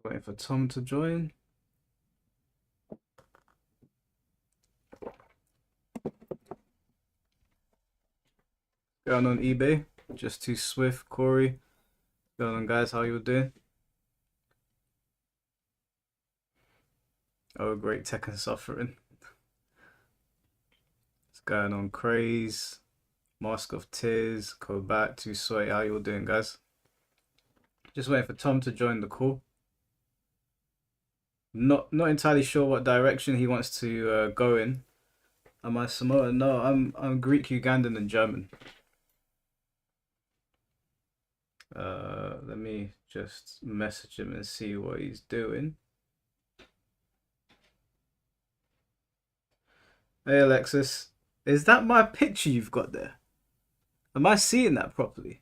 Waiting for Tom to join. Going on eBay. Just too swift. Corey. Going on, guys. How you doing? Oh, great tech and suffering. What's going on? Craze. Mask of Tears. Kombat. Too sweaty. How you all doing, guys? Just waiting for Tom to join the call. Not entirely sure what direction he wants to go in. Am I Samoan? No, I'm Greek, Ugandan, and German. Let me just message him and see what he's doing. Hey Alexis, is that my picture you've got there? Am I seeing that properly?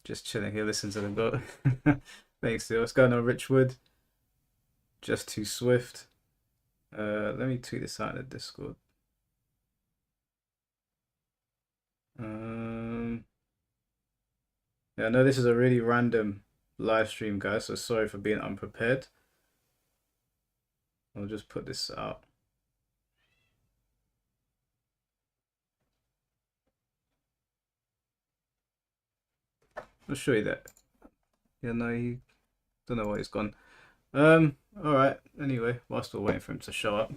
Just chilling here, listen to them go. Thanks, dude. What's going on, Richwood? Just too swift. Let me tweet this out in the Discord. Yeah, I know this is a really random live stream, guys, so sorry for being unprepared. I'll just put this out. I'll show you that. Yeah, no, he don't know why he's gone. Alright, anyway, whilst we're waiting for him to show up.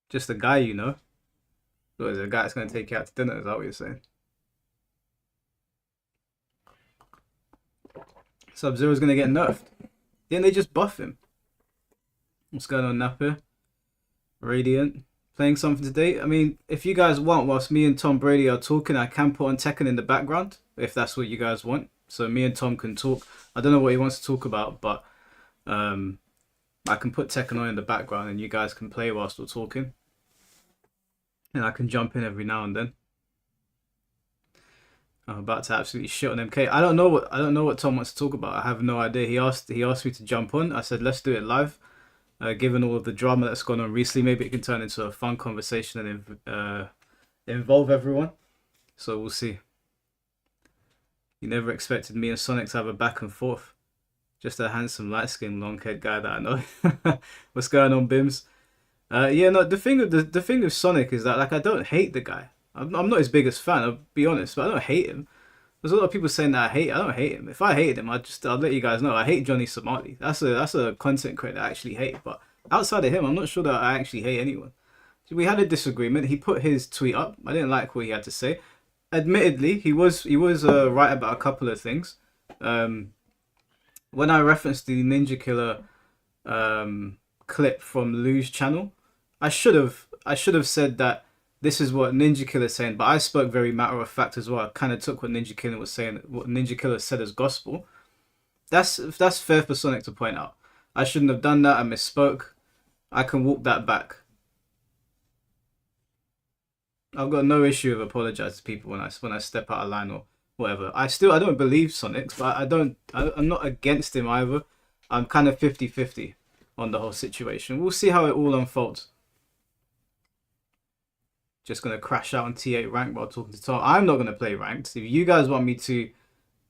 Just a guy, you know. So is a guy that's gonna take you out to dinner, is that what you're saying? Sub-Zero's gonna get nerfed. Didn't they just buff him? What's going on, Napper? Radiant. Playing something today? I mean, if you guys want, whilst me and Tom Brady are talking, I can put on Tekken in the background, if that's what you guys want. So me and Tom can talk. I don't know what he wants to talk about, but I can put Tekken on in the background and you guys can play whilst we're talking. And I can jump in every now and then. I'm about to absolutely shit on MK. I don't know what Tom wants to talk about. I have no idea. He asked me to jump on. I said let's do it live. Given all of the drama that's gone on recently, maybe it can turn into a fun conversation and involve everyone. So we'll see. You never expected me and Sonic to have a back and forth. Just a handsome, light-skinned, long-haired guy that I know. What's going on, Bims? Yeah, no. The thing with Sonic is that like I don't hate the guy. I'm not his biggest fan. I'll be honest, but I don't hate him. There's a lot of people saying that I don't hate him. If I hated him, I'll let you guys know. I hate Johnny Somali. That's a content creator I actually hate. But outside of him, I'm not sure that I actually hate anyone. We had a disagreement. He put his tweet up. I didn't like what he had to say. Admittedly, he was right about a couple of things. When I referenced the Ninja Killer clip from Lou's channel, I should have said that this is what Ninja Killer is saying, but I spoke very matter of fact as well. I kind of took what Ninja Killer was saying, what Ninja Killer said as gospel. That's fair for Sonic to point out. I shouldn't have done that. I misspoke. I can walk that back. I've got no issue with apologizing to people when I step out of line or whatever. I don't believe Sonic, but I'm not against him either. I'm kind of 50-50 on the whole situation. We'll see how it all unfolds. Just going to crash out on T8 rank while talking to Tom. I'm not going to play ranked. If you guys want me to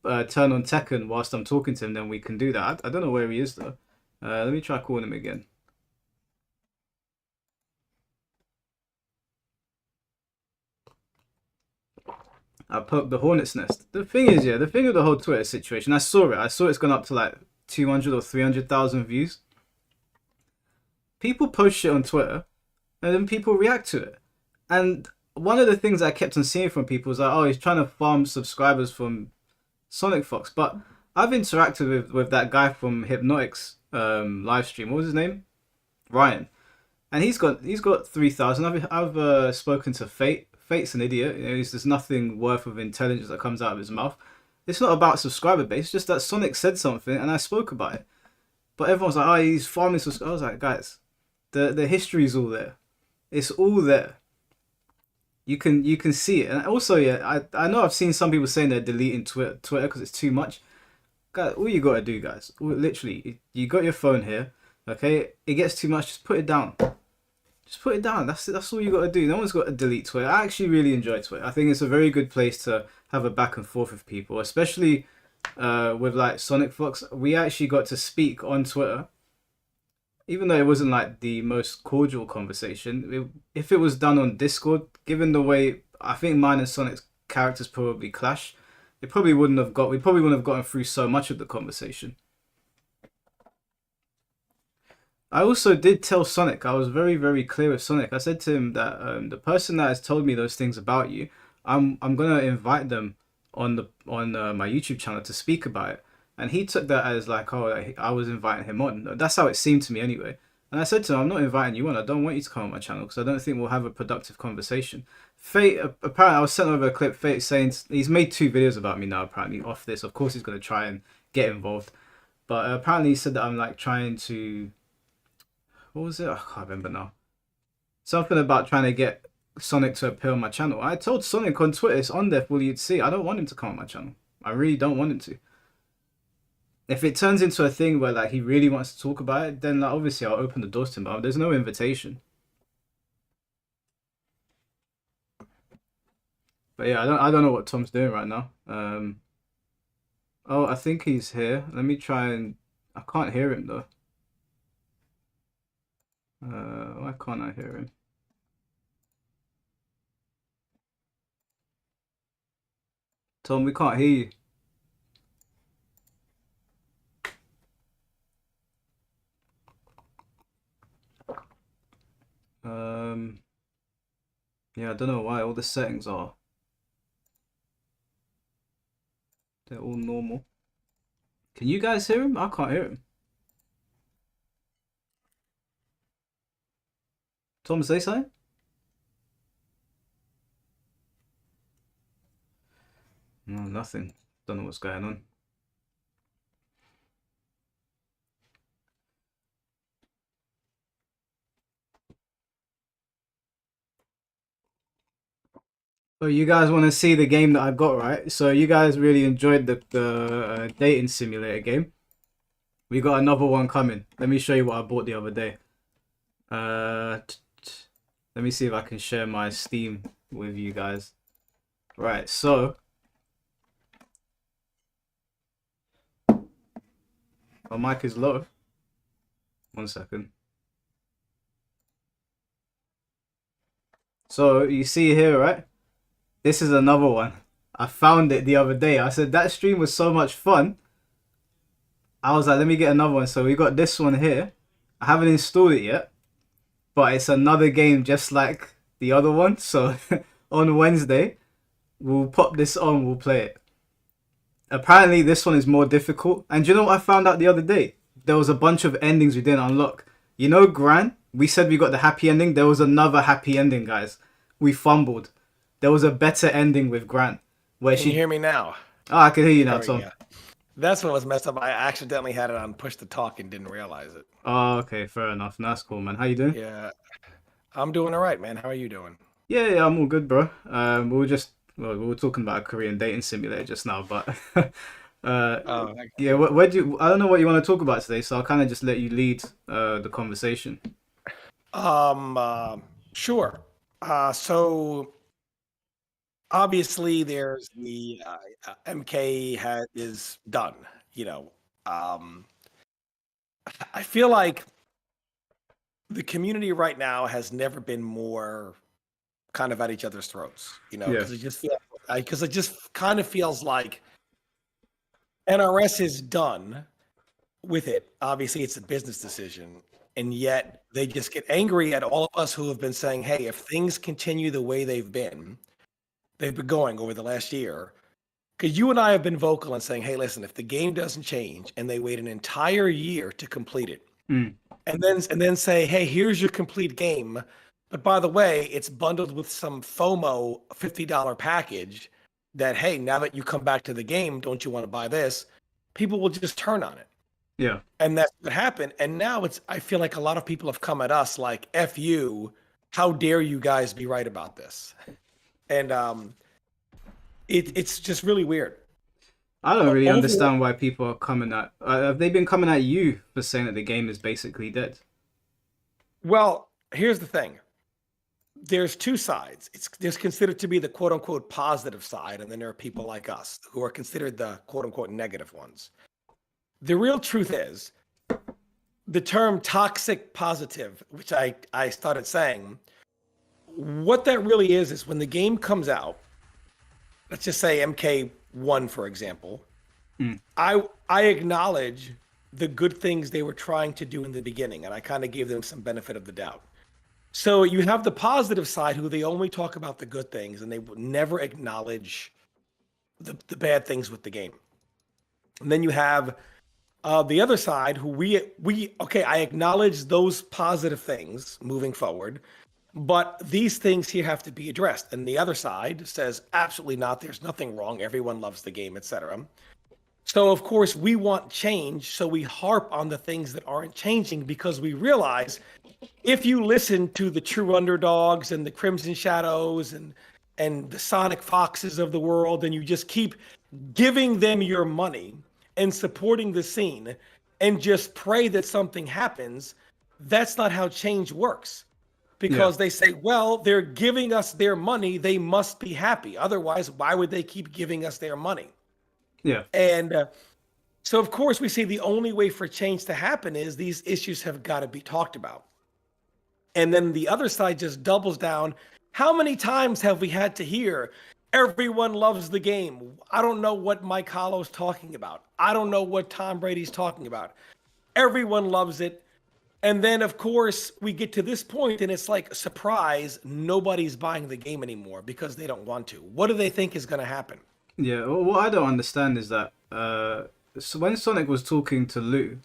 turn on Tekken whilst I'm talking to him, then we can do that. I don't know where he is, though. Let me try calling him again. I poked the hornet's nest. The thing is, yeah, the thing with the whole Twitter situation, I saw it. I saw it's gone up to like 200 or 300,000 views. People post shit on Twitter, and then people react to it. And one of the things I kept on seeing from people was like, oh, he's trying to farm subscribers from Sonic Fox. But I've interacted with that guy from Hypnotic's live stream. What was his name? Ryan. And he's got 3,000. I've spoken to Fate. Fate's an idiot. You know, there's nothing worth of intelligence that comes out of his mouth. It's not about subscriber base. It's just that Sonic said something and I spoke about it. But everyone's like, oh, he's farming subscribers. I was like, guys, the history's all there. It's all there. You can see it. And also, yeah, I know I've seen some people saying they're deleting Twitter because it's too much. Guys, all you gotta do, guys, literally, you got your phone here, okay? It gets too much, just put it down. Just put it down. That's all you got to do. No one's got to delete Twitter. I actually really enjoy Twitter. I think it's a very good place to have a back and forth with people, especially with like Sonic Fox. We actually got to speak on Twitter, even though it wasn't like the most cordial conversation. If it was done on Discord, given the way I think mine and Sonic's characters probably clash, it probably wouldn't have got. We probably wouldn't have gotten through so much of the conversation. I also did tell Sonic. I was very, very clear with Sonic. I said to him that the person that has told me those things about you, I'm gonna invite them on my YouTube channel to speak about it. And he took that as like, oh, I was inviting him on. That's how it seemed to me anyway. And I said to him, I'm not inviting you on. I don't want you to come on my channel because I don't think we'll have a productive conversation. Fate, apparently, I was sent over a clip. Fate saying he's made 2 videos about me now. Apparently, off this, of course, he's gonna try and get involved. But apparently, he said that I'm like trying to. What was it? I can't remember now. Something about trying to get Sonic to appear on my channel. I told Sonic on Twitter, it's on there for you to see. I don't want him to come on my channel. I really don't want him to. If it turns into a thing where like he really wants to talk about it, then like obviously I'll open the doors to him. But there's no invitation. But yeah, I don't know what Tom's doing right now. Oh, I think he's here. Let me try and. I can't hear him though. Why can't I hear him? Tom, we can't hear you. Yeah, I don't know why all the settings are. They're all normal. Can you guys hear him? I can't hear him. Tom, say something? No, nothing. Don't know what's going on. Oh, you guys want to see the game that I got, right? So you guys really enjoyed the dating simulator game. We got another one coming. Let me show you what I bought the other day. Let me see if I can share my Steam with you guys. Right, so my mic is low. 1 second. So you see here, right? This is another one. I found it the other day. I said that stream was so much fun. I was like, let me get another one. So we got this one here. I haven't installed it yet, but it's another game just like the other one. So on Wednesday, we'll pop this on. We'll play it. Apparently, this one is more difficult. And do you know what I found out the other day? There was a bunch of endings we didn't unlock. You know, Gran? We said we got the happy ending. There was another happy ending, guys. We fumbled. There was a better ending with Grant. Where Can you hear me now? Oh, I can hear you now, Tom. That's what was messed up. I accidentally had it on push to talk and didn't realize it. Oh, okay, fair enough. That's cool, man. How you doing? Yeah, I'm doing all right, man. How are you doing? Yeah, I'm all good, we were talking about a Korean dating simulator just now, but yeah, where do you, I don't know what you want to talk about today, so I'll kind of just let you lead the conversation. Sure. So obviously there's the MK is done. You know, I feel like the community right now has never been more kind of at each other's throats. You know, because it just kind of feels like NRS is done with it. Obviously, it's a business decision. And yet they just get angry at all of us who have been saying, hey, if things continue the way they've been going over the last year, because you and I have been vocal and saying, hey, listen, if the game doesn't change and they wait an entire year to complete it, and then say, hey, here's your complete game. But by the way, it's bundled with some FOMO $50 package that, hey, now that you come back to the game, don't you want to buy this? People will just turn on it. Yeah. And that's what happened. And now I feel like a lot of people have come at us like, F you, how dare you guys be right about this? And it's just really weird. I don't really understand why people are coming at... have they been coming at you for saying that the game is basically dead? Well, here's the thing. there's two sides. There's considered to be the quote unquote positive side, and then there are people like us who are considered the quote unquote negative ones. The real truth is the term toxic positive, which I started saying, what that really is when the game comes out, let's just say MK1, for example, I acknowledge the good things they were trying to do in the beginning, and I kind of gave them some benefit of the doubt. So you have the positive side who they only talk about the good things and they would never acknowledge the bad things with the game. And then you have the other side who I acknowledge those positive things moving forward, but these things here have to be addressed. And the other side says, absolutely not. There's nothing wrong. Everyone loves the game, etc. So, of course, we want change. So we harp on the things that aren't changing because we realize if you listen to the true underdogs and the Crimson Shadows and the Sonic Foxes of the world, and you just keep giving them your money and supporting the scene and just pray that something happens, that's not how change works. Because they say, well, they're giving us their money, they must be happy. Otherwise, why would they keep giving us their money? Yeah. And so, of course, we say the only way for change to happen is these issues have got to be talked about. And then the other side just doubles down. How many times have we had to hear, everyone loves the game? I don't know what Mike Hollow's talking about. I don't know what Tom Brady's talking about. Everyone loves it. And then, of course, we get to this point and it's like, surprise, nobody's buying the game anymore because they don't want to. What do they think is going to happen? Yeah, well, what I don't understand is that so when Sonic was talking to Lou,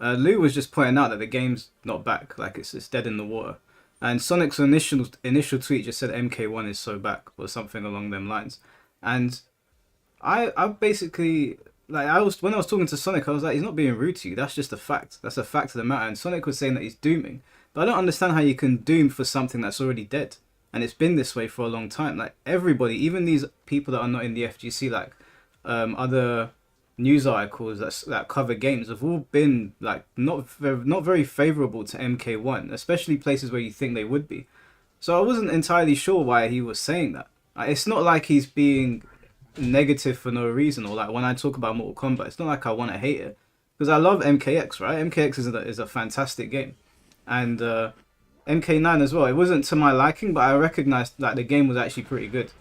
Lou was just pointing out that the game's not back, like it's dead in the water. And Sonic's initial tweet just said MK1 is so back or something along them lines. And I basically, like, when I was talking to Sonic, I was like, he's not being rude to you. That's just a fact. That's a fact of the matter. And Sonic was saying that he's dooming. But I don't understand how you can doom for something that's already dead. And it's been this way for a long time. Like, everybody, even these people that are not in the FGC, like other news articles that cover games, have all been like not very favorable to MK1, especially places where you think they would be. So I wasn't entirely sure why he was saying that. It's not like he's being negative for no reason, or like when I talk about Mortal Kombat, it's not like I want to hate it, because I love MKX, right? MKX is a fantastic game, and MK9 as well. It wasn't to my liking, but I recognized that the game was actually pretty good.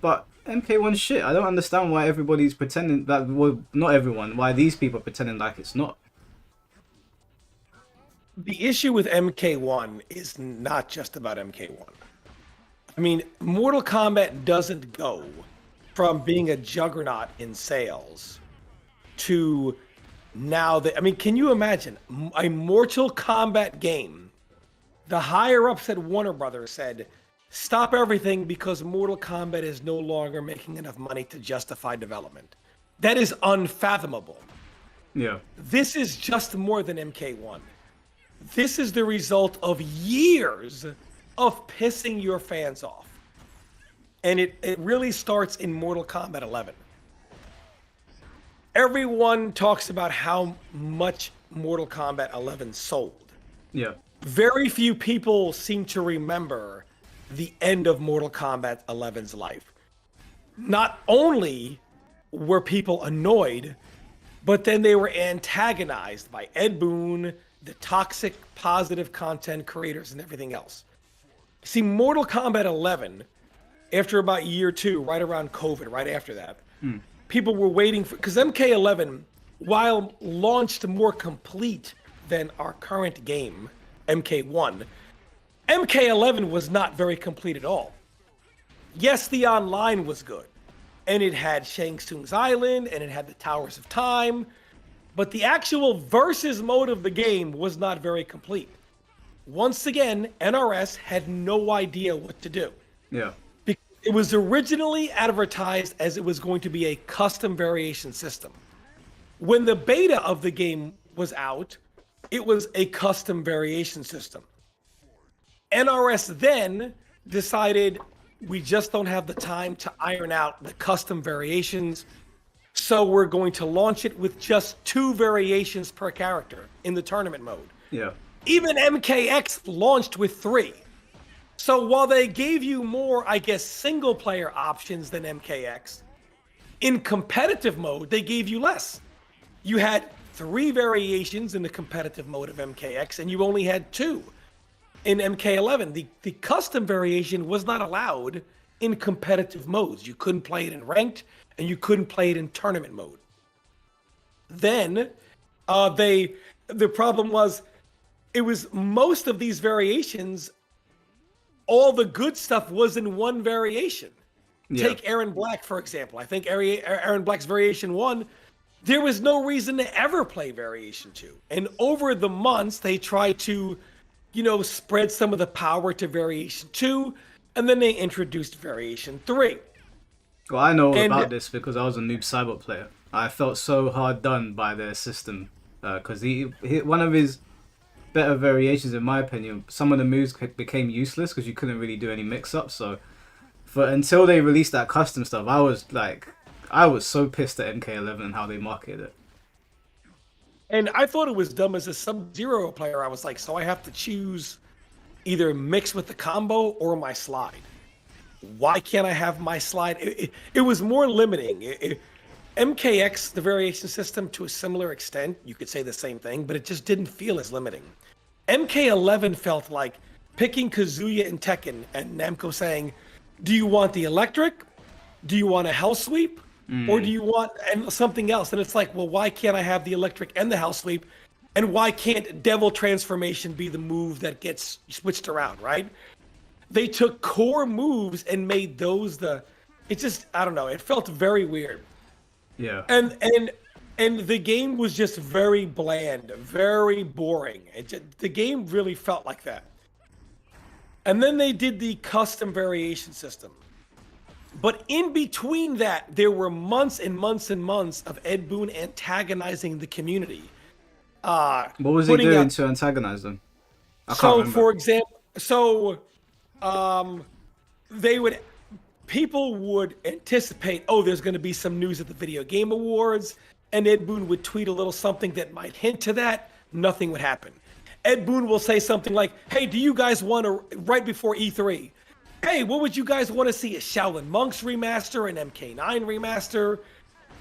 But MK1 shit. I don't understand why everybody's pretending that, well, not everyone, why these people are pretending like it's not. The issue with MK1 is not just about MK1. I mean, Mortal Kombat doesn't go from being a juggernaut in sales to now that, I mean, can you imagine a Mortal Kombat game? The higher ups at Warner Brothers said, stop everything because Mortal Kombat is no longer making enough money to justify development. That is unfathomable. Yeah. This is just more than MK1. This is the result of years of pissing your fans off. And it really starts in Mortal Kombat 11. Everyone talks about how much Mortal Kombat 11 sold. Yeah. Very few people seem to remember the end of Mortal Kombat 11's life. Not only were people annoyed, but then they were antagonized by Ed Boon, the toxic positive content creators, and everything else. See, Mortal Kombat 11, after about year two, right around COVID, right after that, people were waiting for, because MK11, while launched more complete than our current game, MK1, MK11 was not very complete at all. Yes, the online was good, and it had Shang Tsung's Island, and it had the Towers of Time, but the actual versus mode of the game was not very complete. Once again, NRS had no idea what to do. Yeah. It was originally advertised as it was going to be a custom variation system. When the beta of the game was out, it was a custom variation system. NRS then decided we just don't have the time to iron out the custom variations, so we're going to launch it with just 2 variations per character in the tournament mode. Yeah. Even MKX launched with 3. So while they gave you more, I guess, single player options than MKX, in competitive mode, they gave you less. You had 3 variations in the competitive mode of MKX, and you only had 2 in MK11. The custom variation was not allowed in competitive modes. You couldn't play it in ranked, and you couldn't play it in tournament mode. Then the problem was, it was most of these variations, all the good stuff was in one variation. Yeah. Take Aaron Black, for example. I think Aaron Black's variation 1, there was no reason to ever play variation 2. And over the months, they tried to, spread some of the power to variation 2, and then they introduced variation 3. Well, I know all about this because I was a noob cyber player. I felt so hard done by their system because one of his better variations, in my opinion, some of the moves became useless because you couldn't really do any mix-ups. So, until they released that custom stuff, I was so pissed at MK11 and how they marketed it. And I thought it was dumb as a Sub-Zero player. I was like, so I have to choose either mix with the combo or my slide. Why can't I have my slide? It was more limiting. MKX, the variation system, to a similar extent, you could say the same thing, but it just didn't feel as limiting. MK11 felt like picking Kazuya and Tekken and Namco saying, do you want the electric? Do you want a hell sweep? Or do you want something else? And it's like, well, why can't I have the electric and the hell sweep? And why can't devil transformation be the move that gets switched around, right? They took core moves and made those I don't know, it felt very weird. Yeah. And the game was just very bland, very boring. The game really felt like that. And then they did the custom variation system. But in between that, there were months and months and months of Ed Boon antagonizing the community. What was he doing to antagonize them? For example, people would anticipate, there's going to be some news at the Video Game Awards, and Ed Boon would tweet a little something that might hint to that. Nothing would happen. Ed Boon will say something like, hey, do you guys want to, right before E3, hey, what would you guys want to see? A Shaolin Monks remaster, an MK9 remaster?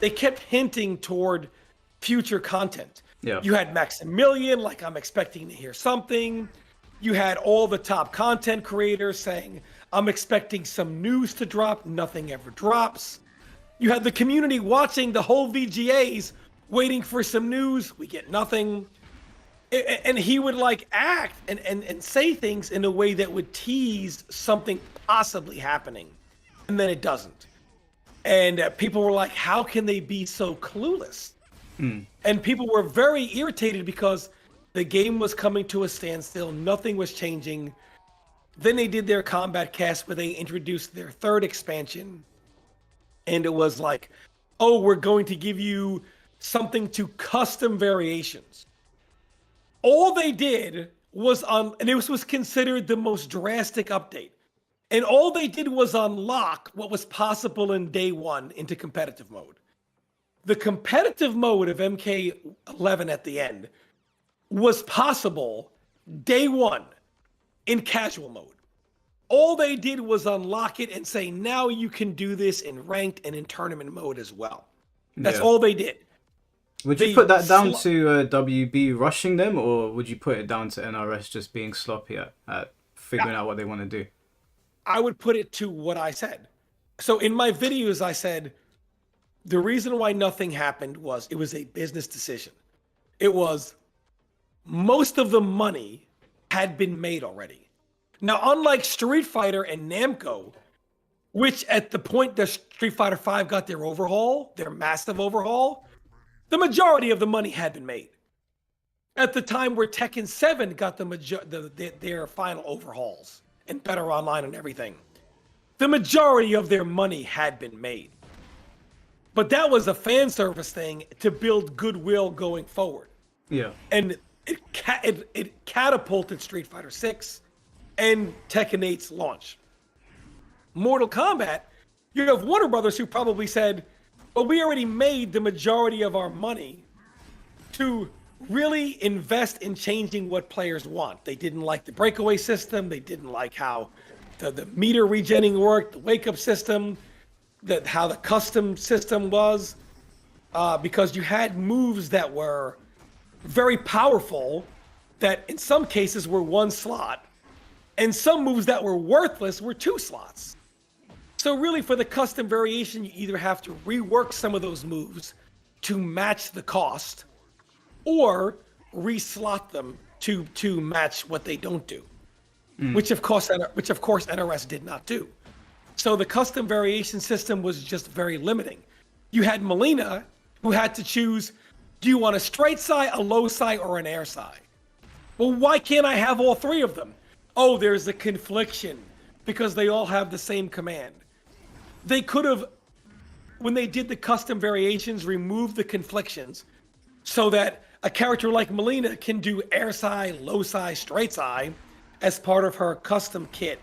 They kept hinting toward future content. Yeah. You had Maximilian, like, I'm expecting to hear something. You had all the top content creators saying, I'm expecting some news to drop. Nothing ever drops. You had the community watching the whole VGAs, waiting for some news. We get nothing. And he would act and say things in a way that would tease something possibly happening. And then it doesn't. And people were like, how can they be so clueless? And people were very irritated because the game was coming to a standstill. Nothing was changing. Then they did their combat cast where they introduced their 3rd expansion. And it was like, we're going to give you something to custom variations. All they did was and this was considered the most drastic update. And all they did was unlock what was possible in day 1 into competitive mode. The competitive mode of MK11 at the end was possible day 1 in casual mode. All they did was unlock it and say, now you can do this in ranked and in tournament mode as well. That's all they did. Would you put that down to WB rushing them, or would you put it down to NRS just being sloppy at figuring out what they want to do? I would put it to what I said. So in my videos, I said, the reason why nothing happened was it was a business decision. It was most of the money had been made already. Now, unlike Street Fighter and Namco, which at the point that Street Fighter V got their overhaul, their massive overhaul, the majority of the money had been made. At the time where Tekken 7 got their final overhauls and better online and everything, the majority of their money had been made. But that was a fan service thing to build goodwill going forward. Yeah. And it catapulted Street Fighter 6 and Tekken 8's launch. Mortal Kombat, you have Warner Brothers who probably said, well, we already made the majority of our money to really invest in changing what players want. They didn't like the breakaway system. They didn't like how the meter regenning worked, the wake up system, how the custom system was, because you had moves that were very powerful that in some cases were 1 slot, and some moves that were worthless were 2 slots. So really for the custom variation, you either have to rework some of those moves to match the cost, or reslot them to match what they don't do, which of course NRS did not do. So the custom variation system was just very limiting. You had Melina, who had to choose, do you want a straight side, a low side, or an air side? Well, why can't I have all 3 of them? Oh, there's a confliction because they all have the same command. They could have, when they did the custom variations, removed the conflictions so that a character like Melina can do air side, low side, straight side as part of her custom kit,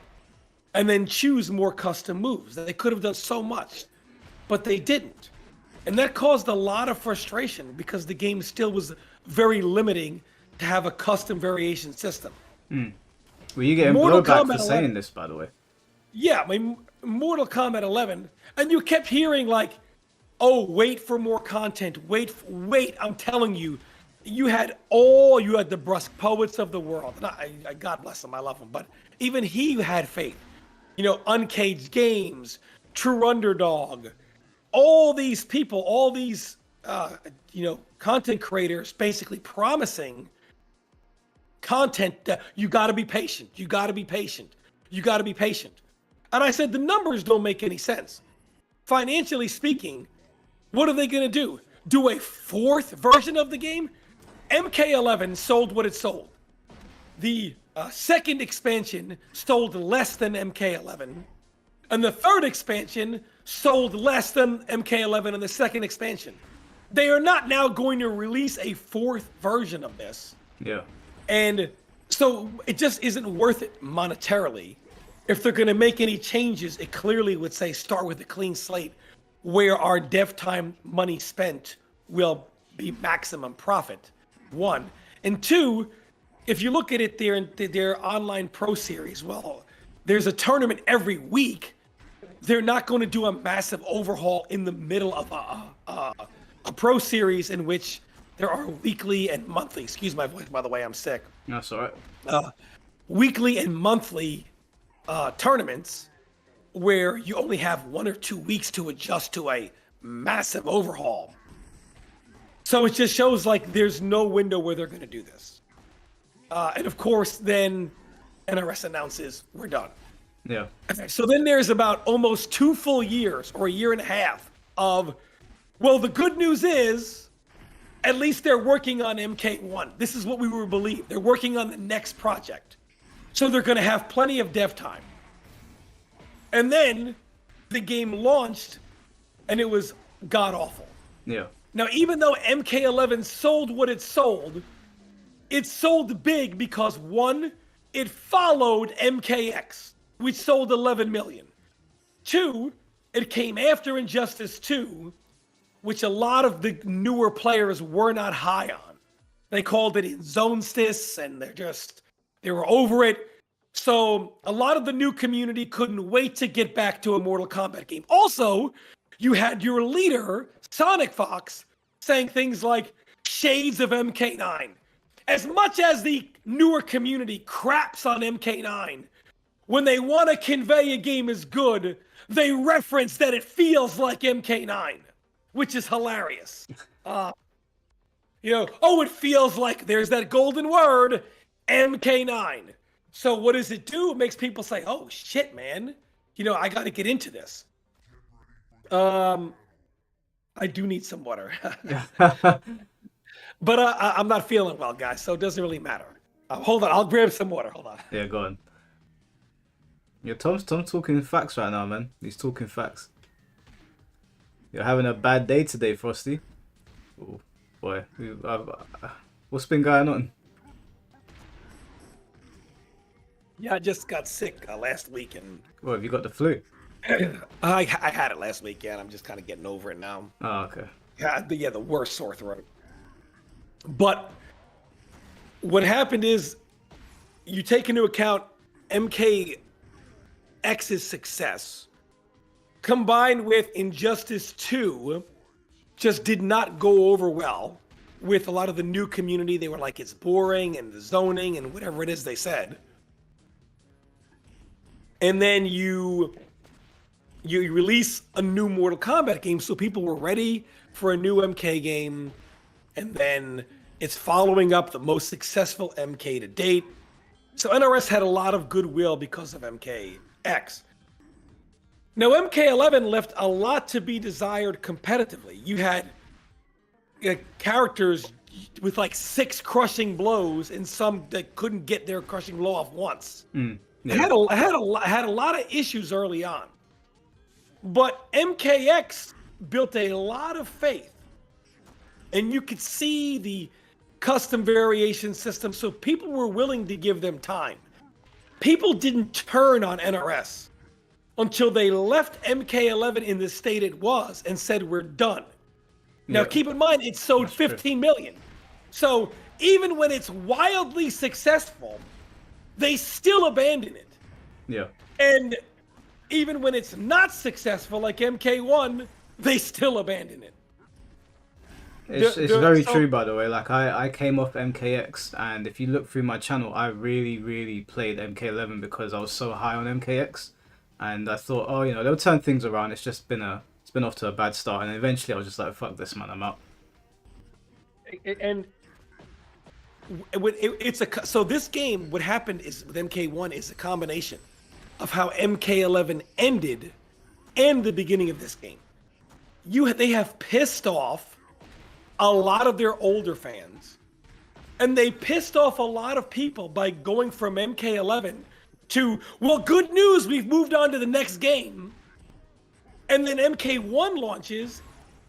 and then choose more custom moves. They could have done so much, but they didn't. And that caused a lot of frustration because the game still was very limiting to have a custom variation system. Were you getting blowback for saying this, by the way? Yeah, I mean, Mortal Kombat 11, and you kept hearing like, oh, wait for more content, wait, I'm telling you, you had the brusque poets of the world. And I God bless them, I love them, but even he had faith. You know, Uncaged Games, True Underdog, all these people, all these, content creators basically promising content that you got to be patient, you got to be patient, you got to be patient. And I said, the numbers don't make any sense. Financially speaking, what are they going to do? Do a 4th version of the game? MK11 sold what it sold. The 2nd expansion sold less than MK11. And the 3rd expansion sold less than MK11 in the 2nd expansion. They are not now going to release a 4th version of this. Yeah. And so it just isn't worth it monetarily. If they're going to make any changes, it clearly would say start with a clean slate where our dev time money spent will be maximum profit, 1. And 2, if you look at it, their online pro series, well, there's a tournament every week. They're not going to do a massive overhaul in the middle of a pro series in which there are weekly and monthly, excuse my voice, by the way, I'm sick. That's all right. Weekly and monthly tournaments where you only have 1 or 2 weeks to adjust to a massive overhaul. So it just shows like there's no window where they're going to do this. And of course, then NRS announces we're done. Yeah. So then there's about almost 2 full years or a year and a half of, well, the good news is at least they're working on MK1. This is what we were believed. They're working on the next project. So they're going to have plenty of dev time. And then the game launched and it was god awful. Yeah. Now, even though MK11 sold what it sold big because 1, it followed MKX, which sold 11 million. 2, it came after Injustice 2, which a lot of the newer players were not high on. They called it Zonestis, and they were over it. So a lot of the new community couldn't wait to get back to a Mortal Kombat game. Also, you had your leader, Sonic Fox, saying things like shades of MK9. As much as the newer community craps on MK9, when they want to convey a game is good, they reference that it feels like MK9, which is hilarious. It feels like there's that golden word, MK9. So what does it do? It makes people say, oh shit, man. I got to get into this. I do need some water. But I'm not feeling well, guys, so it doesn't really matter. Hold on, I'll grab some water. Hold on. Yeah, go on. Yeah, Tom's talking facts right now, man. He's talking facts. You're having a bad day today, Frosty. Oh, boy. What's been going on? Yeah, I just got sick last week. And What, have you got the flu? I had it last week, and I'm just kind of getting over it now. Oh, okay. Yeah, the worst sore throat. But what happened is you take into account MKX's success combined with Injustice 2 just did not go over well with a lot of the new community. They were like, it's boring and the zoning and whatever it is they said. And then you release a new Mortal Kombat game, so people were ready for a new MK game, and then it's following up the most successful MK to date. So NRS had a lot of goodwill because of MKX. Now, MK11 left a lot to be desired competitively. You had characters with like 6 crushing blows, and some that couldn't get their crushing blow off once. Yeah. It had a lot of issues early on. But MKX built a lot of faith, and you could see the custom variation system, so people were willing to give them time. People didn't turn on NRS until they left MK11 in the state it was and said, we're done. Now, keep in mind, it sold 15 million. So even when it's wildly successful, they still abandon it. Yeah. And even when it's not successful, like MK1, they still abandon it. It's very true, by the way. Like, I came off MKX, and if you look through my channel, I really played MK11 because I was so high on MKX, and I thought, oh, they'll turn things around. It's been off to a bad start, and eventually I was just like, fuck this, man, I'm out. And so this game, what happened is with MK1 is a combination of how MK11 ended and the beginning of this game. They have pissed off a lot of their older fans, and they pissed off a lot of people by going from MK11 to, well, good news, we've moved on to the next game. And then MK1 launches,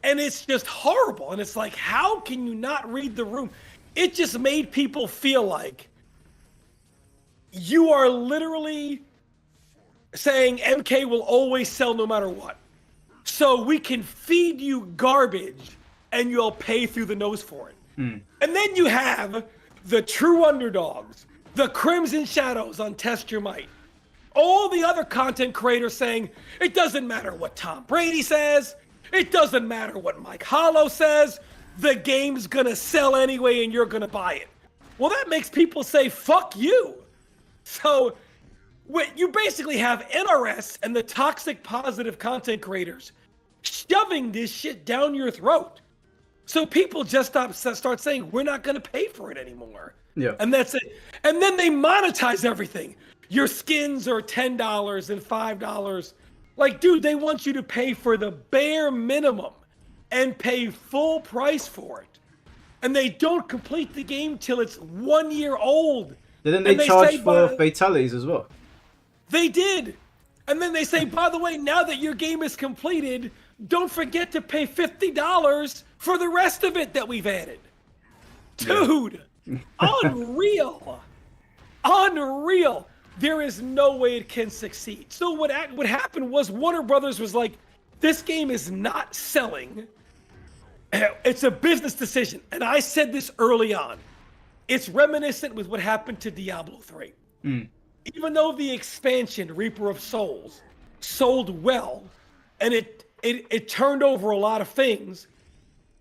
and it's just horrible. And it's like, how can you not read the room? It just made people feel like you are literally saying MK will always sell no matter what. So we can feed you garbage and you'll pay through the nose for it. And then you have the true underdogs, the Crimson Shadows on Test Your Might, all the other content creators saying, it doesn't matter what Tom Brady says, it doesn't matter what Mike Hollow says, the game's gonna sell anyway and you're gonna buy it. Well, that makes people say, fuck you. So you basically have NRS and the toxic positive content creators shoving this shit down your throat. So people just start saying, we're not gonna pay for it anymore. Yeah. And that's it. And then they monetize everything. Your skins are $10 and $5. Like, dude, they want you to pay for the bare minimum and pay full price for it. And they don't complete the game till it's 1 year old. Didn't they charge for fatalities as well? They did. And then they say, by the way, now that your game is completed, don't forget to pay $50 for the rest of it that we've added. Dude, unreal. Unreal. There is no way it can succeed. So what happened was Warner Brothers was like, this game is not selling. It's a business decision. And I said this early on. It's reminiscent with what happened to Diablo 3. Even though the expansion, Reaper of Souls, sold well, and it turned over a lot of things,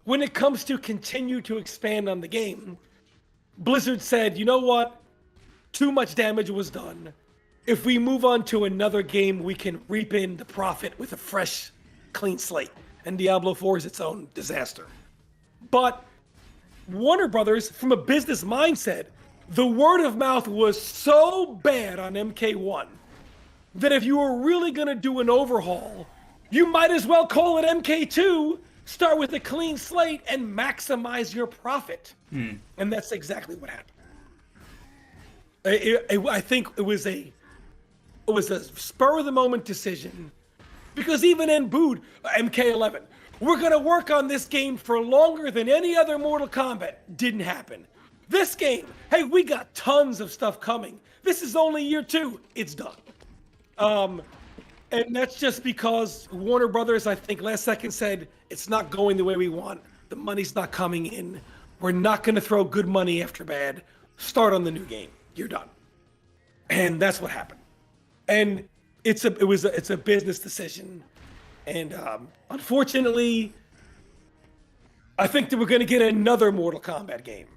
when it comes to continue to expand on the game, Blizzard said, you know what? Too much damage was done. If we move on to another game, we can reap in the profit with a fresh, clean slate. And Diablo 4 is its own disaster. But Warner Brothers, from a business mindset, the word of mouth was so bad on MK1 that if you were really going to do an overhaul, you might as well call it MK2, start with a clean slate, and maximize your profit. And that's exactly what happened. I think it was a spur of the moment decision, because even in Bood, MK11, we're gonna work on this game for longer than any other Mortal Kombat. Didn't happen. This game, hey, we got tons of stuff coming. This is only year 2. It's done. And that's just because Warner Brothers, I think, last second said it's not going the way we want. The money's not coming in. We're not gonna throw good money after bad. start on the new game. You're done. And that's what happened. And it's a business decision. And unfortunately, I think that we're going to get another Mortal Kombat game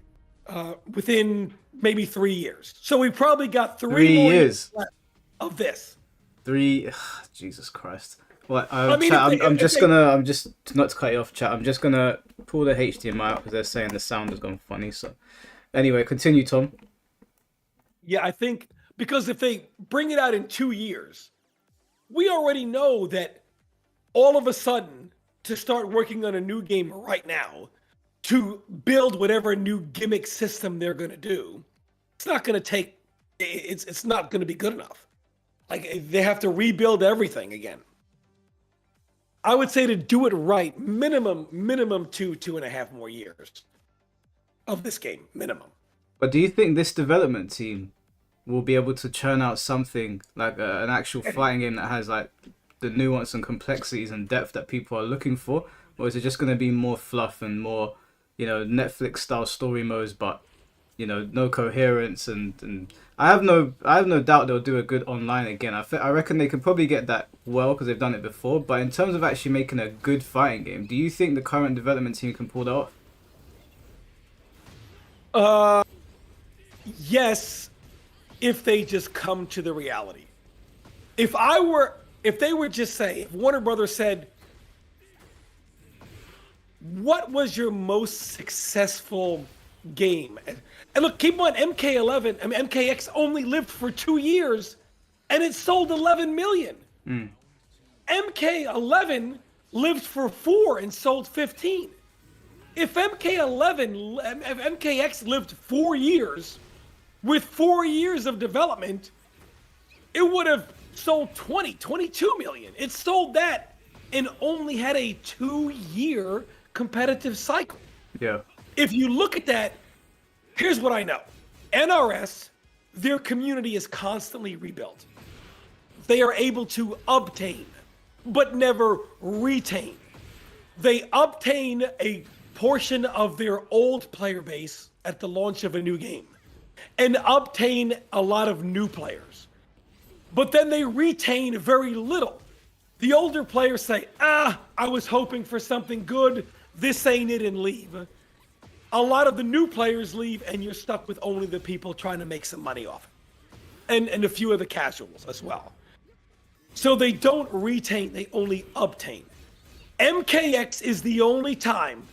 within maybe 3 years. So we probably got 3 more years left of this. Jesus Christ. Well, chat, I'm just not to cut you off, chat. I'm just gonna pull the HDMI out because they're saying the sound has gone funny. So, anyway, continue, Tom. Yeah, I think because if they bring it out in 2 years, we already know that all of a sudden to start working on a new game right now, to build whatever new gimmick system they're gonna do, it's not gonna take. It's not gonna be good enough. Like they have to rebuild everything again. I would say to do it right, minimum 2.5 more years of this game, minimum. But do you think this development team will be able to churn out something like an actual fighting game that has like the nuance and complexities and depth that people are looking for? Or is it just going to be more fluff and more, Netflix style story modes, but no coherence and I have no doubt they'll do a good online again. I reckon they could probably get that well because they've done it before. But in terms of actually making a good fighting game, do you think the current development team can pull that off? Yes, if they just come to the reality. If they were just say, if Warner Brothers said, what was your most successful game? And look, keep in mind, MKX only lived for 2 years and it sold 11 million. MK11 lived for 4 and sold 15. If MKX lived 4 years with 4 years of development, it would have sold 22 million. It sold that and only had a 2-year competitive cycle. Yeah. If you look at that, here's what I know. NRS, their community is constantly rebuilt. They are able to obtain, but never retain. They obtain a portion of their old player base at the launch of a new game and obtain a lot of new players. But then they retain very little. The older players say, I was hoping for something good. This ain't it, and leave. A lot of the new players leave, and you're stuck with only the people trying to make some money off it. And a few of the casuals as well. So they don't retain, they only obtain. MKX is the only time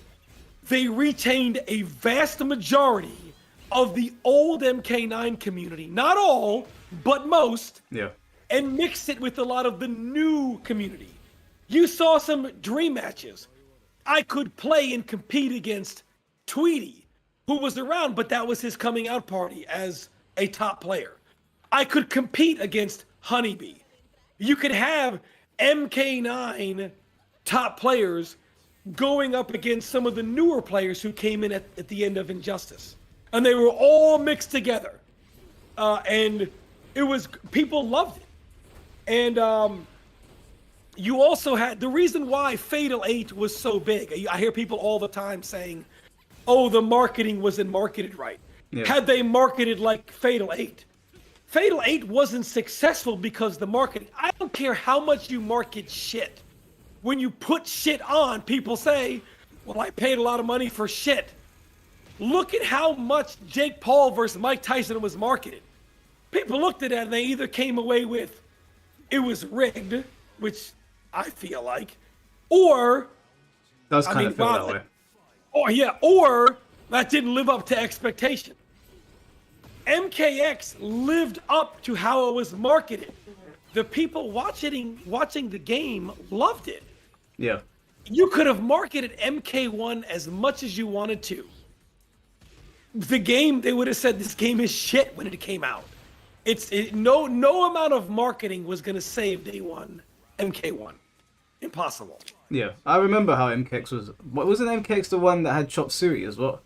they retained a vast majority of the old MK9 community. Not all, but most. Yeah. And mixed it with a lot of the new community. You saw some dream matches. I could play and compete against Tweety, who was around, but that was his coming out party as a top player. I could compete against Honeybee. You could have MK9 top players going up against some of the newer players who came in at the end of Injustice. And they were all mixed together. And it was, people loved it. And you also had, the reason why Fatal 8 was so big, I hear people all the time saying, oh, the marketing wasn't marketed right. Yeah. Had they marketed like Fatal 8, Fatal 8 wasn't successful because the marketing, I don't care how much you market shit. When you put shit on, people say, well, I paid a lot of money for shit. Look at how much Jake Paul versus Mike Tyson was marketed. People looked at it and they either came away with, it was rigged, which I feel like, or does kind of feel that way. Or that didn't live up to expectation. MKX lived up to how it was marketed. The people watching the game loved it. Yeah. You could have marketed MK1 as much as you wanted to. The game, they would have said this game is shit when it came out. No amount of marketing was gonna save day one MK1. Impossible. Yeah, I remember how MKX was. Wasn't MKX the one that had Chop Suey as well?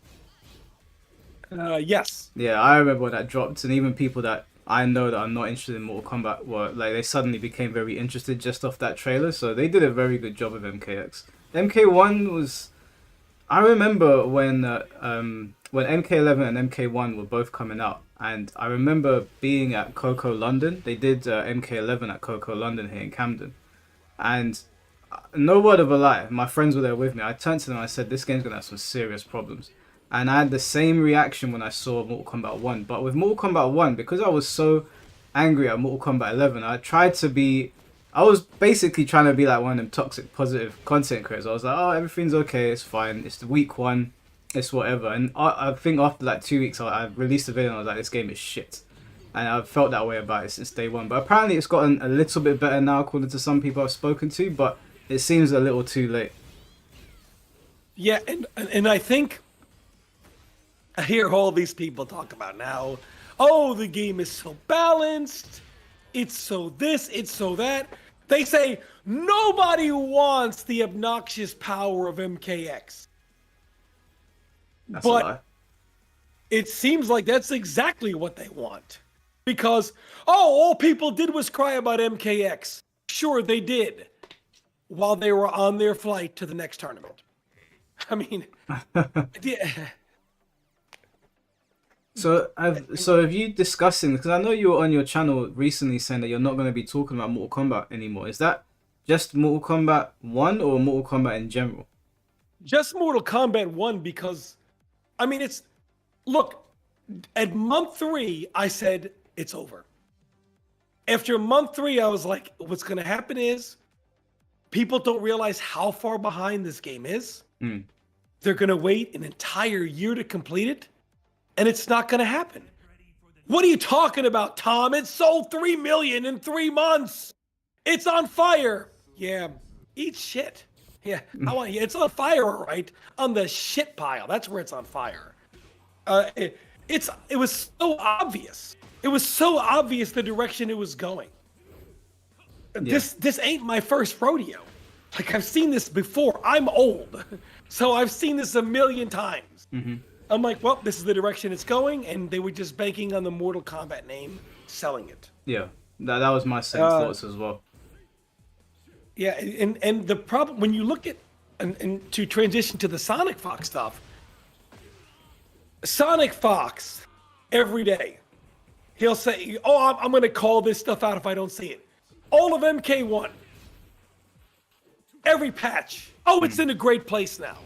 Yes. Yeah, I remember when that dropped, and even people that I know that are not interested in Mortal Kombat were like, they suddenly became very interested just off that trailer. So they did a very good job of MKX. MK1 was. I remember when when MK11 and MK1 were both coming out, and I remember being at Coco London. They did MK11 at Coco London here in Camden, and no word of a lie, my friends were there with me. I turned to them and I said, this game's gonna have some serious problems. And I had the same reaction when I saw Mortal Kombat 1. But with Mortal Kombat 1, because I was so angry at Mortal Kombat 11, I was basically trying to be like one of them toxic positive content creators. I was like, oh, everything's okay, it's fine, it's the week one, it's whatever. And I think after like 2 weeks, I released a video and I was like, this game is shit. And I've felt that way about it since day one. But apparently it's gotten a little bit better now, according to some people I've spoken to, but it seems a little too late. Yeah, and I think I hear all these people talk about now, oh, the game is so balanced, it's so this, it's so that. They say nobody wants the obnoxious power of MKX. That's a lie. It seems like that's exactly what they want. Because, oh, all people did was cry about MKX. Sure, they did. While they were on their flight to the next tournament. I mean, yeah. So have you discussing, because I know you were on your channel recently saying that you're not going to be talking about Mortal Kombat anymore. Is that just Mortal Kombat 1 or Mortal Kombat in general? Just Mortal Kombat 1 because, I mean, look, at month 3, I said, it's over. After month 3, I was like, what's going to happen is people don't realize how far behind this game is. They're going to wait an entire year to complete it. And it's not going to happen. What are you talking about, Tom? It sold 3 million in 3 months. It's on fire. Yeah, eat shit. Yeah, it's on fire, all right. On the shit pile. That's where it's on fire. It was so obvious. It was so obvious the direction it was going. Yeah. This ain't my first rodeo. Like, I've seen this before. I'm old. So I've seen this a million times. Mm-hmm. I'm like, well, this is the direction it's going, and they were just banking on the Mortal Kombat name, selling it. Yeah, that was my same thoughts as well. Yeah, and the problem, when you look at, and to transition to the Sonic Fox stuff, Sonic Fox, every day, he'll say, oh, I'm going to call this stuff out if I don't see it. All of MK1, every patch, oh, it's in a great place now.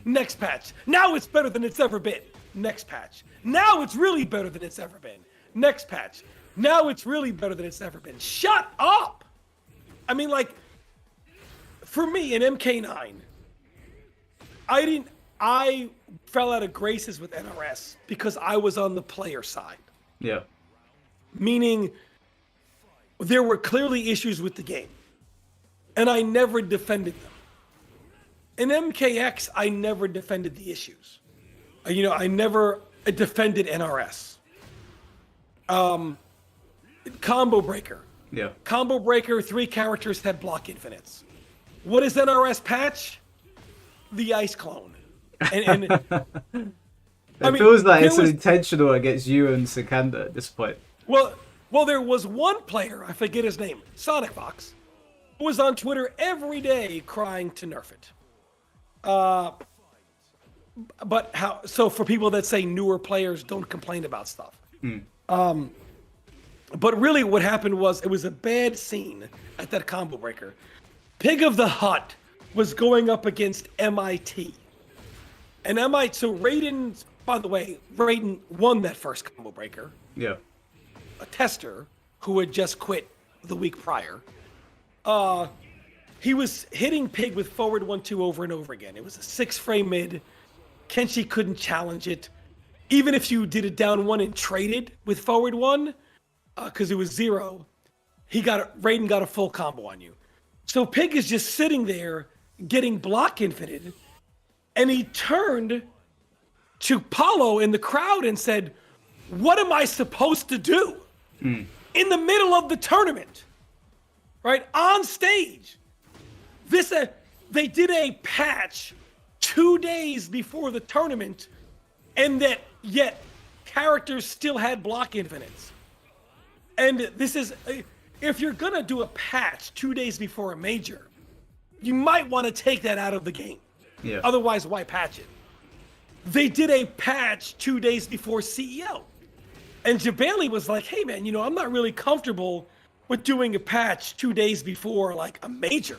Next patch. Now it's better than it's ever been. Next patch. Now it's really better than it's ever been. Next patch. Now it's really better than it's ever been. Shut up! I mean, like, for me in MK9, I fell out of graces with NRS because I was on the player side. Yeah. Meaning, there were clearly issues with the game. And I never defended them. In MKX, I never defended the issues. I never defended NRS. Combo Breaker. Yeah. Combo Breaker, 3 characters had block infinites. What is NRS patch? The Ice Clone. And it feels like it's intentional against you and Sikander at this point. Well, there was one player, I forget his name, Sonic Fox, who was on Twitter every day crying to nerf it. But so for people that say newer players don't complain about stuff. But really what happened was it was a bad scene at that Combo Breaker. Pig of the Hut was going up against MIT. And MIT, so Raiden, by the way, Raiden won that first Combo Breaker. Yeah. A tester who had just quit the week prior. He was hitting Pig with forward 1-2 over and over again. It was a 6-frame mid. Kenshi couldn't challenge it. Even if you did it down 1 and traded with forward 1, because it was 0, Raiden got a full combo on you. So Pig is just sitting there getting block infinited, and he turned to Paulo in the crowd and said, what am I supposed to do? In the middle of the tournament, right? On stage. They did a patch 2 days before the tournament, and yet characters still had block infinites. And this is, if you're gonna do a patch 2 days before a major, you might want to take that out of the game. Yeah. Otherwise, why patch it? they did a patch 2 days before CEO. And Jabali was like, hey man, I'm not really comfortable with doing a patch 2 days before like a major.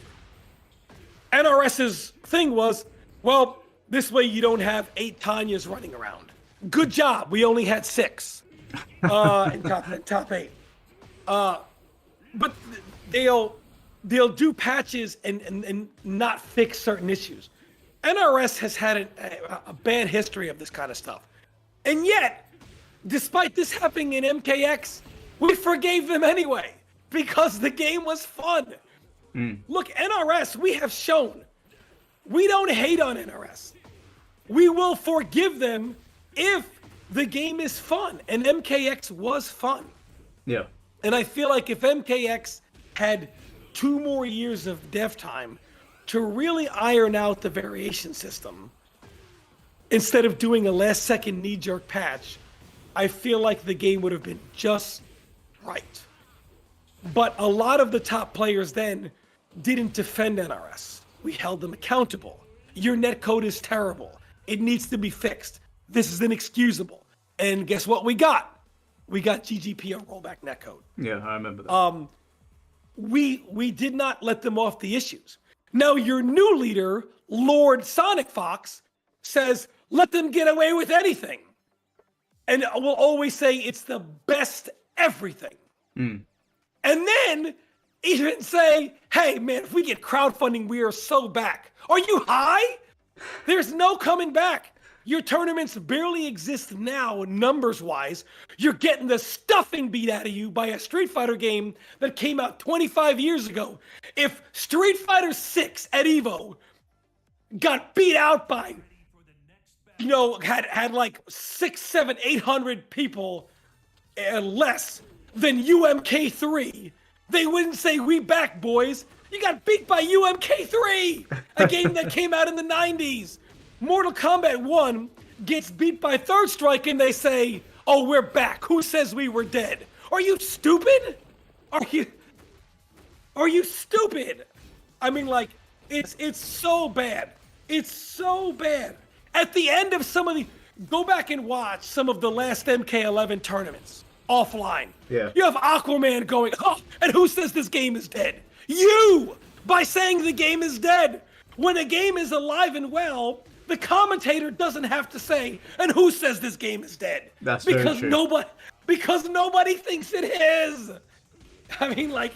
NRS's thing was, well, this way you don't have 8 Tanyas running around. Good job. We only had 6 in top 8. But they'll do patches and not fix certain issues. NRS has had a bad history of this kind of stuff. And yet, despite this happening in MKX, we forgave them anyway because the game was fun. Look, NRS, we have shown we don't hate on NRS. We will forgive them if the game is fun, and MKX was fun. Yeah. And I feel like if MKX had 2 more years of dev time to really iron out the variation system, instead of doing a last-second knee-jerk patch, I feel like the game would have been just right. But a lot of the top players then didn't defend NRS. We held them accountable. Your netcode is terrible. It needs to be fixed. This is inexcusable. And guess what we got? We got GGPO rollback netcode. Yeah, I remember that. We did not let them off the issues. Now your new leader, Lord Sonic Fox, says, let them get away with anything. And will always say it's the best everything. And then even say, hey man, if we get crowdfunding, we are so back. Are you high? There's no coming back. Your tournaments barely exist now, numbers-wise. You're getting the stuffing beat out of you by a Street Fighter game that came out 25 years ago. If Street Fighter 6 at EVO got beat out by, had like 600, 700, 800 people less than UMK3, they wouldn't say, we back, boys. You got beat by UMK3, a game that came out in the 90s. Mortal Kombat 1 gets beat by Third Strike and they say, oh, we're back. Who says we were dead? Are you stupid? Are you stupid? I mean, like, it's so bad. It's so bad. At the end of go back and watch some of the last MK11 tournaments offline. Yeah. You have Aquaman going, oh, and who says this game is dead? You! By saying the game is dead. When a game is alive and well, the commentator doesn't have to say, and who says this game is dead? That's very true. Because nobody thinks it is. I mean, like,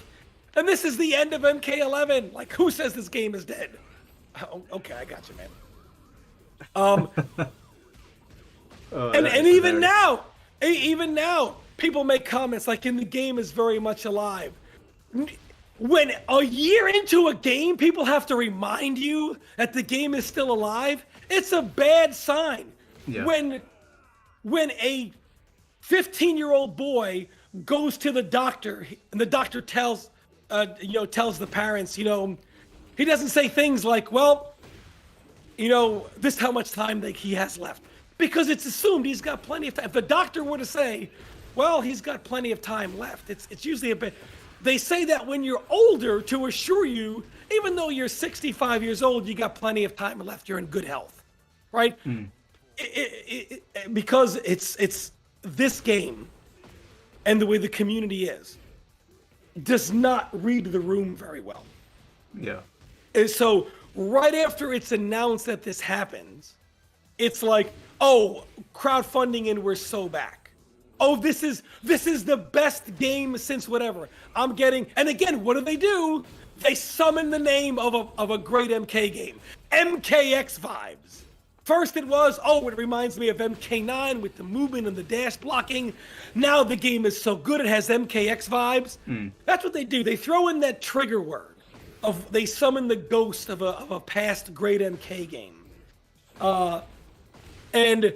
and this is the end of MK11. Like, who says this game is dead? Oh, okay, I got you, man. And even now, people make comments like, "In the game is very much alive." When a year into a game, people have to remind you that the game is still alive. It's a bad sign. Yeah. When a 15-year-old boy goes to the doctor and the doctor tells the parents, he doesn't say things like, well, this is how much time he has left. Because it's assumed he's got plenty of time. If the doctor were to say, well, he's got plenty of time left, it's usually a bit. They say that when you're older to assure you, even though you're 65 years old, you got plenty of time left. You're in good health, right? Because it's this game and the way the community does not read the room very well. Yeah. And so right after it's announced that this happens, it's like, oh, crowdfunding and we're so back. Oh, this is the best game since whatever. And again, what do? They summon the name of a great MK game. MKX vibes. First it was, it reminds me of MK9 with the movement and the dash blocking. Now the game is so good it has MKX vibes. That's what they do. They throw in that trigger word they summon the ghost of a past great MK game. And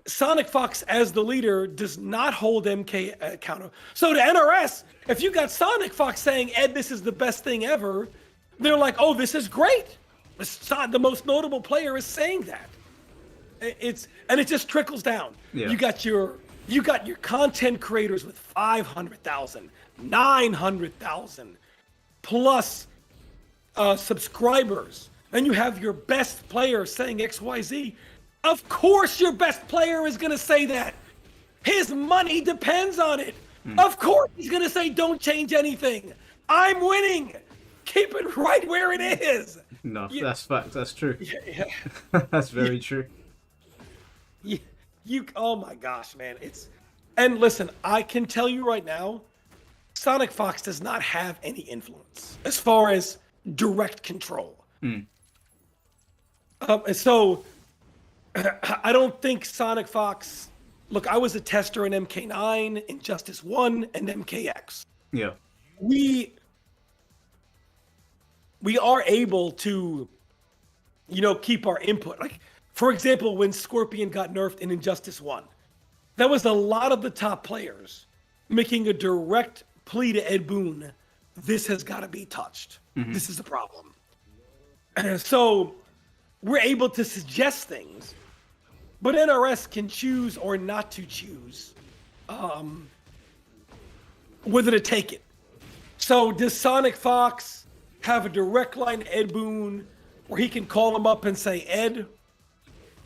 Sonic Fox, as the leader, does not hold MK accountable. So to NRS, if you got Sonic Fox saying, Ed, this is the best thing ever, they're like, oh, this is great. The most notable player is saying that. And it just trickles down. Yeah. You got your content creators with 500,000, 900,000 plus subscribers. Then you have your best player saying XYZ. Of course your best player is going to say that. His money depends on it. Of course he's going to say, don't change anything. I'm winning. Keep it right where it is. No, that's fact. That's true. Yeah. That's very true. Oh my gosh, man. And listen, I can tell you right now, Sonic Fox does not have any influence as far as direct control. So I don't think Sonic Fox. Look, I was a tester in MK9, Injustice 1, and MKX. Yeah. We are able to, keep our input. Like, for example, when Scorpion got nerfed in Injustice 1, that was a lot of the top players making a direct plea to Ed Boon. This has got to be touched. This is the problem. So we're able to suggest things. But NRS can choose or not to choose whether to take it. So does Sonic Fox have a direct line to Ed Boon where he can call him up and say, Ed,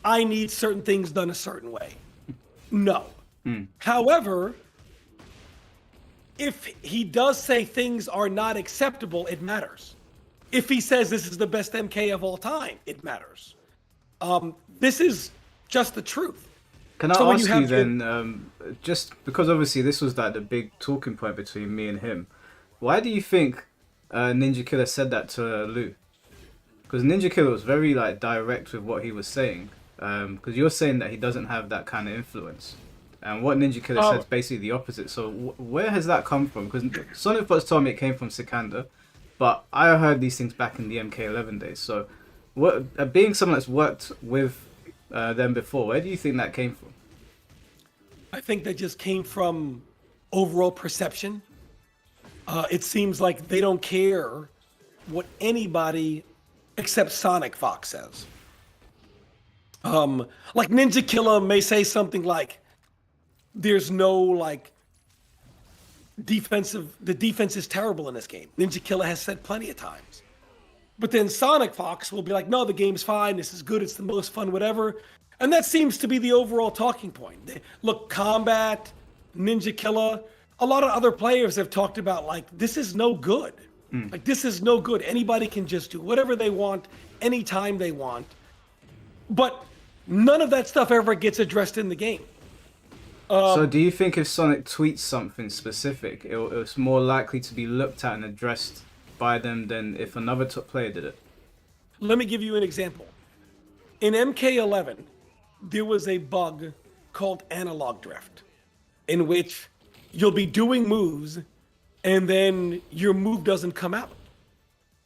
I need certain things done a certain way? No. However, if he does say things are not acceptable, it matters. If he says this is the best MK of all time, it matters. This is just the truth. Can I ask you then, just because obviously this was like the big talking point between me and him, why do you think Ninja Killer said that to Lou? Because Ninja Killer was very like direct with what he was saying. Because you're saying that he doesn't have that kind of influence, and what Ninja Killer said is basically the opposite. So where has that come from? Because Sonic Fox told me it came from Sikander, but I heard these things back in the MK11 days. So, what being someone that's worked with them before, where do you think that came from? I think that just came from overall perception. It seems like they don't care what anybody except Sonic Fox says. Like Ninja Killer may say something like, there's no the defense is terrible in this game. Ninja Killer has said plenty of times. But then Sonic Fox will be like, no, the game's fine. This is good. It's the most fun, whatever. And that seems to be the overall talking point. Look, Kombat, Ninja Killer, a lot of other players have talked about this is no good. This is no good. Anybody can just do whatever they want, anytime they want. But none of that stuff ever gets addressed in the game. So do you think if Sonic tweets something specific, it's more likely to be looked at and addressed by them than if another top player did it? Let me give you an example. In MK11, there was a bug called analog drift, in which you'll be doing moves and then your move doesn't come out.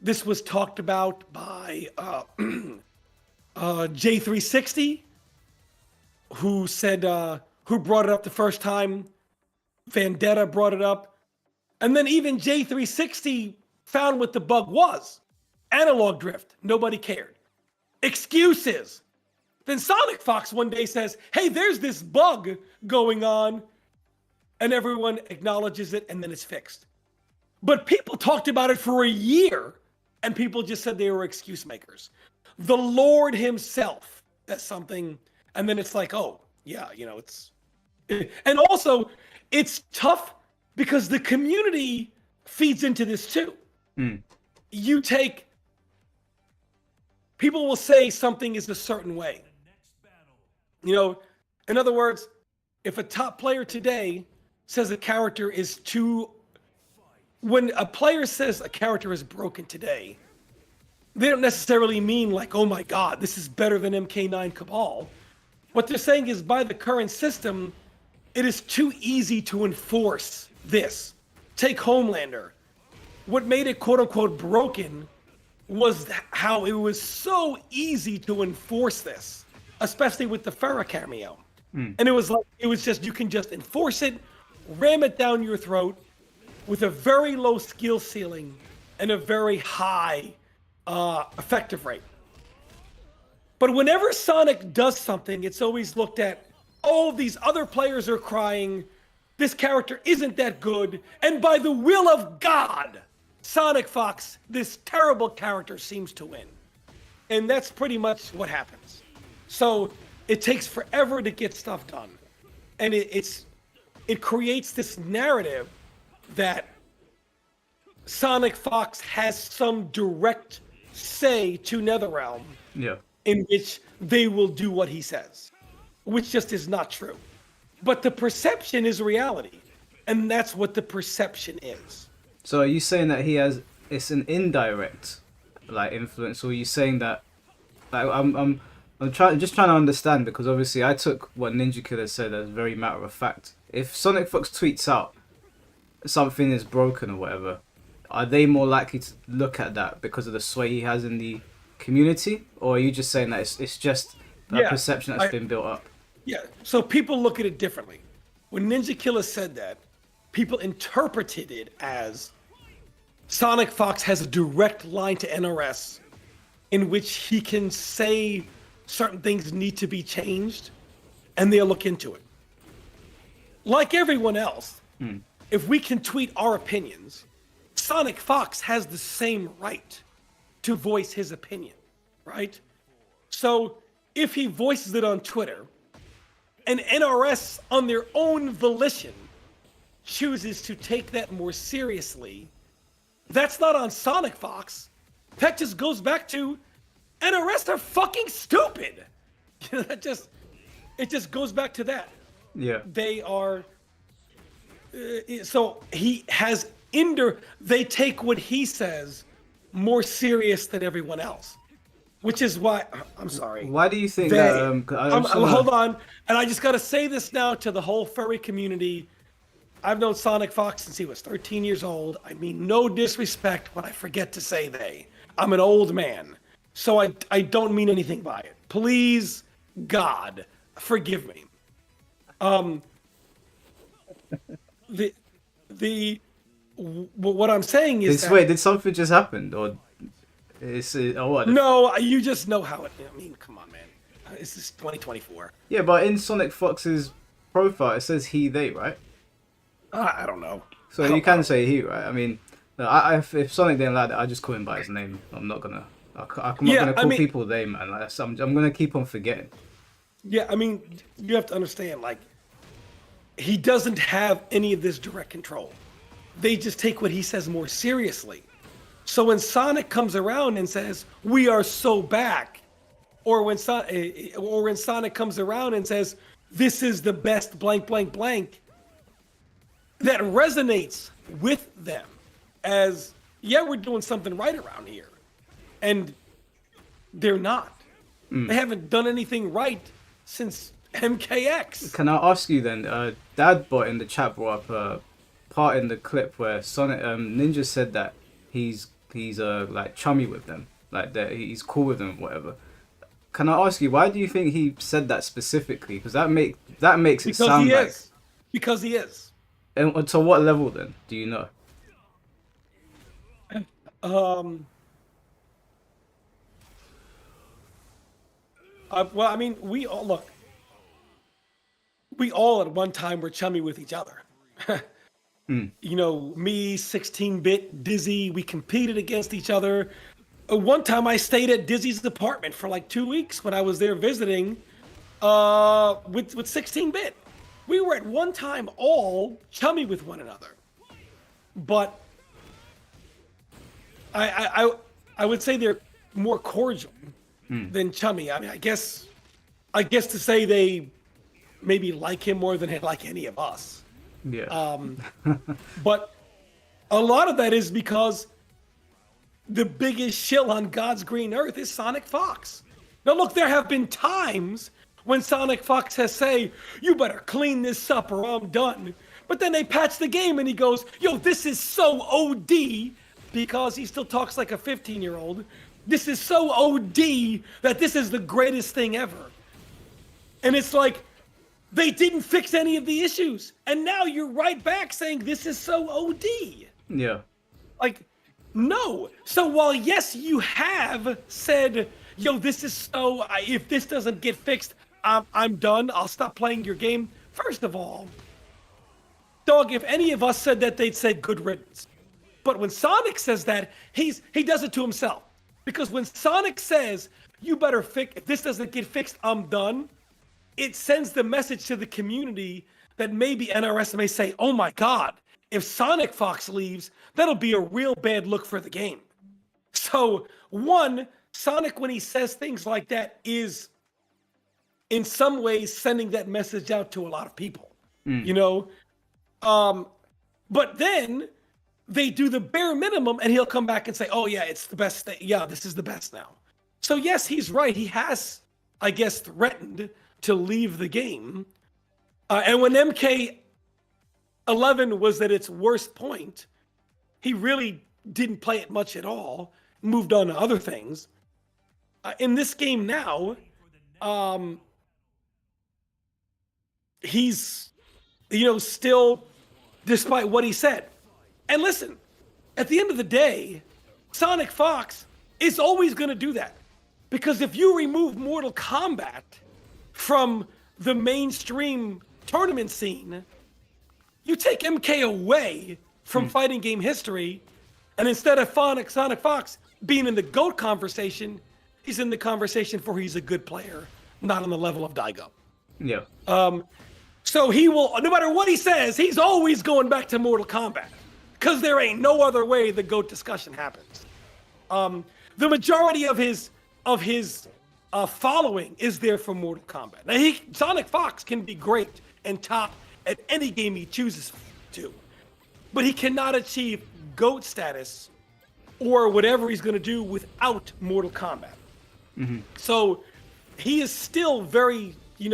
This was talked about by J360, who brought it up the first time. Vendetta brought it up. And then even J360 found what the bug was. Analog drift. Nobody cared. Excuses. Then Sonic Fox one day says, hey, there's this bug going on. And everyone acknowledges it, and then it's fixed. But people talked about it for a year, and people just said they were excuse makers. The Lord himself does something, and then it's like, oh, yeah, it's... And also, it's tough because the community feeds into this too. You take... People will say something is a certain way. In other words, if a top player today says a character is too... When a player says a character is broken today, they don't necessarily mean oh my God, this is better than MK9 Cabal. What they're saying is by the current system, it is too easy to enforce this. Take Homelander. What made it quote unquote broken was how it was so easy to enforce this, especially with the Farah cameo. And it was just, you can just enforce it, ram it down your throat with a very low skill ceiling and a very high effective rate. But whenever Sonic does something, it's always looked at, oh, these other players are crying, this character isn't that good, and by the will of God, Sonic Fox, this terrible character, seems to win. And that's pretty much what happens. So it takes forever to get stuff done, and it creates this narrative that Sonic Fox has some direct say to NetherRealm, in which they will do what he says, which just is not true. But the perception is reality, and that's what the perception is. So are you saying that it's an indirect like influence, or are you saying that like I'm just trying to understand, because obviously I took what Ninja Killer said as very matter of fact. If Sonic Fox tweets out something is broken or whatever, are they more likely to look at that because of the sway he has in the community, or are you just saying that it's just a perception that's been built up? Yeah, so people look at it differently. When Ninja Killer said that, people interpreted it as Sonic Fox has a direct line to NRS in which he can say certain things need to be changed, and they'll look into it. Like everyone else, if we can tweet our opinions, Sonic Fox has the same right to voice his opinion, right? So if he voices it on Twitter, and NRS on their own volition chooses to take that more seriously, that's not on Sonic Fox. That just goes back to NRS are fucking stupid. It just goes back to that. Yeah. They are. So he has they take what he says more serious than everyone else, which is why I'm sorry. Why do you think that? Hold on, and I just got to say this now to the whole furry community. I've known Sonic Fox since he was 13 years old. I mean no disrespect when I forget to say they. I'm an old man, so I don't mean anything by it. Please, God, forgive me. What I'm saying is wait, did something just happen, or what? No, you just know how it. I mean, come on, man. This is 2024. Yeah, but in Sonic Fox's profile it says he, they, right? I don't know. So you can say he, right? I mean, if Sonic didn't like that, I just call him by his name. I'm not gonna call people they, man. Like, I'm gonna keep on forgetting. Yeah, I mean, you have to understand, like, he doesn't have any of this direct control. They just take what he says more seriously. So when Sonic comes around and says, "We are so back," or when Sonic comes around and says, "This is the best blank blank blank," that resonates with them as, yeah, we're doing something right around here. And they're not. They haven't done anything right since MKX. Can I ask you then, Dadbot in the chat brought up a part in the clip where Sonic Ninja said that he's like chummy with them, like that he's cool with them, whatever. Can I ask you, why do you think he said that specifically? Because that makes it sound like... Because he is. And to what level then? Do you know? Well, I mean, we all at one time were chummy with each other. You know, me, 16-bit, Dizzy, we competed against each other. One time I stayed at Dizzy's apartment for like 2 weeks when I was there visiting with 16-bit. We were at one time all chummy with one another. But I would say they're more cordial than chummy. I mean, I guess to say they maybe like him more than they like any of us. Yeah. But a lot of that is because the biggest shill on God's green earth is Sonic Fox. Now look, there have been times when Sonic Fox has say, "You better clean this up or I'm done." But then they patch the game and he goes, "Yo, this is so OD," because he still talks like a 15-year-old. "This is so OD that this is the greatest thing ever." And it's like, they didn't fix any of the issues. And now you're right back saying this is so OD. Yeah. Like, no. So while, yes, you have said, "Yo, this is so, if this doesn't get fixed, I'm done. I'll stop playing your game." First of all, dog, if any of us said that, they'd say good riddance. But when Sonic says that, he does it to himself. Because when Sonic says, "You better fix, if this doesn't get fixed, I'm done," it sends the message to the community that maybe NRS may say, oh my God, if Sonic Fox leaves, that'll be a real bad look for the game. So one, Sonic, when he says things like that, is in some ways sending that message out to a lot of people, you know? But then they do the bare minimum and he'll come back and say, oh yeah, it's the best thing. Yeah, this is the best now. So yes, he's right. He has, I guess, threatened to leave the game. And when MK11 was at its worst point, he really didn't play it much at all, moved on to other things. In this game now, he's, still, despite what he said. And listen, at the end of the day, Sonic Fox is always going to do that. Because if you remove Mortal Kombat from the mainstream tournament scene, you take MK away from fighting game history, and instead of Sonic Fox being in the GOAT conversation, he's in the conversation for he's a good player, not on the level of Daigo. Yeah. So he will, no matter what he says, he's always going back to Mortal Kombat, because there ain't no other way the GOAT discussion happens. The majority of his following is there for Mortal Kombat. Now, Sonic Fox can be great and top at any game he chooses to, but he cannot achieve GOAT status or whatever he's going to do without Mortal Kombat. Mm-hmm. So he is still very, he's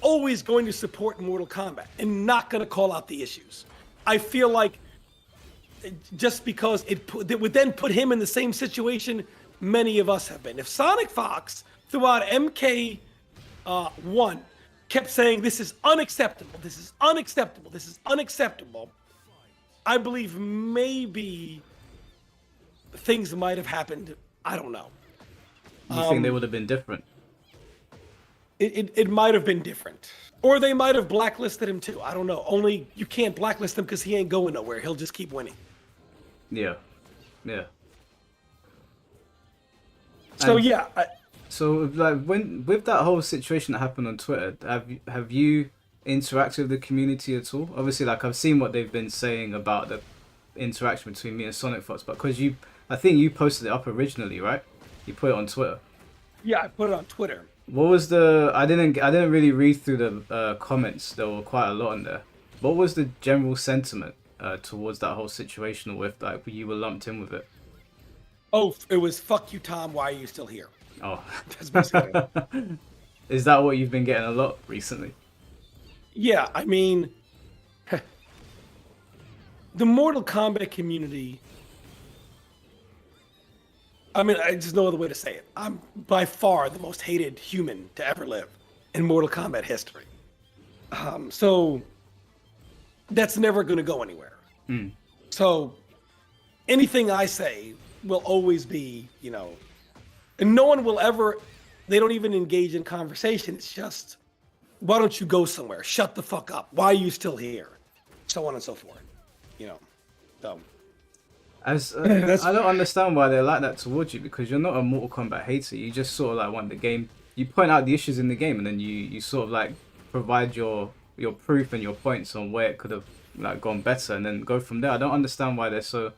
always going to support Mortal Kombat and not going to call out the issues. I feel like just because it would then put him in the same situation many of us have been. If Sonic Fox throughout MK1 kept saying this is unacceptable, this is unacceptable, this is unacceptable, I believe maybe things might have happened. I don't know. You think they would have been different? It might have been different. Or they might have blacklisted him too. I don't know. Only you can't blacklist him because he ain't going nowhere. He'll just keep winning. Yeah. Yeah. So and yeah. So like with that whole situation that happened on Twitter, have you interacted with the community at all? Obviously, like I've seen what they've been saying about the interaction between me and Sonic Fox, but because I think you posted it up originally, right? You put it on Twitter. Yeah, I put it on Twitter. What was I didn't really read through the comments. There were quite a lot in there. What was the general sentiment towards that whole situation with like you were lumped in with it? Oh, it was fuck you, Tom. Why are you still here? Oh, that's basically it. Is that what you've been getting a lot recently? Yeah, I mean, the Mortal Kombat community. I mean, there's no other way to say it. I'm by far the most hated human to ever live in Mortal Kombat history. So that's never going to go anywhere. Mm. So anything I say will always be, and no one will ever, they don't even engage in conversation. It's just, why don't you go somewhere? Shut the fuck up. Why are you still here? So on and so forth, so. I don't understand why they're like that towards you, because you're not a Mortal Kombat hater. You just sort of like want the game. You point out the issues in the game, and then you sort of like provide your proof and your points on where it could have like gone better, and then go from there. I don't understand why they're so.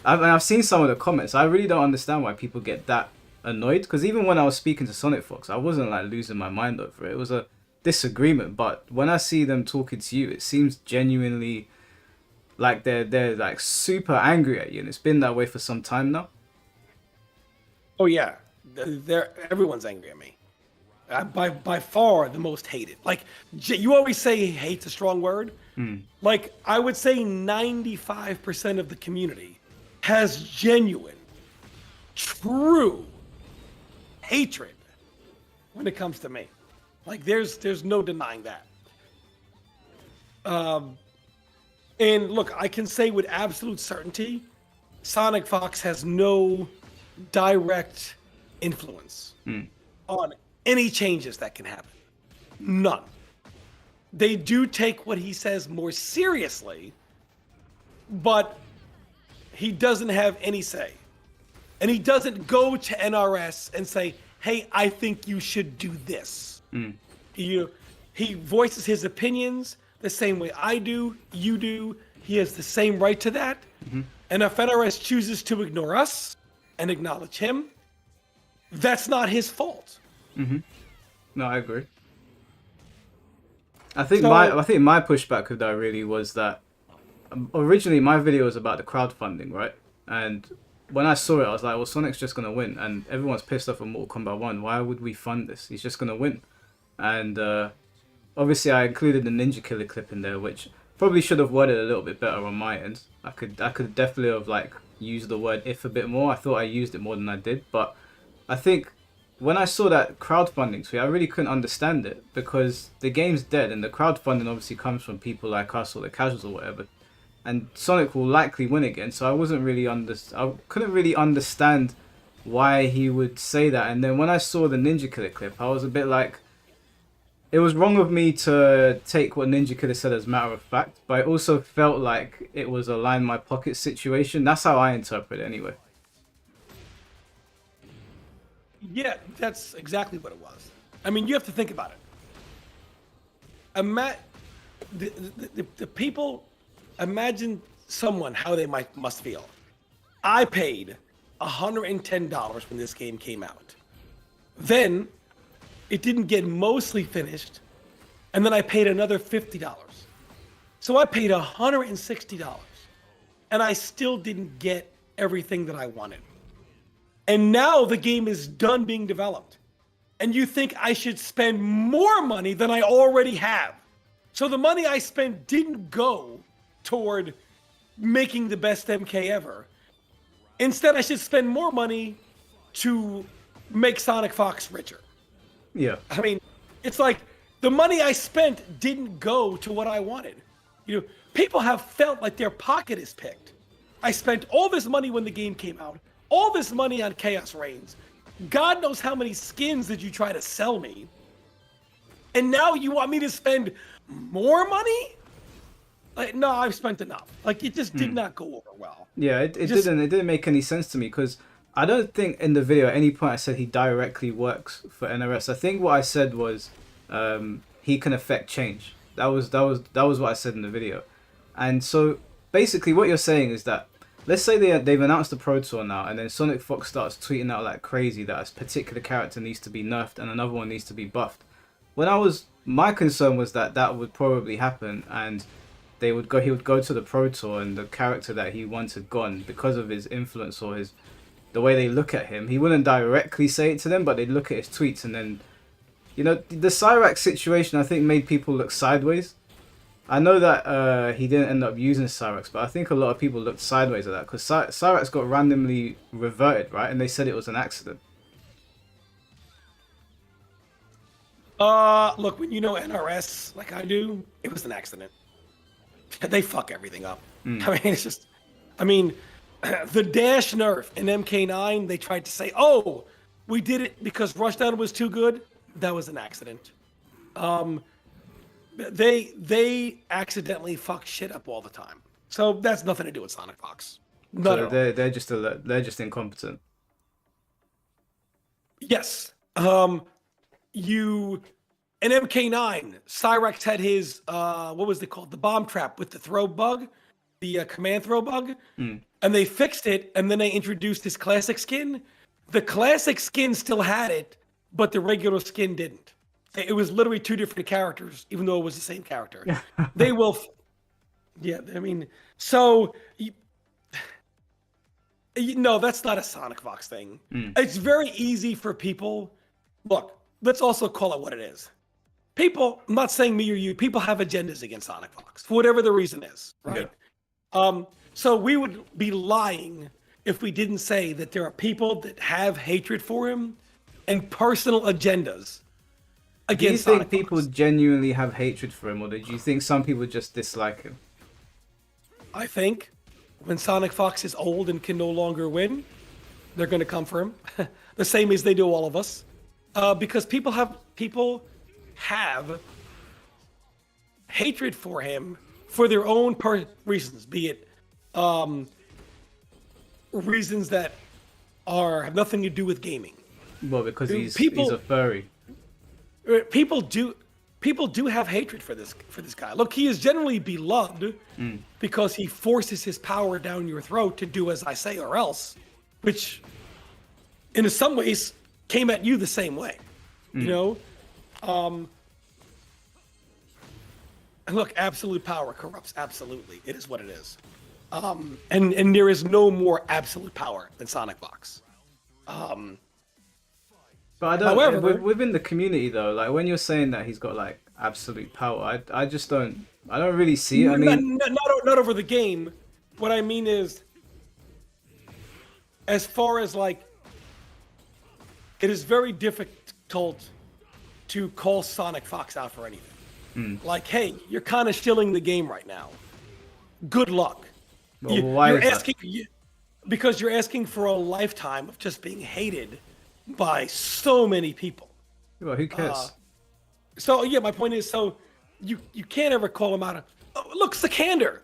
I've seen some of the comments. I really don't understand why people get that annoyed. Because even when I was speaking to Sonic Fox, I wasn't like losing my mind over it. It was a disagreement, but when I see them talking to you, it seems genuinely like they're like super angry at you, and it's been that way for some time now. Oh yeah, everyone's angry at me. By far the most hated. Like you always say, hate's a strong word. Like I would say 95% of the community has genuine, true hatred when it comes to me. Like there's no denying that. And look, I can say with absolute certainty, Sonic Fox has no direct influence on any changes that can happen. None. They do take what he says more seriously, but he doesn't have any say. And he doesn't go to NRS and say, hey, I think you should do this. He voices his opinions the same way I do, you do. He has the same right to that. And if NRS chooses to ignore us and acknowledge him, that's not his fault. No, I agree. I think my pushback with that really was that originally my video was about the crowdfunding, right? And when I saw it, I was like, well, Sonic's just gonna win, and everyone's pissed off at Mortal Kombat 1. Why would we fund this? He's just gonna win. And obviously, I included the Ninja Killer clip in there, which probably should have worded a little bit better on my end. I could definitely have like used the word "if" a bit more. I thought I used it more than I did, but I think when I saw that crowdfunding tweet, I really couldn't understand it because the game's dead, and the crowdfunding obviously comes from people like us or the casuals or whatever. And Sonic will likely win again, so I couldn't really understand why he would say that. And then when I saw the Ninja Killer clip, I was a bit like, it was wrong of me to take what Ninja Killer said as matter of fact, but I also felt like it was a line in my pocket situation. That's how I interpret it anyway. Yeah, that's exactly what it was. I mean, you have to think about it. The people, imagine someone, how they must feel. I paid $110 when this game came out. Then it didn't get mostly finished, and then I paid another $50. So I paid $160, and I still didn't get everything that I wanted. And now the game is done being developed. And you think I should spend more money than I already have. So the money I spent didn't go toward making the best MK ever. Instead, I should spend more money to make Sonic Fox richer. Yeah. I mean, it's like the money I spent didn't go to what I wanted. You know, people have felt like their pocket is picked. I spent all this money when the game came out, all this money on Chaos Reigns. God knows how many skins did you try to sell me. And now you want me to spend more money? Like, no, I've spent enough. Like, it just did not go over well. Yeah, it didn't make any sense to me because I don't think in the video at any point I said he directly works for NRS. I think what I said was he can affect change. That was what I said in the video. And so basically what you're saying is that let's say they've announced the Pro Tour now, and then Sonic Fox starts tweeting out like crazy that a particular character needs to be nerfed and another one needs to be buffed. My concern was that would probably happen, and he would go to the Pro Tour, and the character that he wanted gone because of his influence or the way they look at him. He wouldn't directly say it to them, but they'd look at his tweets, and then, you know, the Cyrax situation I think made people look sideways. I know that he didn't end up using Cyrax, but I think a lot of people looked sideways at that because Cyrax got randomly reverted, right? And they said it was an accident. Look, when you know NRS like I do, it was an accident. They fuck everything up. I mean, it's just, the dash nerf in MK9, they tried to say, oh, we did it because Rushdown was too good. That was an accident. They accidentally fuck shit up all the time. So that's nothing to do with Sonic Fox. So they're just incompetent. Yes. In MK9, Cyrax had his what was it called? The bomb trap with the throw bug, the command throw bug, and they fixed it. And then they introduced his classic skin. The classic skin still had it, but the regular skin didn't. It was literally two different characters, even though it was the same character. They will, yeah. I mean, so no, that's not a Sonic Fox thing. It's very easy for people. Look, let's also call it what it is. People, I'm not saying me or you, people have agendas against Sonic Fox for whatever the reason is, right? Yeah. So we would be lying if we didn't say that there are people that have hatred for him and personal agendas against Sonic Fox. Do you think people genuinely have hatred for him, or do you think some people just dislike him? I think when Sonic Fox is old and can no longer win, they're going to come for him, the same as they do all of us, because people have hatred for him for their own reasons, be it reasons that have nothing to do with gaming. Well, because he's People a furry. people do have hatred for this guy. Look, he is generally beloved because he forces his power down your throat to do as I say or else, which in some ways came at you the same way. You know? And look, absolute power corrupts. Absolutely. It is what it is. And there is no more absolute power than Sonic Fox. But I don't. However, within the community though, like when you're saying that he's got like absolute power, I just don't. I don't really see it. I mean, not over the game. What I mean is, as far as like, it is very difficult to call Sonic Fox out for anything. Like, hey, you're kind of shilling the game right now. Good luck. well, why You're is that? asking because you're asking for a lifetime of just being hated by so many people. Well, who cares? So yeah, my point is, so you can't ever call him out. Look, Sikander.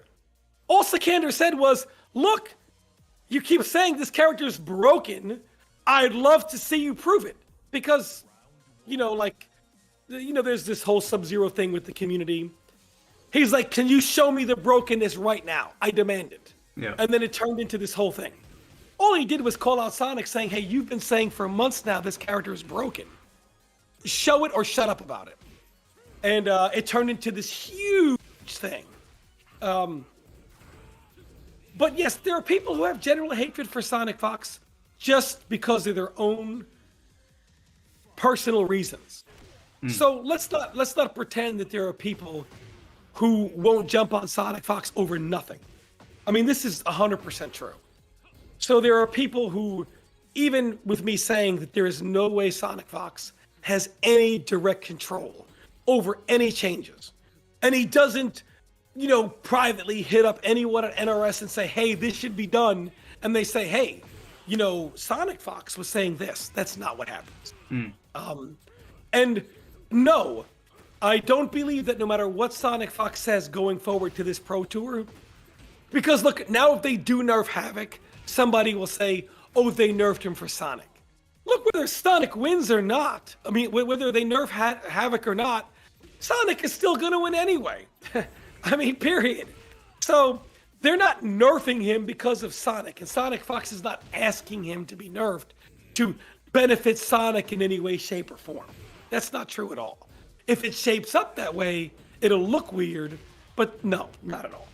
All Sikander said was, look, you keep saying this character is broken. I'd love to see you prove it. Because, there's this whole Sub-Zero thing with the community. He's like, can you show me the brokenness right now? I demand it. Yeah. And then it turned into this whole thing. All he did was call out Sonic saying, hey, you've been saying for months now this character is broken. Show it or shut up about it. And it turned into this huge thing. But yes, there are people who have general hatred for Sonic Fox just because of their own personal reasons. So let's not pretend that there are people who won't jump on Sonic Fox over nothing. I mean, this is 100% true. So there are people who, even with me saying that there is no way Sonic Fox has any direct control over any changes, and he doesn't, privately hit up anyone at NRS and say, hey, this should be done, and they say, hey, Sonic Fox was saying this. That's not what happens. And no, I don't believe that no matter what Sonic Fox says going forward to this Pro Tour, because look, now if they do nerf Havoc, somebody will say, oh, they nerfed him for Sonic. Look, whether Sonic wins or not, I mean, whether they nerf Havoc or not, Sonic is still going to win anyway. I mean, period. So they're not nerfing him because of Sonic, and Sonic Fox is not asking him to be nerfed to benefit Sonic in any way, shape, or form. That's not true at all. If it shapes up that way, it'll look weird, but no, not at all.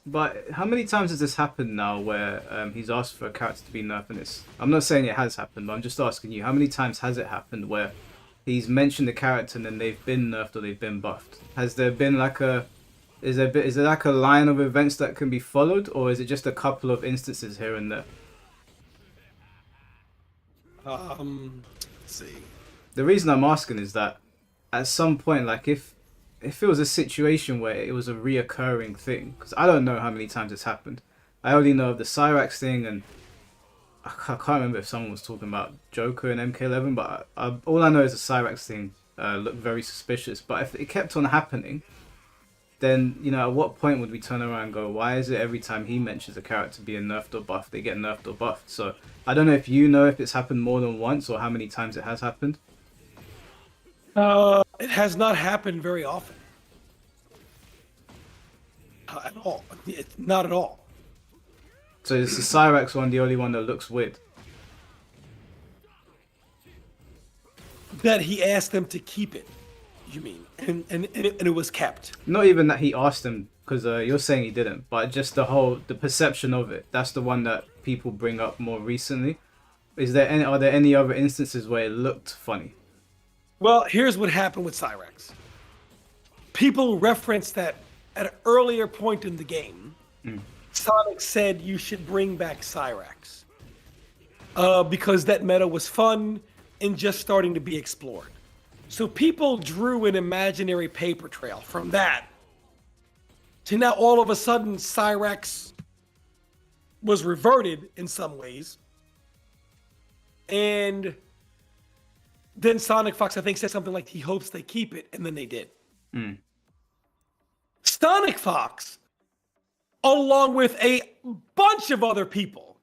But how many times has this happened now where he's asked for a character to be nerfed? And I'm not saying it has happened, but I'm just asking you, how many times has it happened where he's mentioned the character and then they've been nerfed or they've been buffed? Has there been like is there like a line of events that can be followed, or is it just a couple of instances here and there? Let's see. The reason I'm asking is that at some point, like if it was a situation where it was a reoccurring thing, because I don't know how many times it's happened. I only know of the Cyrax thing, and I can't remember if someone was talking about Joker and MK11, but all I know is the Cyrax thing looked very suspicious. But if it kept on happening, then, at what point would we turn around and go, why is it every time he mentions a character being nerfed or buffed, they get nerfed or buffed? So I don't know if you know if it's happened more than once or how many times it has happened. It has not happened very often. At all. Not at all. So is the Cyrax one the only one that looks weird? That he asked them to keep it, you mean? And it was kept. Not even that he asked them, because you're saying he didn't, but just the perception of it. That's the one that people bring up more recently. Are there any other instances where it looked funny? Well, here's what happened with Cyrax. People referenced that at an earlier point in the game, Sonic said you should bring back Cyrax. Because that meta was fun and just starting to be explored. So people drew an imaginary paper trail from that to now all of a sudden Cyrax was reverted in some ways. And then Sonic Fox, I think, said something like he hopes they keep it, and then they did. Sonic Fox, along with a bunch of other people,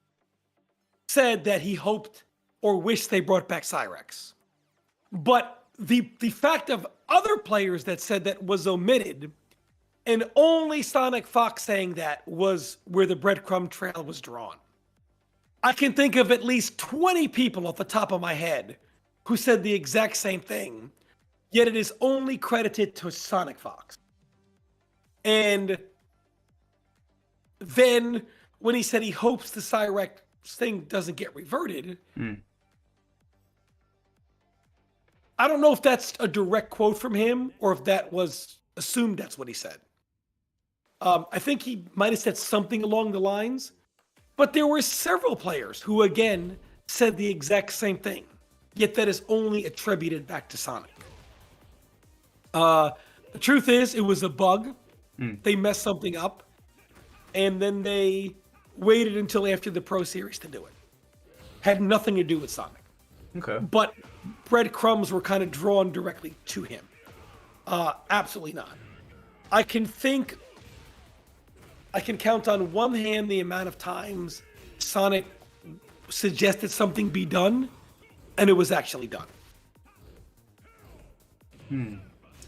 said that he hoped or wish they brought back Cyrex. But the fact of other players that said that was omitted, and only Sonic Fox saying that was where the breadcrumb trail was drawn. I can think of at least 20 people off the top of my head who said the exact same thing, yet it is only credited to Sonic Fox. And then when he said he hopes the Cyrex thing doesn't get reverted, I don't know if that's a direct quote from him or if that was assumed that's what he said. I think he might have said something along the lines, but there were several players who, again, said the exact same thing, yet that is only attributed back to Sonic. The truth is, it was a bug. They messed something up, and then they waited until after the Pro Series to do it. Had nothing to do with Sonic. Okay. But breadcrumbs were kind of drawn directly to him. Absolutely not. I can count on one hand the amount of times Sonic suggested something be done, and it was actually done.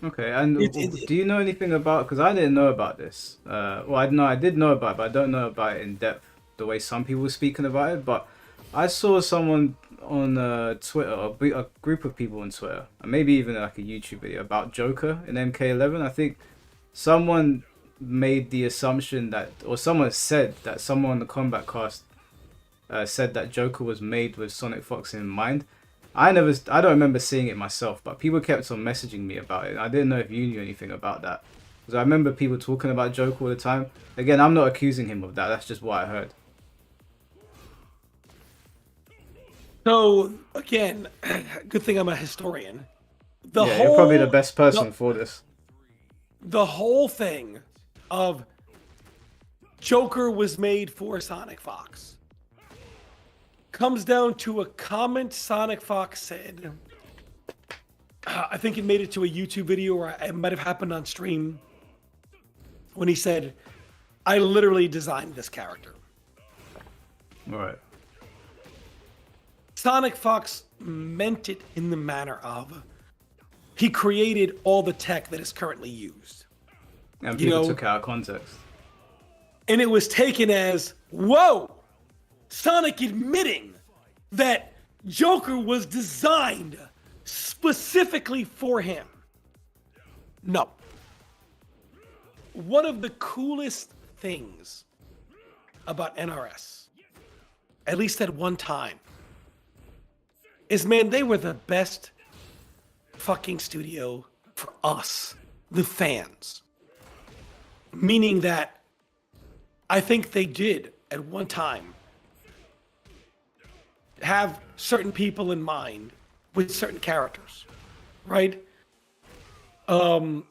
Okay, and do you know anything about, because I didn't know about this. Well, I did know about it, but I don't know about it in depth the way some people were speaking about it. But I saw someone on Twitter, a group of people on Twitter, and maybe even like a YouTube video about Joker in MK11. I think someone made the assumption that, or someone said that someone on the Kombat cast said that Joker was made with Sonic Fox in mind. I don't remember seeing it myself, but people kept on messaging me about it. I didn't know if you knew anything about that, because I remember people talking about Joker all the time. Again, I'm not accusing him of that. That's just what I heard. So again, good thing I'm a historian. You're probably the best person for this. The whole thing of Joker was made for Sonic Fox comes down to a comment Sonic Fox said. I think it made it to a YouTube video, or it might have happened on stream, when he said, "I literally designed this character." Right. Sonic Fox meant it in the manner of he created all the tech that is currently used. And people took it out of context. And it was taken as, whoa, Sonic admitting that Joker was designed specifically for him. No. One of the coolest things about NRS, at least at one time, is, man, they were the best fucking studio for us, the fans. Meaning that I think they did at one time have certain people in mind with certain characters, right? They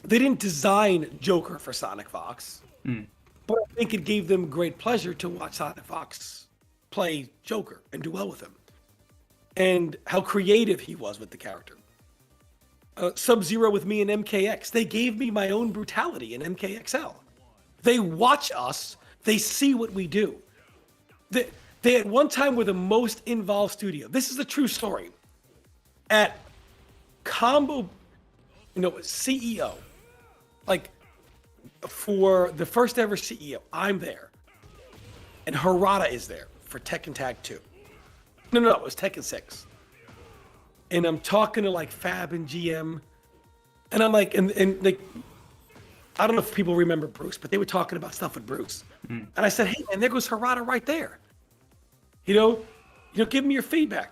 didn't design Joker for Sonic Fox, but I think it gave them great pleasure to watch Sonic Fox play Joker and do well with him, and how creative he was with the character. Sub-Zero with me in MKX, they gave me my own brutality in MKXL. They watch us, they see what we do. They at one time were the most involved studio. This is a true story. At Combo, CEO, like for the first ever CEO, I'm there. And Harada is there for Tekken Tag 2. No, it was Tekken 6. And I'm talking to like Fab and GM, and I'm like, and like, I don't know if people remember Bruce, but they were talking about stuff with Bruce. And I said, hey man, there goes Harada right there. Give me your feedback.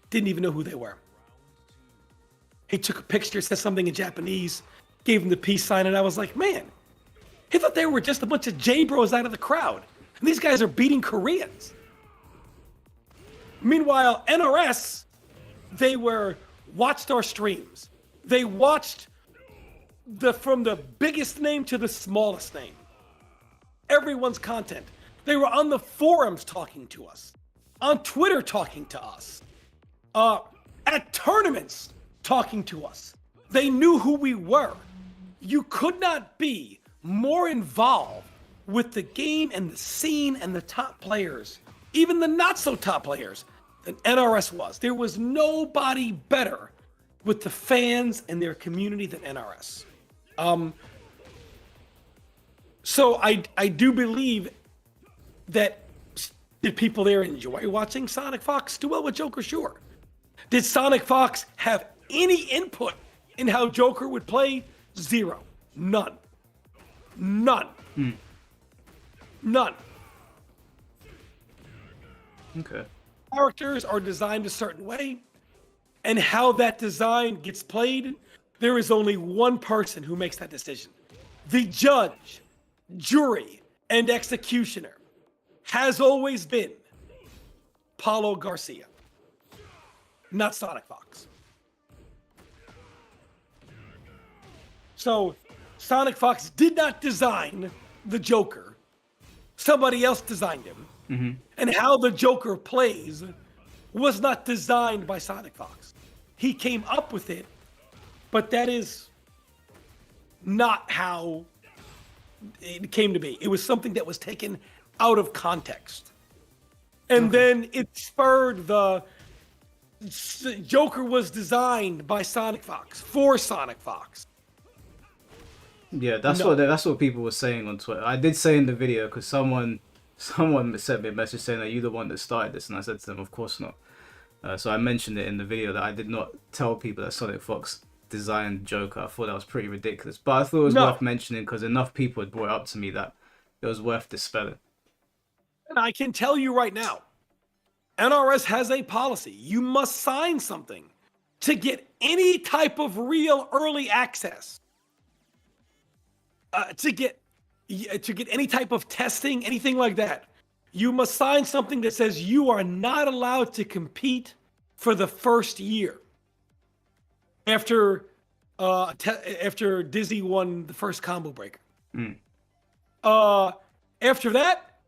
Didn't even know who they were. He took a picture, said something in Japanese, gave him the peace sign, and I was like, man, he thought they were just a bunch of J-bros out of the crowd. And these guys are beating Koreans. Meanwhile, NRS, they watched our streams. They watched from the biggest name to the smallest name. Everyone's content. They were on the forums talking to us, on Twitter talking to us, at tournaments talking to us. They knew who we were. You could not be more involved with the game and the scene and the top players, even the not so top players, than NRS was. There was nobody better with the fans and their community than NRS. So I do believe that did people there enjoy watching Sonic Fox do well with Joker? Sure. Did Sonic Fox have any input in how Joker would play? Zero. None. None. None. Okay. Characters are designed a certain way, and how that design gets played, there is only one person who makes that decision. The judge, jury, and executioner has always been Paulo Garcia, not Sonic Fox. So Sonic Fox did not design the Joker. Somebody else designed him. Mm-hmm. And how the Joker plays was not designed by Sonic Fox. He came up with it, but that is not how it came to be. It was something that was taken out of context. And then it spurred the Joker was designed by Sonic Fox for Sonic Fox. Yeah, that's what people were saying on Twitter. I did say in the video because someone sent me a message saying, "Are you the one that started this?" And I said to them, "Of course not." So I mentioned it in the video that I did not tell people that Sonic Fox designed Joker. I thought that was pretty ridiculous, but I thought it was worth mentioning because enough people had brought it up to me that it was worth dispelling. And I can tell you right now, NRS has a policy. You must sign something to get any type of real early access. To get any type of testing, anything like that, you must sign something that says you are not allowed to compete for the first year. After Dizzy won the first combo breaker. After that,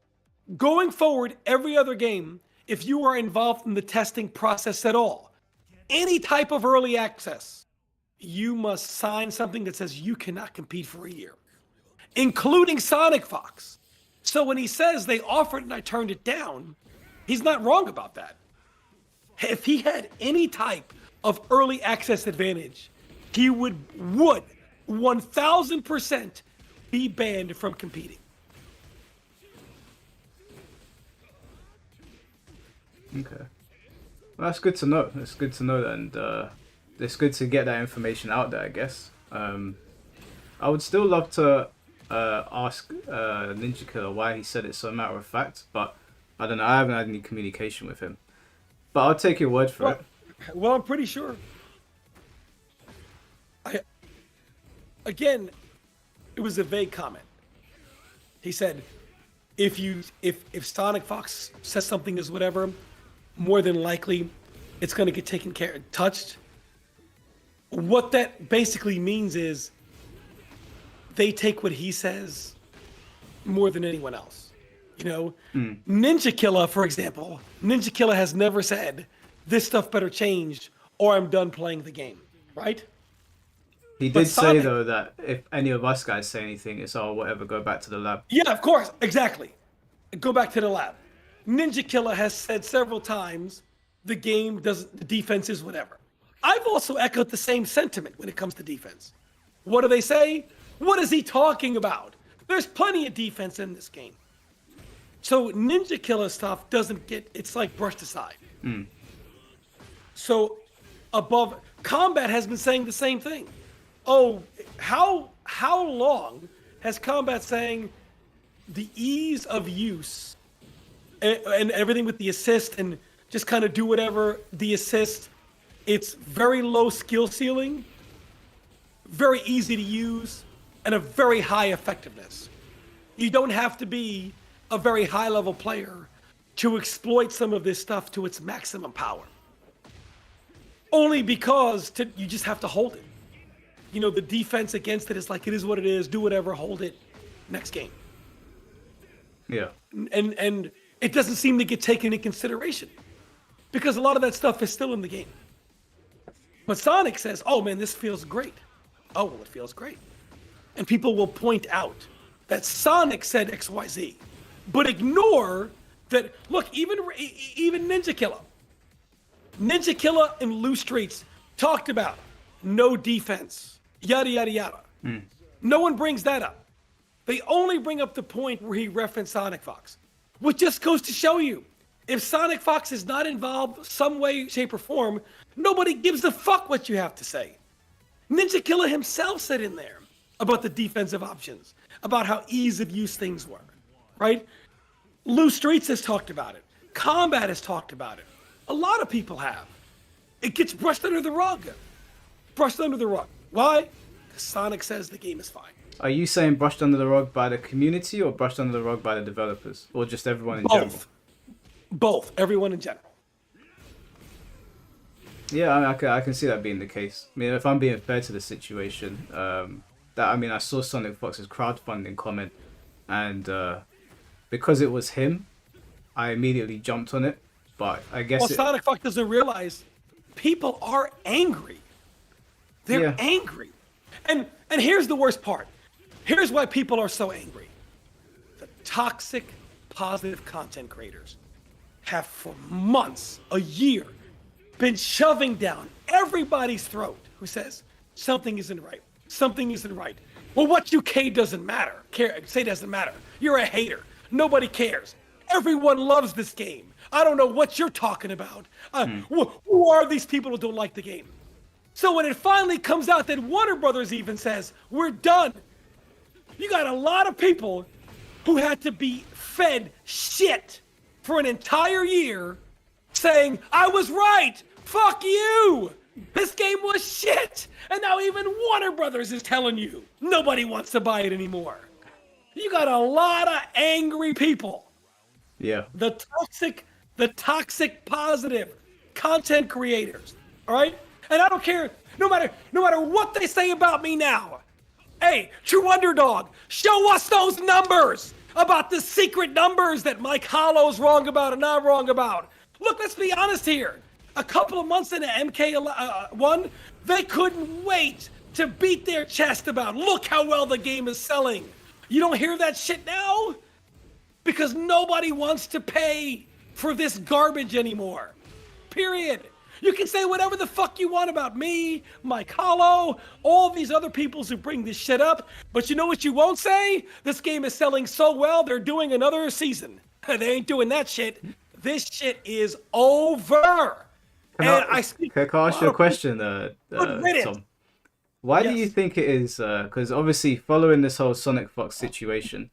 going forward, every other game, if you are involved in the testing process at all, any type of early access, you must sign something that says you cannot compete for a year, including Sonic Fox. So when he says they offered and I turned it down, he's not wrong about that. If he had any type of early access advantage, he would 1000% be banned from competing. Okay. Well, that's good to know. It's good to know that, and it's good to get that information out there, I guess. I would still love to ask Ninja Killer why he said it so matter of fact, but I don't know. I haven't had any communication with him. But I'll take your word for it. Well, I'm pretty sure. Again, it was a vague comment. He said, if Sonic Fox says something is whatever, more than likely it's going to get touched. What that basically means is they take what he says more than anyone else. You know, Ninja Killer, for example, Ninja Killer has never said this stuff better change or I'm done playing the game, right? He did say though that if any of us guys say anything, it's whatever, go back to the lab. Yeah, of course, exactly. Go back to the lab. Ninja Killer has said several times the defense is whatever. I've also echoed the same sentiment when it comes to defense. What do they say? What is he talking about? There's plenty of defense in this game. So Ninja Killer stuff it's like brushed aside. So above, Kombat has been saying the same thing. Oh, how long has Kombat saying the ease of use and everything with the assist and just kind of do whatever the assist, it's very low skill ceiling, very easy to use, and a very high effectiveness. You don't have to be a very high level player to exploit some of this stuff to its maximum power. Only because you just have to hold it. You know, the defense against it is like, it is what it is, do whatever, hold it, next game. Yeah. And it doesn't seem to get taken into consideration because a lot of that stuff is still in the game. But Sonic says, oh man, this feels great. Oh, well, it feels great. And people will point out that Sonic said XYZ, but ignore that, look, even Ninja Killer, Ninja Killer and Loose Streets talked about no defense, yada, yada, yada. No one brings that up. They only bring up the point where he referenced Sonic Fox, which just goes to show you, if Sonic Fox is not involved some way, shape, or form, nobody gives a fuck what you have to say. Ninja Killer himself said in there about the defensive options, about how ease of use things were, right? Loose Streets has talked about it. Kombat has talked about it. A lot of people have. It gets brushed under the rug. Brushed under the rug. Why? Because Sonic says the game is fine. Are you saying brushed under the rug by the community or brushed under the rug by the developers? Or just everyone in general? Both. Everyone in general. Yeah, I can see that being the case. I mean, if I'm being fair to the situation, I saw Sonic Fox's crowdfunding comment, and because it was him, I immediately jumped on it. But I guess Sonic Fox doesn't realize people are angry. They're angry. And here's the worst part. Here's why people are so angry. The toxic, positive content creators have for months, a year, been shoving down everybody's throat who says something isn't right. Something isn't right. Well, what you doesn't matter. Say doesn't matter. You're a hater. Nobody cares. Everyone loves this game. I don't know what you're talking about. Who are these people who don't like the game? So when it finally comes out that Warner Brothers even says, we're done, you got a lot of people who had to be fed shit for an entire year saying, I was right, fuck you, this game was shit. And now even Warner Brothers is telling you nobody wants to buy it anymore. You got a lot of angry people. Yeah. The toxic positive content creators, all right? And I don't care, no matter what they say about me now. Hey, True Underdog, show us those numbers about the secret numbers that Mike Hollow's wrong about and I'm wrong about. Look, let's be honest here. A couple of months into MK1, they couldn't wait to beat their chest about, look how well the game is selling. You don't hear that shit now? Because nobody wants to pay for this garbage anymore. Period. You can say whatever the fuck you want about me, Mike Hollow, all these other people who bring this shit up, but you know what you won't say? This game is selling so well, they're doing another season. They ain't doing that shit. This shit is over. Can I ask you a question, Tom? Why do you think it is? Because obviously, following this whole Sonic Fox situation,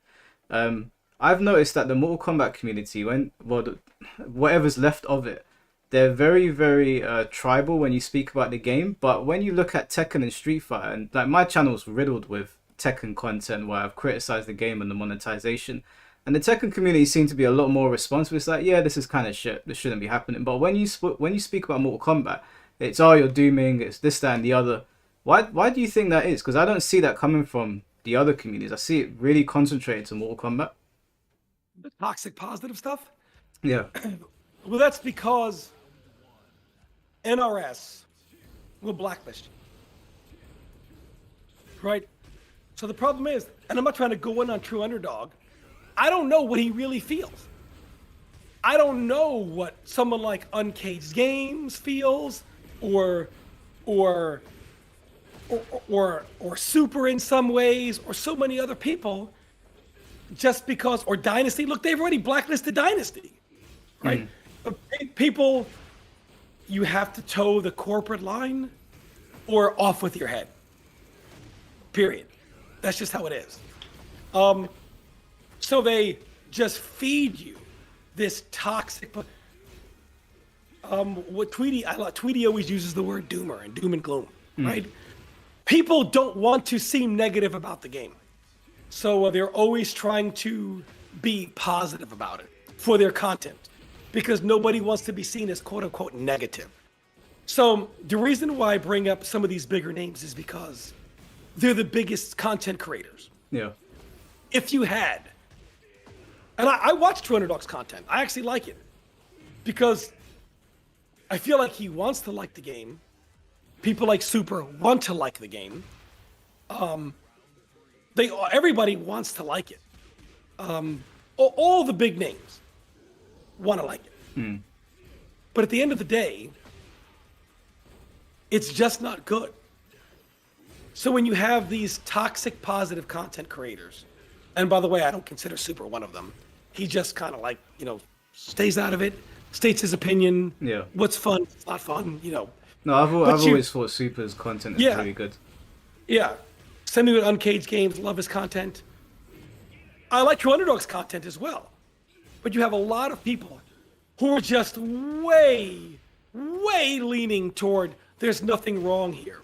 I've noticed that the Mortal Kombat community, whatever's left of it, they're very, very tribal when you speak about the game. But when you look at Tekken and Street Fighter, and like my channel's riddled with Tekken content where I've criticized the game and the monetization, and the Tekken community seem to be a lot more responsive. It's like, yeah, this is kind of shit. This shouldn't be happening. But when you speak about Mortal Kombat, it's you're dooming. It's this, that, and the other. Why do you think that is? Because I don't see that coming from the other communities. I see it really concentrated to Mortal Kombat. The toxic positive stuff? Yeah. Well, that's because NRS will blacklist you. Right? So the problem is, and I'm not trying to go in on True Underdog, I don't know what he really feels. I don't know what someone like Uncaged Games feels, or Super in some ways, or so many other people, just because, or Dynasty. Look, they've already blacklisted Dynasty, right? People, you have to toe the corporate line or off with your head. Period. That's just how it is. So they just feed you this toxic. Tweety always uses the word doomer and doom and gloom, right? People don't want to seem negative about the game. So they're always trying to be positive about it for their content because nobody wants to be seen as quote unquote negative. So the reason why I bring up some of these bigger names is because they're the biggest content creators. Yeah. If you had, and I watch True Underdog's content. I actually like it because I feel like he wants to like the game. People like Super want to like the game. Everybody wants to like it. All the big names want to like it. But at the end of the day, It's just not good. So when you have these toxic positive content creators, and by the way, I don't consider Super one of them. He just kind of like, stays out of it, states his opinion. Yeah. What's fun, what's not fun, No, I've always thought Super's content is really good. Yeah. Send me with Uncaged Games, love his content. I like True Underdog's content as well. But you have a lot of people who are just way leaning toward there's nothing wrong here.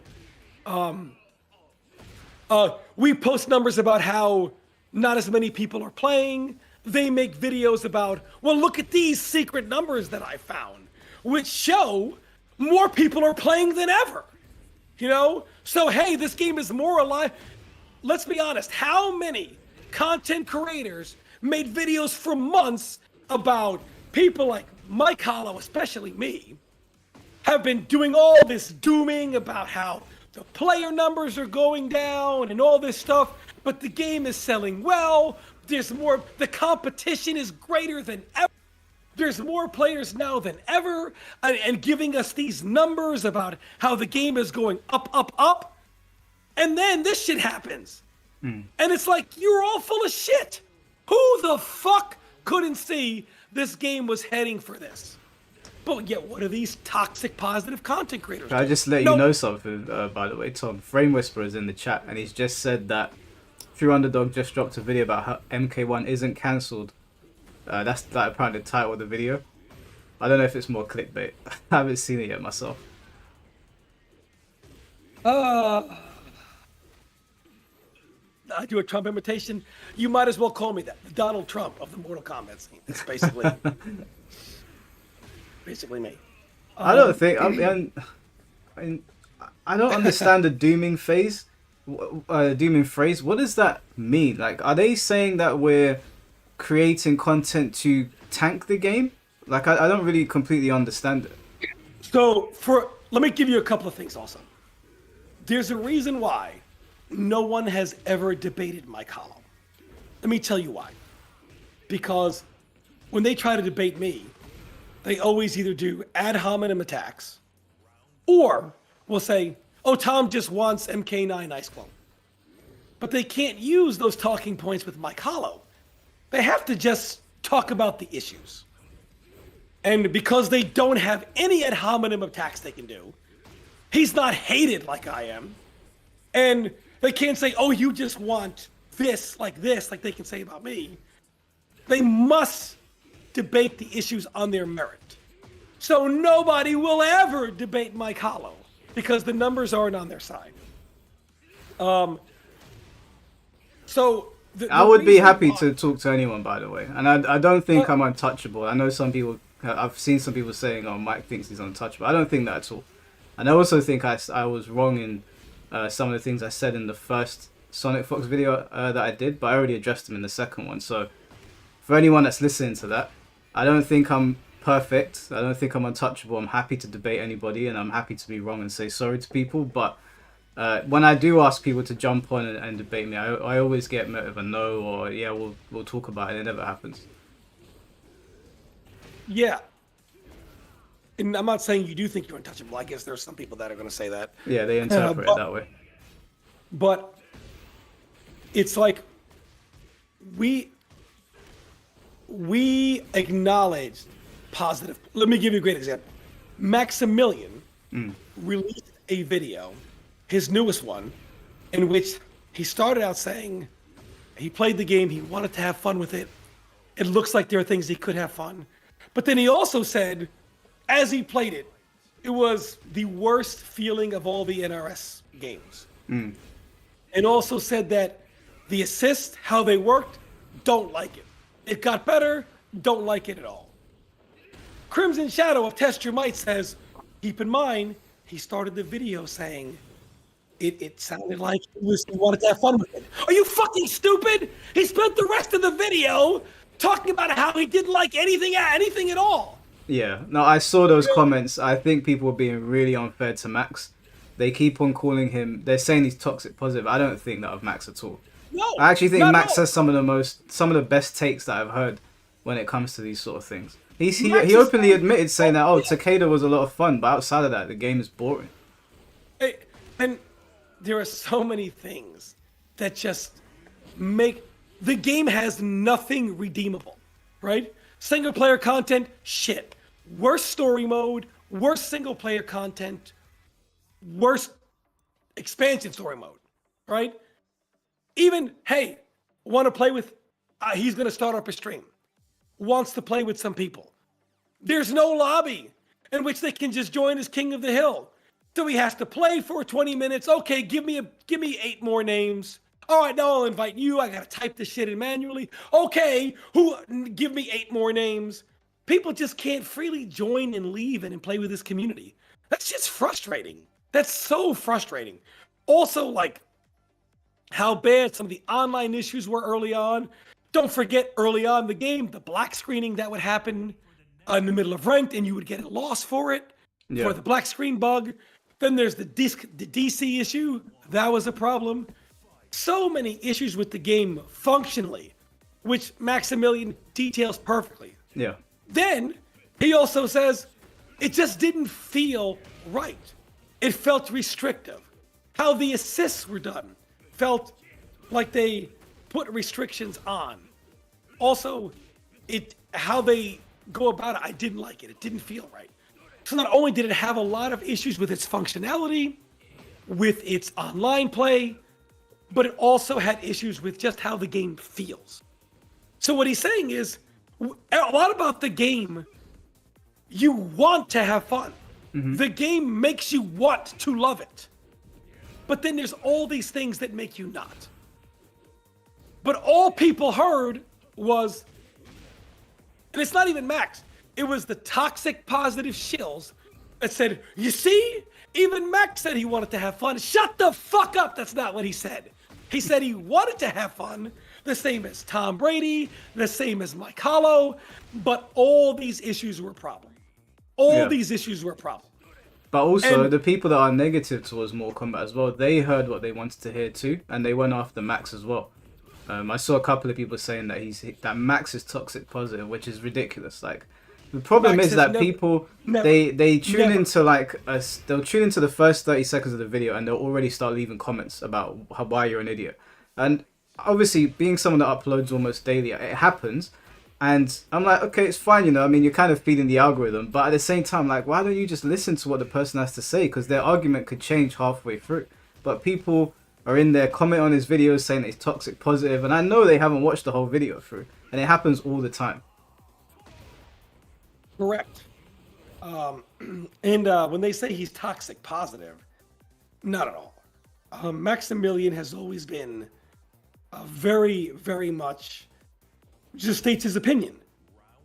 We post numbers about how not as many people are playing. They make videos about, well, look at these secret numbers that I found, which show more people are playing than ever. So hey, this game is more alive. Let's be honest, how many content creators made videos for months about people like Mike Hollow, especially me, have been doing all this dooming about how the player numbers are going down and all this stuff, but the game is selling well. There's more, the competition is greater than ever. There's more players now than ever, and giving us these numbers about how the game is going up, up, up. And then this shit happens. And it's like, you're all full of shit. Who the fuck couldn't see this game was heading for this? But yet, what are these toxic positive content creators? I just let you know something, by the way, Tom. Frame Whisperer is in the chat, and he's just said that True Underdog just dropped a video about how MK1 isn't cancelled. That's apparently the title of the video. I don't know if it's more clickbait. I haven't seen it yet myself. I do a Trump imitation. You might as well call me that. The Donald Trump of the Mortal Kombat scene. It's basically me. I don't think. I don't understand the dooming phase. Dooming phrase. What does that mean? Like, are they saying that we're creating content to tank the game? Like, I don't really completely understand it. So, let me give you a couple of things also. There's a reason why no one has ever debated Mike Hollow. Let me tell you why. Because when they try to debate me, they always either do ad hominem attacks or will say, oh, Tom just wants MK9 Ice Clone. But they can't use those talking points with Mike Hollow. They have to just talk about the issues. And because they don't have any ad hominem attacks they can do, he's not hated like I am. And they can't say, oh, you just want this, like they can say about me. They must debate the issues on their merit. So nobody will ever debate Mike Hollow because the numbers aren't on their side. I would be happy to talk to anyone, by the way. And I don't think I'm untouchable. I know some people, I've seen some people saying, oh, Mike thinks he's untouchable. I don't think that at all. And I also think I was wrong in some of the things I said in the first Sonic Fox video that I did, but I already addressed them in the second one. So for anyone that's listening to that, I don't think I'm perfect. I don't think I'm untouchable. I'm happy to debate anybody, and I'm happy to be wrong and say sorry to people. But when I do ask people to jump on and debate me, I always get met with a no or yeah, we'll talk about it. It never happens. Yeah. And I'm not saying you do think you're untouchable. I guess there's some people that are going to say that. Yeah, they interpret it that way. But it's like we acknowledge positive. Let me give you a great example. Maximilian released a video, his newest one, in which he started out saying he played the game, he wanted to have fun with it. It looks like there are things he could have fun. But then he also said, as he played it, it was the worst feeling of all the NRS games. And also said that the assists, how they worked, don't like it. It got better, don't like it at all. Crimson Shadow of Test Your Might says, keep in mind, he started the video saying it sounded like he wanted to have fun with it. Are you fucking stupid? He spent the rest of the video talking about how he didn't like anything at all. Yeah, no, I saw those comments. I think people were being really unfair to Max. They keep on calling him, they're saying he's toxic positive. I don't think that of Max at all. No, I actually think Max has some of the best takes that I've heard when it comes to these sort of things. He openly admitted saying that, oh, Takeda was a lot of fun, but outside of that, the game is boring. And there are so many things that just make the game has nothing redeemable, right? Single player content, shit. Worst story mode, worst single player content, worst expansion story mode, right? Even, hey, want to play with, he's going to start up a stream, wants to play with some people. There's no lobby in which they can just join as King of the Hill. So he has to play for 20 minutes. Okay, give me 8 more names. All right, now I'll invite you. I got to type this shit in manually. Okay, give me 8 more names. People just can't freely join and leave and play with this community. That's just frustrating. That's so frustrating. Also, like, how bad some of the online issues were early on. Don't forget, early on in the game, the black screening that would happen in the middle of ranked, and you would get a loss for it, for the black screen bug. Then there's the DC issue. That was a problem. So many issues with the game functionally, which Maximilian details perfectly. Yeah. Then he also says it just didn't feel right. It felt restrictive. How the assists were done felt like they put restrictions on. Also, how they go about it, I didn't like it. It didn't feel right. So not only did it have a lot of issues with its functionality, with its online play, but it also had issues with just how the game feels. So what he's saying is, a lot about the game, you want to have fun. Mm-hmm. The game makes you want to love it. But then there's all these things that make you not. But all people heard was, and it's not even Max, it was the toxic positive shills that said, you see, even Max said he wanted to have fun. Shut the fuck up, that's not what he said. He said he wanted to have fun, the same as Tom Brady, the same as Mike Hollow, but all these issues were a problem. These issues were a problem. But also, the people that are negative towards Mortal Kombat as well, they heard what they wanted to hear too, and they went after Max as well. I saw a couple of people saying that Max is toxic positive, which is ridiculous. Like, the problem Max is that people they tune into they'll tune into the first 30 seconds of the video and they'll already start leaving comments about why you're an idiot. And obviously, being someone that uploads almost daily, it happens. And I'm like, okay, it's fine, you know. I mean, you're kind of feeding the algorithm, but at the same time, like, why don't you just listen to what the person has to say? Because their argument could change halfway through. But people are in there comment on his videos saying that he's toxic positive, and I know they haven't watched the whole video through, and it happens all the time. Correct. When they say he's toxic positive, not at all. Maximilian has always been very, very much just states his opinion.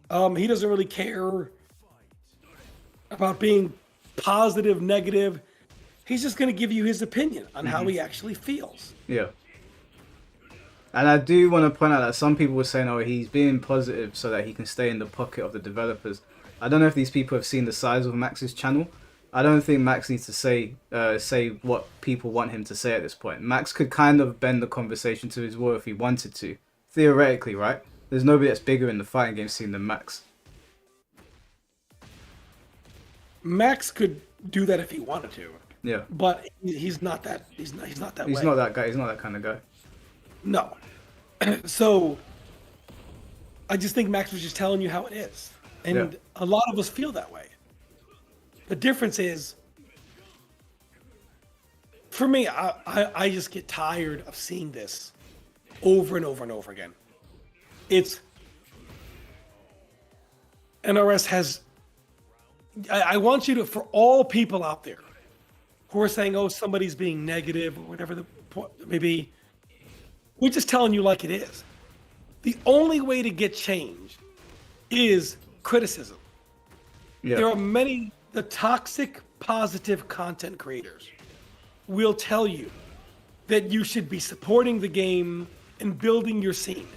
He doesn't really care about being positive, negative. He's just going to give you his opinion on how he actually feels. Yeah. And I do want to point out that some people were saying, oh, he's being positive so that he can stay in the pocket of the developers. I don't know if these people have seen the size of Max's channel. I don't think Max needs to say what people want him to say at this point. Max could kind of bend the conversation to his will if he wanted to. Theoretically, right? There's nobody that's bigger in the fighting game scene than Max. Max could do that if he wanted to. Yeah. But he's not that. He's not that. He's not that guy. He's not that kind of guy. No. So I just think Max was just telling you how it is, and a lot of us feel that way. The difference is, for me, I just get tired of seeing this over and over and over again. It's NRS has. I want you to, for all people out there who are saying, oh, somebody's being negative or whatever the point may be, we're just telling you like it is. The only way to get change is criticism. Yeah. There are many, the toxic positive content creators will tell you that you should be supporting the game and building your scene.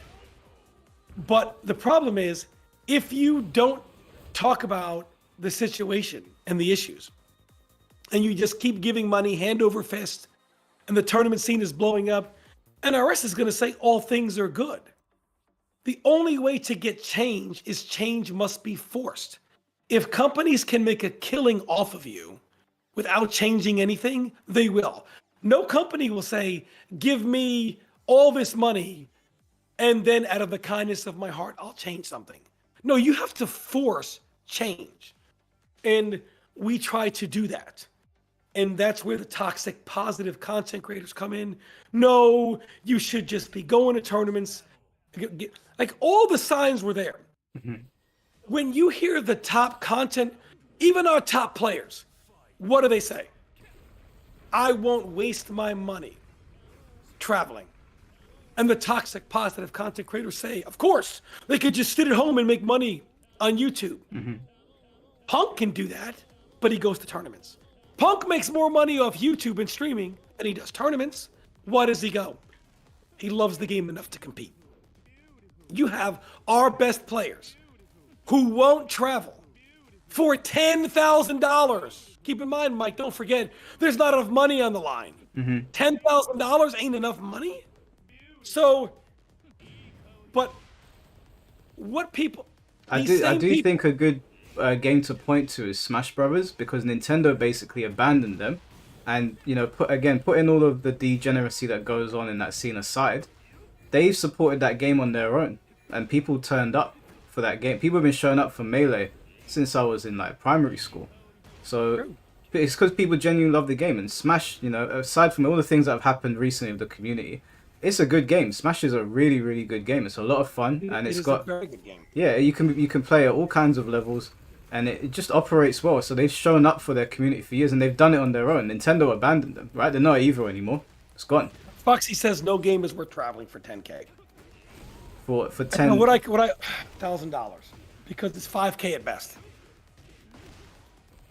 But the problem is, if you don't talk about the situation and the issues, and you just keep giving money hand over fist, and the tournament scene is blowing up, NRS is going to say all things are good. The only way to get change is change must be forced. If companies can make a killing off of you without changing anything, they will. No company will say, give me all this money, and then out of the kindness of my heart, I'll change something. No, you have to force change. And we try to do that. And that's where the toxic positive content creators come in. No, you should just be going to tournaments. Like all the signs were there. Mm-hmm. When you hear the top content, even our top players, what do they say? I won't waste my money traveling. And the toxic positive content creators say, of course, they could just sit at home and make money on YouTube. Mm-hmm. Punk can do that, but he goes to tournaments. Punk makes more money off YouTube and streaming than he does tournaments. Why does he go? He loves the game enough to compete. You have our best players who won't travel for $10,000. Keep in mind, Mike, don't forget, there's not enough money on the line. Mm-hmm. $10,000 ain't enough money. So, but what people... I do think a good game to point to is Smash Brothers, because Nintendo basically abandoned them, and putting all of the degeneracy that goes on in that scene aside, they've supported that game on their own, and people turned up for that game. People have been showing up for Melee since I was in like primary school, so it's because people genuinely love the game. And Smash, aside from all the things that have happened recently with the community, it's a good game. Smash is a really, really good game. It's a lot of fun, and it's got a very good game. Yeah, you can play at all kinds of levels, and it just operates well. So they've shown up for their community for years, and they've done it on their own. Nintendo abandoned them, right? They're not evil anymore. It's gone. Foxy says no game is worth traveling for 10K. For 10. What I $1,000 because it's 5K at best.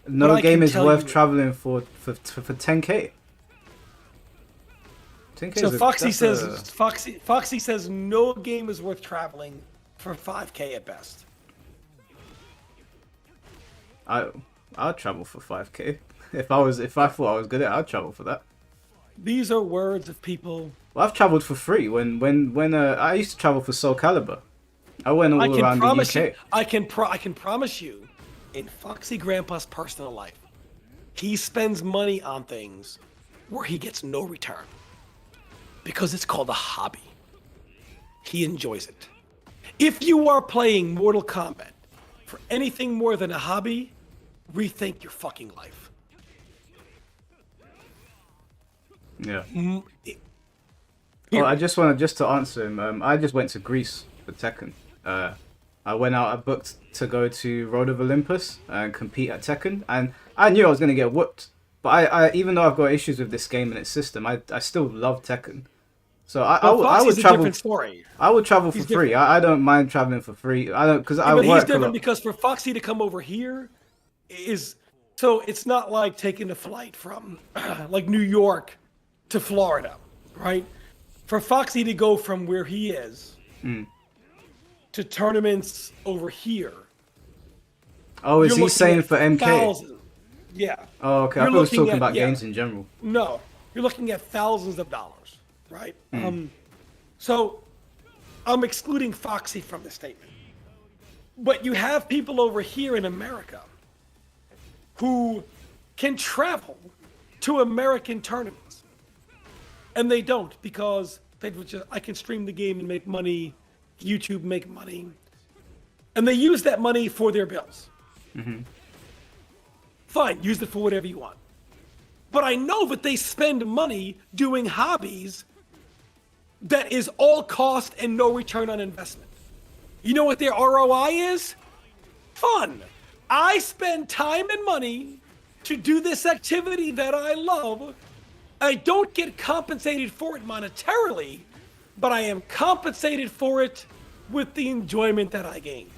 No game is worth traveling for 10K. 10K so Foxy says no game is worth traveling for 5K at best. I'll travel for 5K. If I thought I was good at it, I'd travel for that. These are words of people. Well, I've traveled for free when I used to travel for Soul Calibur. I went all around the UK. I can promise you, in Foxy Grandpa's personal life, he spends money on things where he gets no return. Because it's called a hobby. He enjoys it. If you are playing Mortal Kombat for anything more than a hobby, rethink your fucking life. Yeah. Well, I just to answer him. I just went to Greece for Tekken. I went out. I booked to go to Road of Olympus and compete at Tekken, and I knew I was going to get whooped. But I even though I've got issues with this game and its system, I still love Tekken. So I would travel. I would travel for free. I don't mind traveling for free. I don't because I work a lot. He's different because for Foxy to come over here is so it's not like taking a flight from like New York to Florida, right? For Foxy to go from where he is to tournaments over here. Oh, is he saying for MK? Thousands. Yeah. Oh, okay. I thought he was talking about games in general. No, you're looking at thousands of dollars, right? So I'm excluding Foxy from the statement. But you have people over here in America who can travel to American tournaments. And they don't because I can stream the game and make money, YouTube make money. And they use that money for their bills. Mm-hmm. Fine, use it for whatever you want. But I know that they spend money doing hobbies that is all cost and no return on investment. You know what their ROI is? Fun. I spend time and money to do this activity that I love. I don't get compensated for it monetarily, but I am compensated for it with the enjoyment that I gain.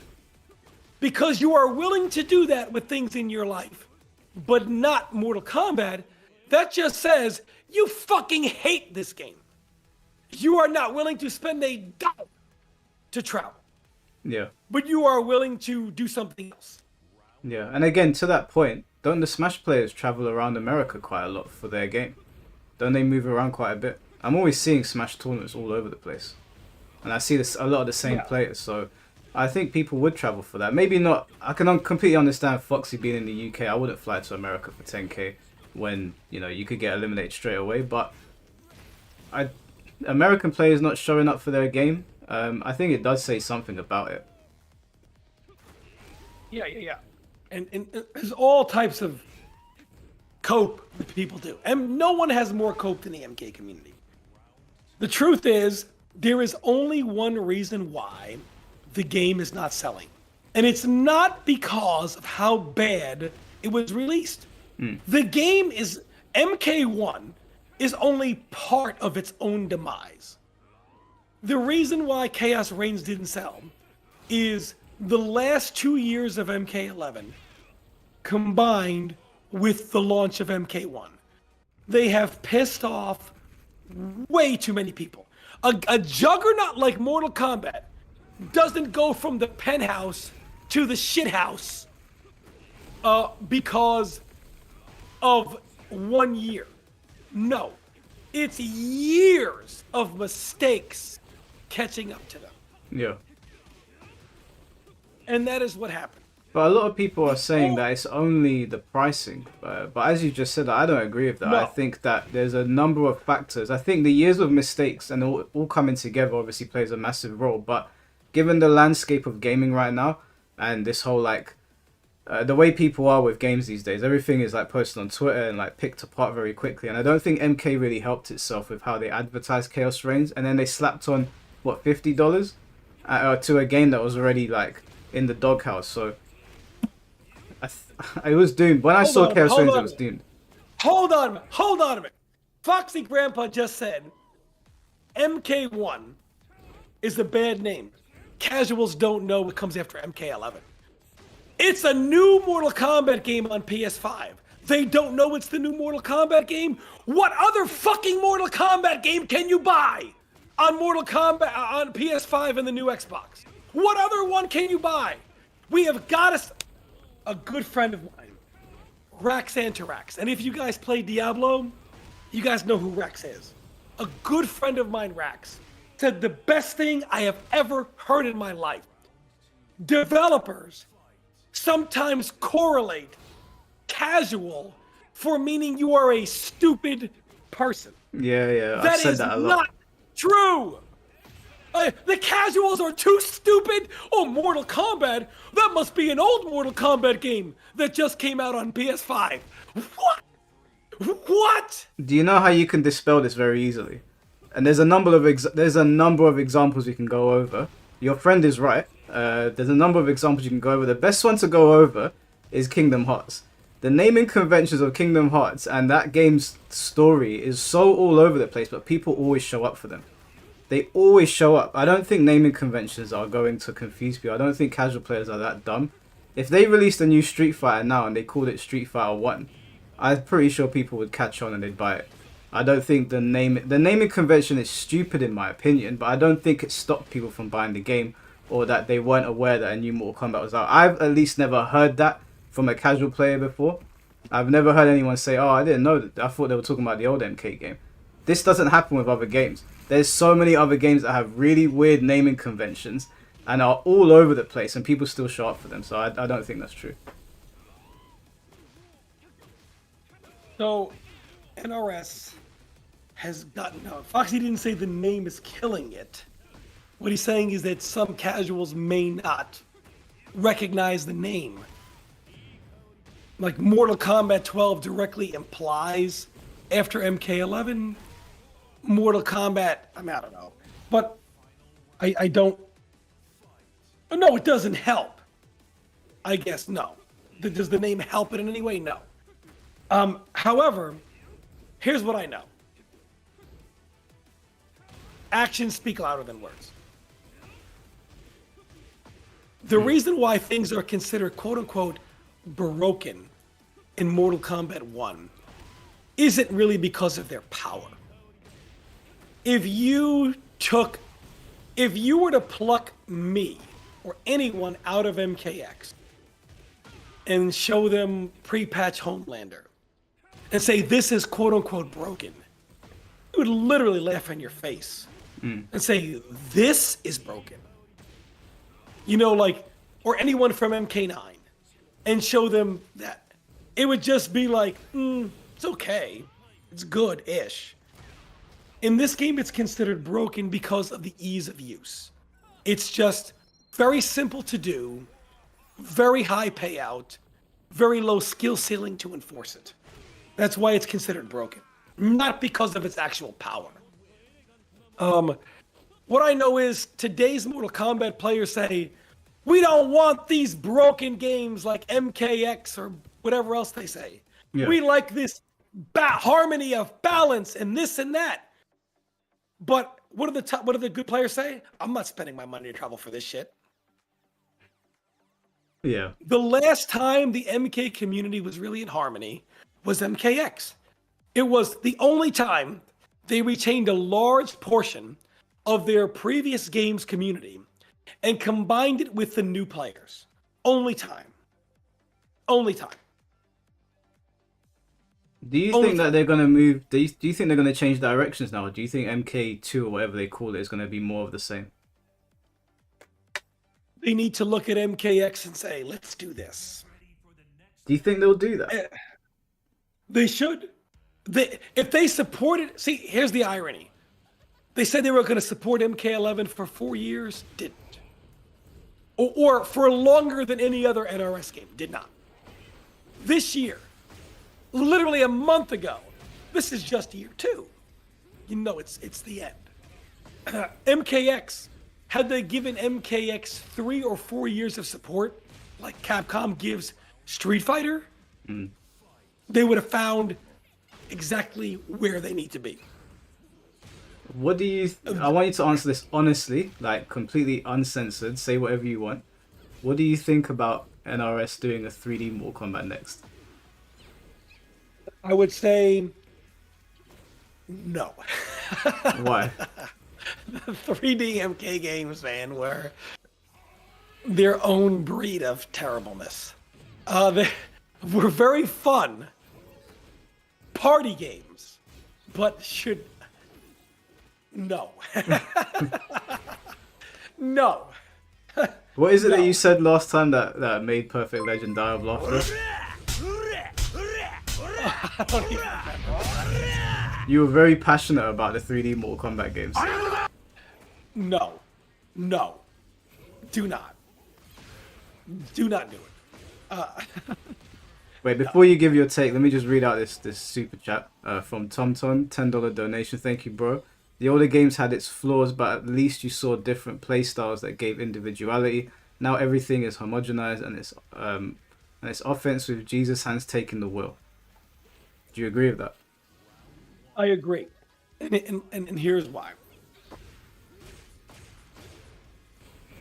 Because you are willing to do that with things in your life, but not Mortal Kombat, that just says you fucking hate this game. You are not willing to spend a dollar to travel. Yeah. But you are willing to do something else. Yeah, and again, to that point, don't the Smash players travel around America quite a lot for their game? Don't they move around quite a bit? I'm always seeing Smash tournaments all over the place. And I see a lot of the same players, so I think people would travel for that. Maybe not. I can completely understand Foxy being in the UK. I wouldn't fly to America for 10K. when you could get eliminated straight away. But American players not showing up for their game, I think it does say something about it. Yeah. And there's all types of cope that people do. And no one has more cope than the MK community. The truth is, there is only one reason why the game is not selling. And it's not because of how bad it was released. The game is, MK1 is only part of its own demise. The reason why Chaos Reigns didn't sell is the last 2 years of MK11 combined with the launch of MK1. They have pissed off way too many people. A juggernaut like Mortal Kombat doesn't go from the penthouse to the shithouse because of 1 year. No, it's years of mistakes catching up to them. Yeah. And that is what happened. But a lot of people are saying that it's only the pricing. But as you just said, I don't agree with that. No. I think that there's a number of factors. I think the years of mistakes and all coming together obviously plays a massive role. But given the landscape of gaming right now and this whole the way people are with games these days, everything is posted on Twitter and picked apart very quickly. And I don't think MK really helped itself with how they advertised Chaos Reigns. And then they slapped on, what, $50 to a game that was already in the doghouse. So it was doomed. When I saw Chaos Reigns, it was doomed. Hold on a minute. Foxy Grandpa just said MK1 is a bad name. Casuals don't know what comes after MK11. It's a new Mortal Kombat game on PS5. They don't know it's the new Mortal Kombat game? What other fucking Mortal Kombat game can you buy on Mortal Kombat on PS5 and the new Xbox? What other one can you buy? We have got a good friend of mine, Rax Antarax. And if you guys play Diablo, you guys know who Rax is. A good friend of mine, Rax, said the best thing I have ever heard in my life. Developers sometimes correlate casual for meaning you are a stupid person. Yeah. That I've said is that a lot. not true. The casuals are too stupid. Oh, Mortal Kombat. That must be an old Mortal Kombat game that just came out on PS5. What? Do you know how you can dispel this very easily? And there's a number of examples you can go over. Your friend is right. There's a number of examples you can go over. The best one to go over is Kingdom Hearts. The naming conventions of Kingdom Hearts and that game's story is so all over the place, but people always show up for them. They always show up. I don't think naming conventions are going to confuse people. I don't think casual players are that dumb. If they released a new Street Fighter now and they called it Street Fighter 1, I'm pretty sure people would catch on and they'd buy it. I don't think the naming convention is stupid in my opinion, but I don't think it stopped people from buying the game or that they weren't aware that a new Mortal Kombat was out. I've at least never heard that from a casual player before. I've never heard anyone say, oh, I didn't know that. I thought they were talking about the old MK game. This doesn't happen with other games. There's so many other games that have really weird naming conventions and are all over the place and people still show up for them. So I don't think that's true. So, NRS has gotten out. Foxy didn't say the name is killing it. What he's saying is that some casuals may not recognize the name. Like Mortal Kombat 12 directly implies after MK11, Mortal Kombat, I don't know. But I don't. No, it doesn't help. I guess no. Does the name help it in any way? No. However, here's what I know. Actions speak louder than words. The reason why things are considered quote-unquote broken in Mortal Kombat 1 isn't really because of their power. If you were to pluck me or anyone out of MKX and show them pre-patch Homelander and say this is quote-unquote broken, you would literally laugh in your face and say this is broken. Or anyone from MK9 and show them that. It would just be like, It's okay. It's good-ish. In this game, it's considered broken because of the ease of use. It's just very simple to do, very high payout, very low skill ceiling to enforce it. That's why it's considered broken, not because of its actual power. What I know is today's Mortal Kombat players say, we don't want these broken games like MKX or whatever else they say. Yeah. We like this harmony of balance and this and that. But what do the good players say? I'm not spending my money to travel for this shit. Yeah. The last time the MK community was really in harmony was MKX. It was the only time they retained a large portion of their previous game's community and combined it with the new players. Only time. Only time. Do you think that they're going to move? Do you think they're going to change directions now? Or do you think MK2 or whatever they call it is going to be more of the same? They need to look at MKX and say, let's do this. Do you think they'll do that? They should. If they support it, see, here's the irony. They said they were going to support MK11 for 4 years, didn't. Or for longer than any other NRS game, did not. This year, literally a month ago, this is just year 2. You know it's the end. MKX, had they given MKX 3 or 4 years of support, like Capcom gives Street Fighter, they would have found exactly where they need to be. What do you... I want you to answer this honestly, like completely uncensored, say whatever you want. What do you think about NRS doing a 3D Mortal Kombat next? I would say no. Why? The 3D MK games, man, were their own breed of terribleness. They were very fun party games, but should... No. No. What is it that you said last time that made Perfect Legend die of laughter? I don't even remember. You were very passionate about the 3D Mortal Kombat games. No. No. Do not. Do not do it. Wait, before you give your take, let me just read out this super chat from TomTom, $10 donation. Thank you, bro. The older games had its flaws, but at least you saw different play styles that gave individuality. Now everything is homogenized and it's offense with Jesus' hands taking the wheel. Do you agree with that? I agree, and here's why.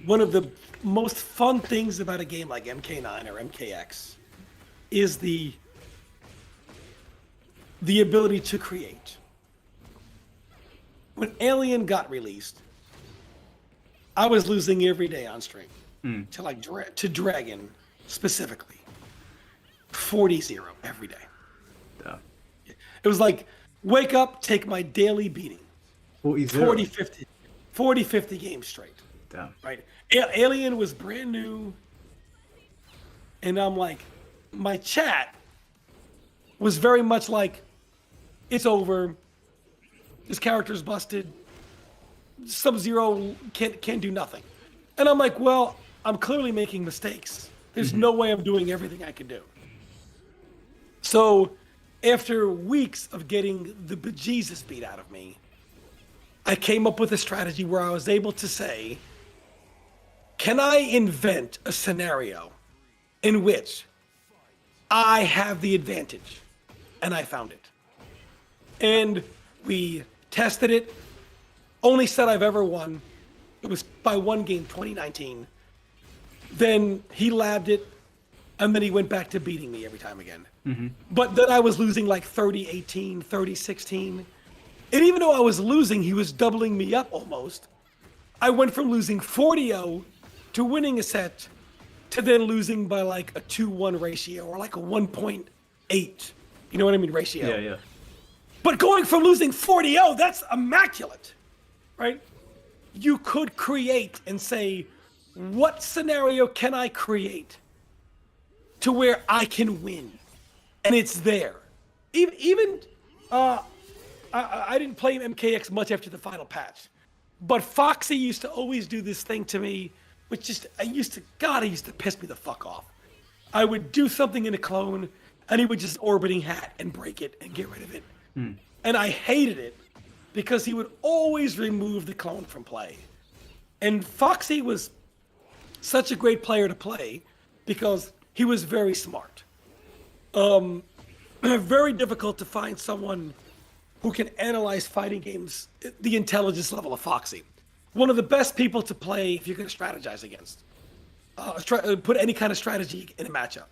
One of the most fun things about a game like MK9 or MKX is the ability to create. When Alien got released, I was losing every day on stream to Dragon specifically. 40-0 every day. Yeah. It was like, wake up, take my daily beating. 40-0. 40-50 games straight. Damn. Right? Alien was brand new. And I'm like, my chat was very much like, it's over. This character's busted. Sub-Zero can't do nothing. And I'm like, well, I'm clearly making mistakes. There's no way I'm doing everything I can do. So after weeks of getting the bejesus beat out of me, I came up with a strategy where I was able to say, can I invent a scenario in which I have the advantage? And I found it. And we tested it. Only set I've ever won. It was by one game, 2019. Then he labbed it, and then he went back to beating me every time again. But then I was losing like 30-18, 30-16. And even though I was losing, he was doubling me up almost. I went from losing 40-0 to winning a set to then losing by like a 2-1 ratio or like a 1.8. You know what I mean? Ratio. Yeah, yeah. But going from losing 40-0, that's immaculate, right? You could create and say, what scenario can I create to where I can win? And it's there. even I didn't play MKX much after the final patch, but Foxy used to always do this thing to me, which just it used to piss me the fuck off. I would do something in a clone, and he would just orbiting hat and break it and get rid of it, and I hated it because he would always remove the clone from play. And Foxy was such a great player to play because he was very smart. Very difficult to find someone who can analyze fighting games, the intelligence level of Foxy. One of the best people to play if you're going to strategize against. Put any kind of strategy in a matchup.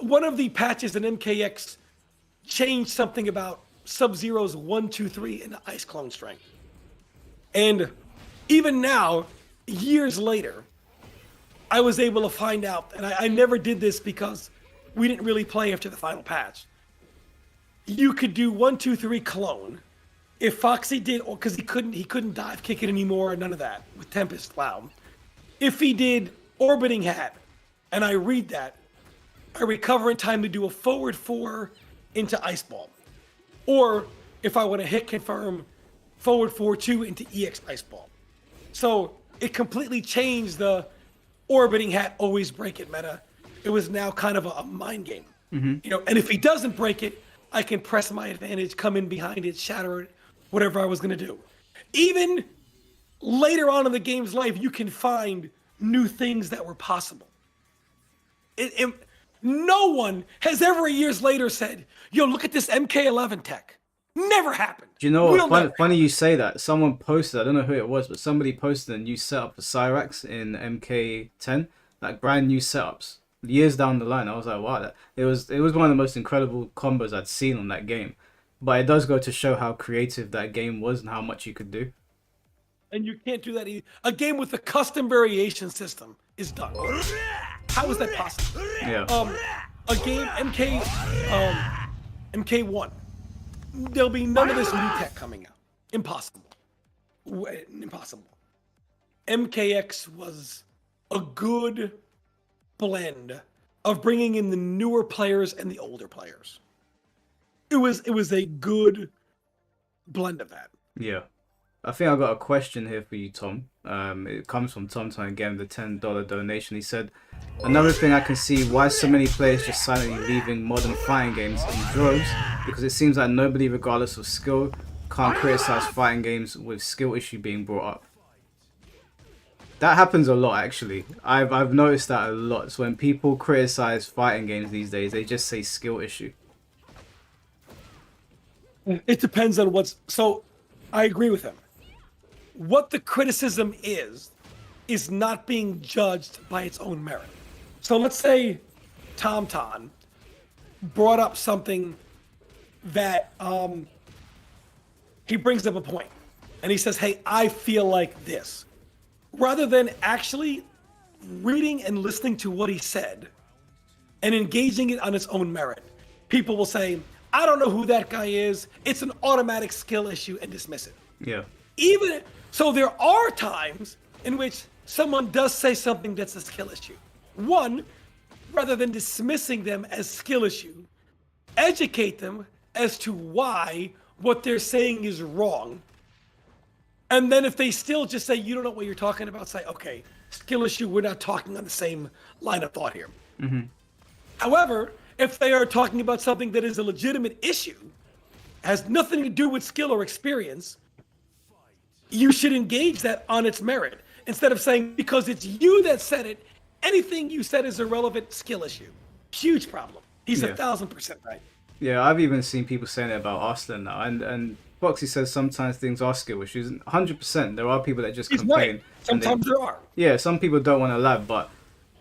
One of the patches in MKX changed something about Sub-Zero's 1, 2, 3 in the ice clone strength. And even now, years later, I was able to find out, and I never did this because we didn't really play after the final patch. You could do 1, 2, 3 clone. If Foxy did, or because he couldn't dive kick it anymore, none of that with Tempest. Wow. If he did orbiting hat, and I read that, I recover in time to do a forward 4 into Ice Ball. Or if I want to hit confirm, forward 4-2 into EX Ice Ball. So it completely changed the orbiting hat always break it meta. It was now kind of a mind game. You know, and if he doesn't break it, I can press my advantage, come in behind it, shatter it, whatever I was going to do. Even later on in the game's life, you can find new things that were possible. No one has ever years later said, yo, look at this MK11 tech. Never happened. Do you know what? Funny you say that. Someone posted, I don't know who it was, but somebody posted a new setup for Cyrax in MK10, like brand new setups. Years down the line, I was like, wow, it was one of the most incredible combos I'd seen on that game. But it does go to show how creative that game was and how much you could do. And you can't do that either. A game with a custom variation system is done. How is that possible? Yeah. A game MK1. There'll be none of this new tech coming out. Impossible. Impossible. MKX was a good blend of bringing in the newer players and the older players. It was a good blend of that. Yeah. I think I got a question here for you, Tom. It comes from Tom again, the $10 donation. He said, another thing I can see why so many players just silently leaving modern fighting games in droves, because it seems like nobody, regardless of skill, can't criticize fighting games with skill issue being brought up. That happens a lot, actually. I've noticed that a lot. So when people criticize fighting games these days, they just say skill issue. It depends on what's... So, I agree with him. What the criticism is not being judged by its own merit. So let's say TomTon brought up something that he brings up a point, and he says, hey, I feel like this. Rather than actually reading and listening to what he said and engaging it on its own merit, people will say, I don't know who that guy is. It's an automatic skill issue, and dismiss it. Yeah. Even so, there are times in which someone does say something that's a skill issue. One, rather than dismissing them as skill issue, educate them as to why what they're saying is wrong. And then if they still just say, you don't know what you're talking about, say, okay, skill issue, we're not talking on the same line of thought here. However, if they are talking about something that is a legitimate issue, has nothing to do with skill or experience, you should engage that on its merit, instead of saying, because it's you that said it, anything you said is a relevant skill issue. Huge problem. He's 1,000% right. Yeah, I've even seen people saying it about Arslan now, and Boxy says sometimes things are skill issues. 100%, there are people that just complain. Right. Sometimes there are. Yeah, some people don't want to laugh, but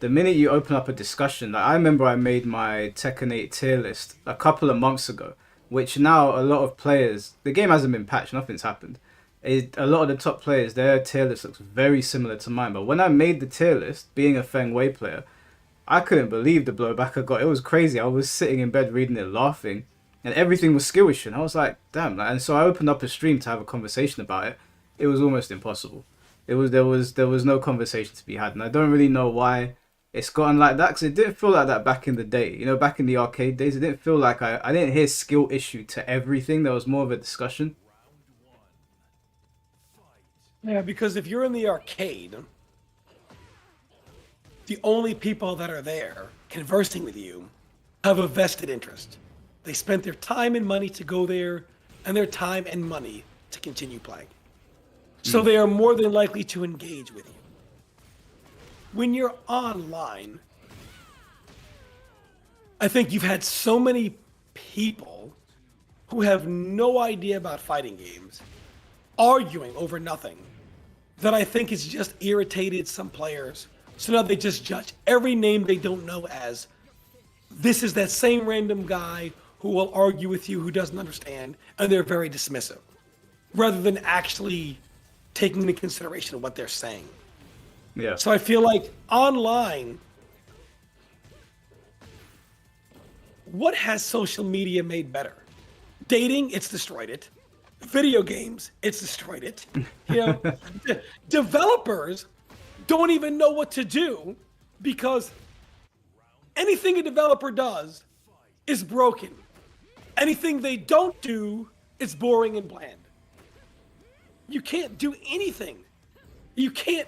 the minute you open up a discussion, like I remember I made my Tekken 8 tier list a couple of months ago, which now a lot of players, the game hasn't been patched, nothing's happened. A lot of the top players, their tier list looks very similar to mine. But when I made the tier list, being a Feng Wei player, I couldn't believe the blowback I got. It was crazy. I was sitting in bed reading it, laughing, and everything was skill issue. And I was like, damn. And so I opened up a stream to have a conversation about it. It was almost impossible. There was no conversation to be had, and I don't really know why it's gotten like that because it didn't feel like that back in the day. You know, back in the arcade days, it didn't feel like I didn't hear skill issue to everything. There was more of a discussion. Yeah, because if you're in the arcade, the only people that are there conversing with you have a vested interest. They spent their time and money to go there, and their time and money to continue playing. So they are more than likely to engage with you. When you're online, I think you've had so many people who have no idea about fighting games arguing over nothing that I think has just irritated some players. So now they just judge every name they don't know as this is that same random guy who will argue with you who doesn't understand, and they're very dismissive rather than actually taking into consideration what they're saying. Yeah. So I feel like online, what has social media made better? Dating, it's destroyed it. Video games, it's destroyed it. You know, developers don't even know what to do because anything a developer does is broken. Anything they don't do is boring and bland. You can't do anything. You can't.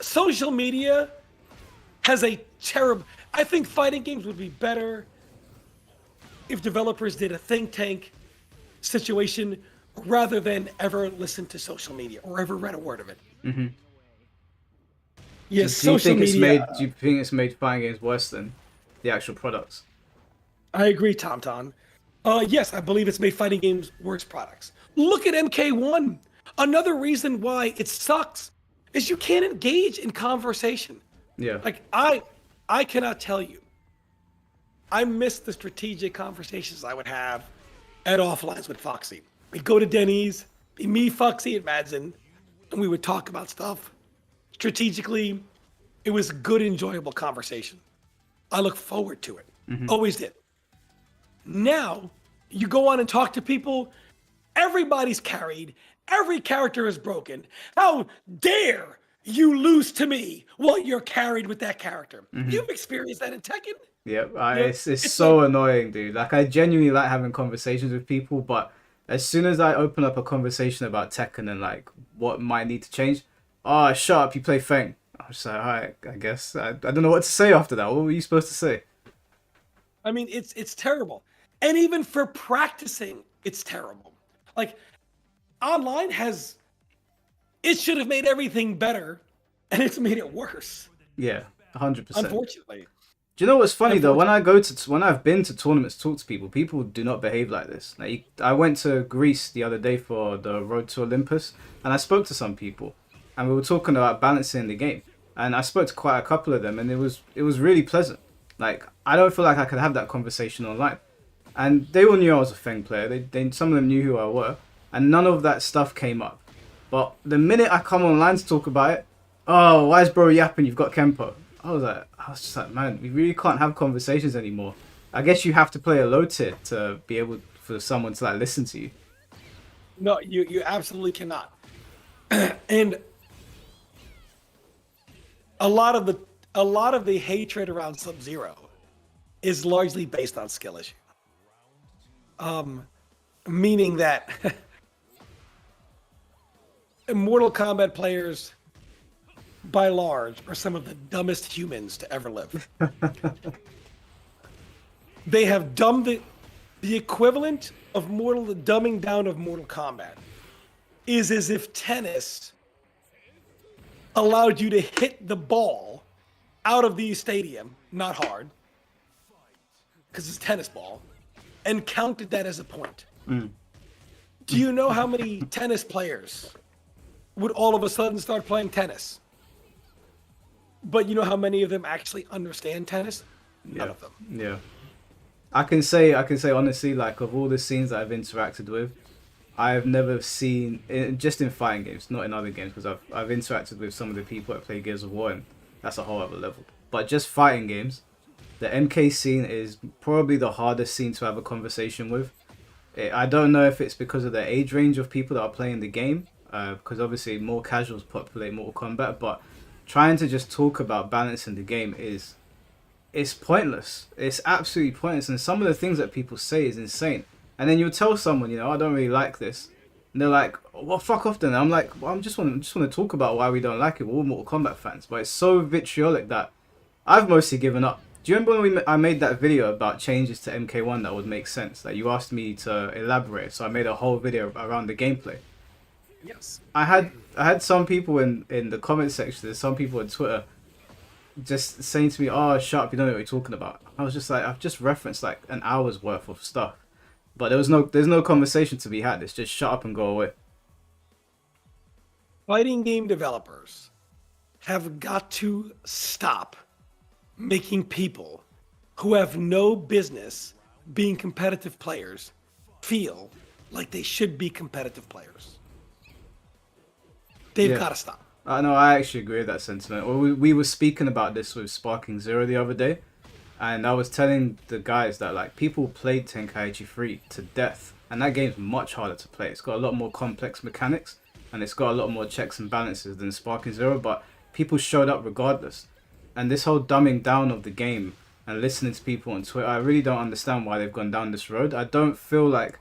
Social media has a terrible. I think fighting games would be better if developers did a think tank situation rather than ever listen to social media or ever read a word of it. Mm-hmm. Yes, do you think media. Do you think it's made fighting games worse than the actual products? I agree, TomTom. Yes, I believe it's made fighting games worse products. Look at MK1. Another reason why it sucks is you can't engage in conversation. Yeah. Like I cannot tell you. I miss the strategic conversations I would have at offlines with Foxy. We'd go to Denny's, be me, Foxy, and Madsen, and we would talk about stuff. Strategically, it was good, enjoyable conversation. I look forward to it. Always did. Now, you go on and talk to people, everybody's carried, every character is broken. How dare you lose to me while you're carried with that character? You've experienced that in Tekken. Yeah, it's so like, annoying, dude. Like, I genuinely like having conversations with people, but as soon as I open up a conversation about Tekken and, like, what might need to change, oh, shut up, you play Feng. I was like, alright, I guess. I don't know what to say after that. What were you supposed to say? I mean, it's terrible. And even for practicing, it's terrible. Like, online it should have made everything better, and it's made it worse. Yeah, 100%. Unfortunately. Do you know what's funny though? When I've been to tournaments, talk to people, people do not behave like this. Like, I went to Greece the other day for the Road to Olympus, and I spoke to some people, and we were talking about balancing the game, and I spoke to quite a couple of them, and it was really pleasant. Like, I don't feel like I could have that conversation online, and they all knew I was a Feng player. They some of them knew who I were, and none of that stuff came up. But the minute I come online to talk about it, oh, why is bro yapping? You've got Kempo. I was just like, man, we really can't have conversations anymore. I guess you have to play a low tier to be able for someone to like listen to you. No, you absolutely cannot. And a lot of the hatred around Sub-Zero is largely based on skill issue. Meaning that Mortal Kombat players by large, are some of the dumbest humans to ever live. They have dumbed the equivalent of the dumbing down of Mortal Kombat is as if tennis allowed you to hit the ball out of the stadium, not hard, because it's tennis ball, and counted that as a point. Do you know how many tennis players would all of a sudden start playing tennis? But you know how many of them actually understand tennis? None of them. Yeah. I can say honestly, like, of all the scenes that I've interacted with, I've never seen, just in fighting games, not in other games, because I've interacted with some of the people that play Gears of War, and that's a whole other level. But just fighting games, the MK scene is probably the hardest scene to have a conversation with. I don't know if it's because of the age range of people that are playing the game, because obviously more casuals populate Mortal Kombat, but trying to just talk about balance in the game is it's pointless. It's absolutely pointless. And some of the things that people say is insane. And then you'll tell someone, you know, I don't really like this. And they're like, well, fuck off then. And I'm like, well, I just want to talk about why we don't like it. We're all Mortal Kombat fans. But it's so vitriolic that I've mostly given up. Do you remember when I made that video about changes to MK1 that would make sense? Like, you asked me to elaborate. So I made a whole video around the gameplay. Yes. I had some people in the comment section, there's some people on Twitter just saying to me, oh, shut up, you don't know what you're talking about. I was just like, I've just referenced like an hour's worth of stuff. But there's no conversation to be had. It's just shut up and go away. Fighting game developers have got to stop making people who have no business being competitive players feel like they should be competitive players. They've got to stop. No, I actually agree with that sentiment. Well, we were speaking about this with Sparking Zero the other day, and I was telling the guys that like people played Tenkaichi 3 to death, and that game's much harder to play. It's got a lot more complex mechanics, and it's got a lot more checks and balances than Sparking Zero, but people showed up regardless. And this whole dumbing down of the game and listening to people on Twitter, I really don't understand why they've gone down this road. I don't feel like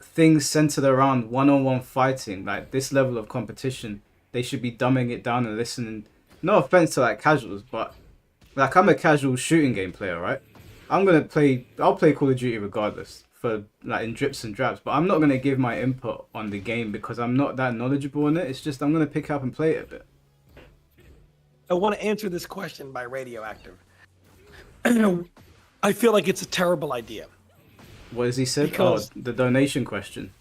things centered around one-on-one fighting, like this level of competition, they should be dumbing it down and listening. No offense to like casuals, but like I'm a casual shooting game player, right? I'll play Call of Duty regardless for like in drips and drabs, but I'm not gonna give my input on the game because I'm not that knowledgeable in it. It's just I'm gonna pick up and play it a bit. I want to answer this question by Radioactive. I feel like it's a terrible idea. What has he said? Because the donation question.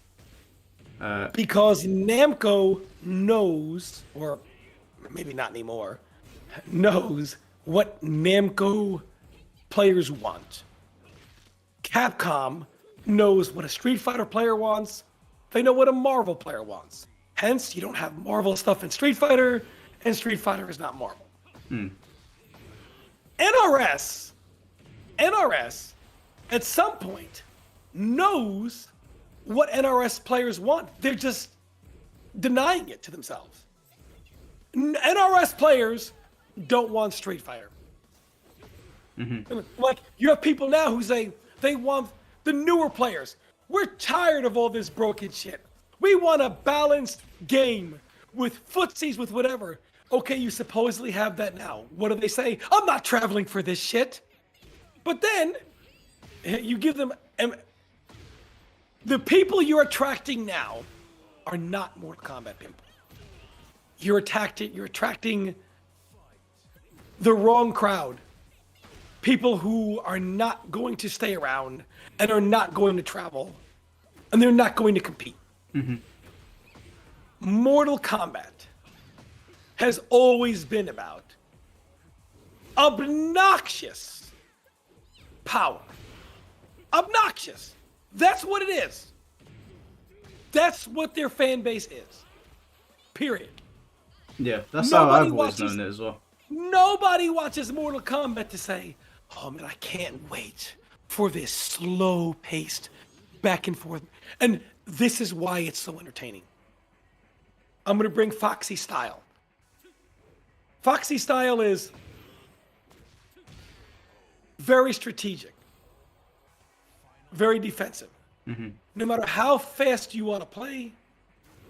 Because Namco knows, or maybe not anymore, knows what Namco players want. Capcom knows what a Street Fighter player wants. They know what a Marvel player wants. Hence, you don't have Marvel stuff in Street Fighter, and Street Fighter is not Marvel. NRS, at some point, knows what NRS players want. They're just denying it to themselves. NRS players don't want Street Fighter. Like, you have people now who say they want the newer players. We're tired of all this broken shit. We want a balanced game with footsies, with whatever. Okay, you supposedly have that now. What do they say? I'm not traveling for this shit. But then you give them... The people you're attracting now are not Mortal Kombat people. You're attracting the wrong crowd. People who are not going to stay around and are not going to travel and they're not going to compete. Mortal Kombat has always been about obnoxious power. Obnoxious. That's what it is. That's what their fan base is. Period. Yeah, that's how I've always known it as well. Nobody watches Mortal Kombat to say, oh man, I can't wait for this slow-paced back and forth. And this is why it's so entertaining. I'm going to bring Foxy Style. Foxy Style is very strategic, very defensive. No matter how fast you want to play,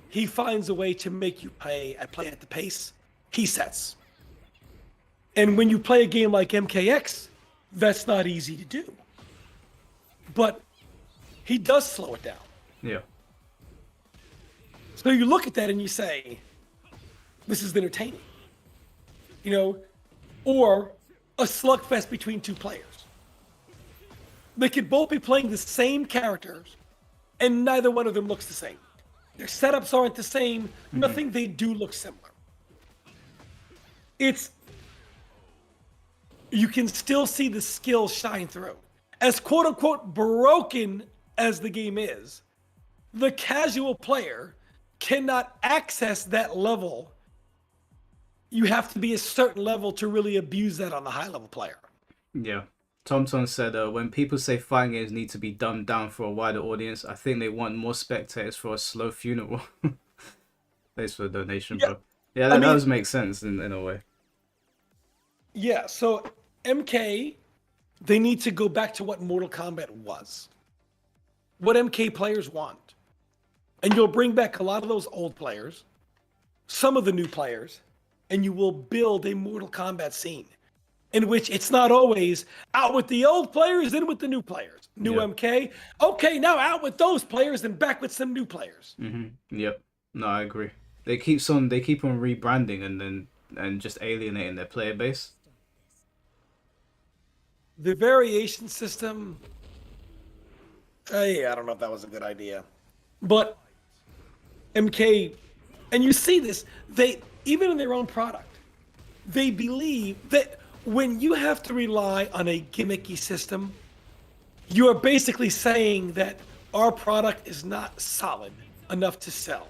he finds a way to make you play at the pace he sets. And when you play a game like MKX, that's not easy to do. But he does slow it down. Yeah. So you look at that and you say, this is entertaining. You know, or a slugfest between two players. They could both be playing the same characters, and neither one of them looks the same. Their setups aren't the same. Nothing they do looks similar. You can still see the skill shine through. As quote-unquote broken as the game is, the casual player cannot access that level. You have to be a certain level to really abuse that on the high-level player. Yeah. Thompson said, when people say fighting games need to be dumbed down for a wider audience, I think they want more spectators for a slow funeral. Thanks for the donation, bro. Yeah, I that mean, does make sense in a way. yeah. So MK, they need to go back to what Mortal Kombat was, what MK players want, and you'll bring back a lot of those old players, some of the new players, and you will build a Mortal Kombat scene in which it's not always out with the old players, in with the new players. New Yeah. MK, okay, now out with those players and back with some new players. Yep. No, I agree. They keep on rebranding and just alienating their player base. The variation system, I don't know if that was a good idea, but MK, and you see this, they even in their own product, they believe that when you have to rely on a gimmicky system, you are basically saying that our product is not solid enough to sell.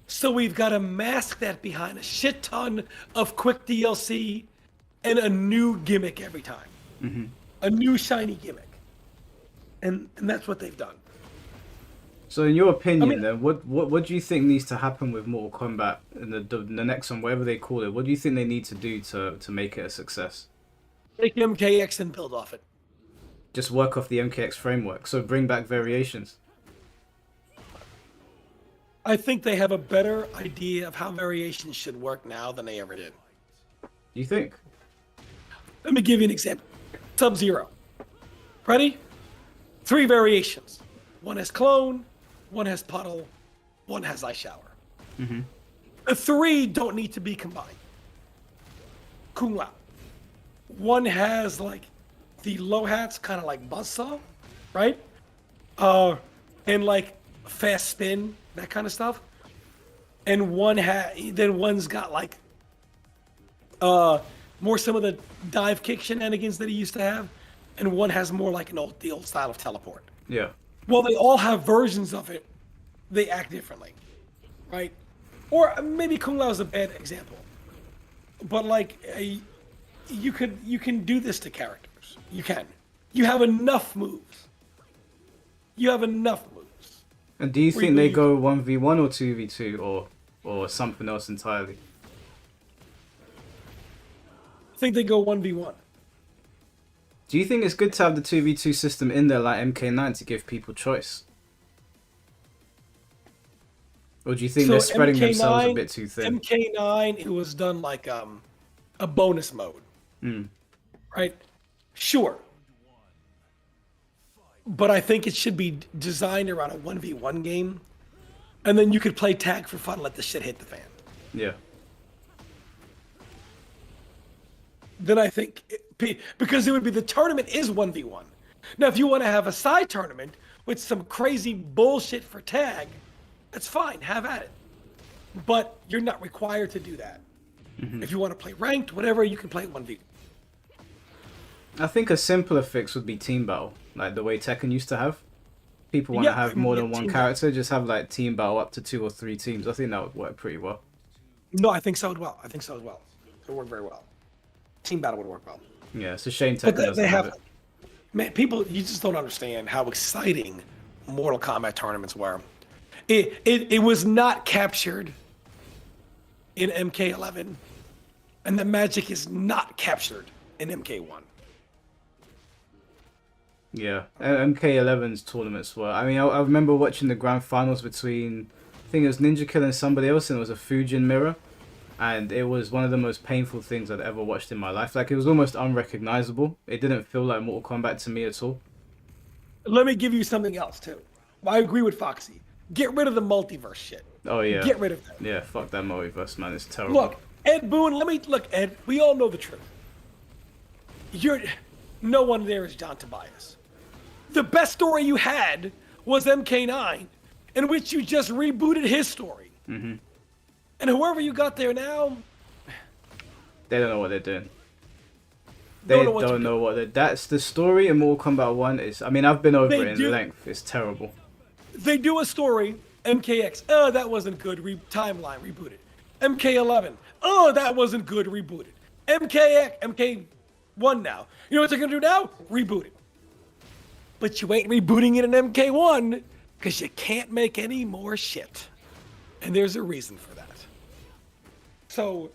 So we've got to mask that behind a shit ton of quick DLC and a new gimmick every time. A new shiny gimmick. And that's what they've done. So, in your opinion, then, what do you think needs to happen with Mortal Kombat in the next one, whatever they call it? What do you think they need to do to make it a success? Take MKX and build off it. Just work off the MKX framework. So bring back variations. I think they have a better idea of how variations should work now than they ever did. You think? Let me give you an example. Sub-Zero. Ready? 3 variations. One has clone, one has puddle, one has ice shower. The 3 don't need to be combined. Kung Lao. One has like the low hats, kind of like buzzsaw, right? And like fast spin, that kind of stuff. And then one's got like more some of the dive kick shenanigans that he used to have, and one has more like the old style of teleport. Yeah. Well, they all have versions of it. They act differently, right? Or maybe Kung Lao is a bad example, but like you can do this to characters. You can. You have enough moves. You have enough moves. And do you think they go 1v1 or 2v2 or something else entirely? I think they go 1v1. Do you think it's good to have the 2v2 system in there like MK9 to give people choice? Or do you think they're spreading themselves a bit too thin? MK9, it was done like a bonus mode. Right? Sure. But I think it should be designed around a 1v1 game. And then you could play tag for fun and let the shit hit the fan. Yeah. Then I think, because it would be the tournament is 1v1. Now, if you want to have a side tournament with some crazy bullshit for tag, that's fine, have at it. But you're not required to do that. If you want to play ranked, whatever, you can play 1v1. I think a simpler fix would be team battle, like the way Tekken used to have. People want to have more than one character, just have like team battle up to 2 or 3 teams. I think that would work pretty well. No, I think so as well. It would work very well. Team battle would work well. Yeah, it's a shame Tekken doesn't have it. Man, people, you just don't understand how exciting Mortal Kombat tournaments were. It was not captured in MK11, and the magic is not captured in MK1. Yeah, MK11's tournaments were. I mean, I remember watching the grand finals between, I think it was Ninja Kill and somebody else, and it was a Fujin mirror, and it was one of the most painful things I'd ever watched in my life. Like, it was almost unrecognizable. It didn't feel like Mortal Kombat to me at all. Let me give you something else too. I agree with Foxy. Get rid of the multiverse shit. Oh yeah. Get rid of that. Yeah, fuck that multiverse, man. It's terrible. Look, Ed Boon. Look, Ed. We all know the truth. No one there is John Tobias. The best story you had was MK9, in which you just rebooted his story. And whoever you got there now, they don't know what they're doing. They don't know what they're. That's the story in Mortal Kombat 1 is. I mean, I've been over it in length. It's terrible. They do a story, MKX. Oh, that wasn't good. Timeline rebooted. MK11. Oh, that wasn't good. Rebooted. MK1 now. You know what they're gonna do now? Reboot it. But you ain't rebooting it in MK1 because you can't make any more shit. And there's a reason for that. So,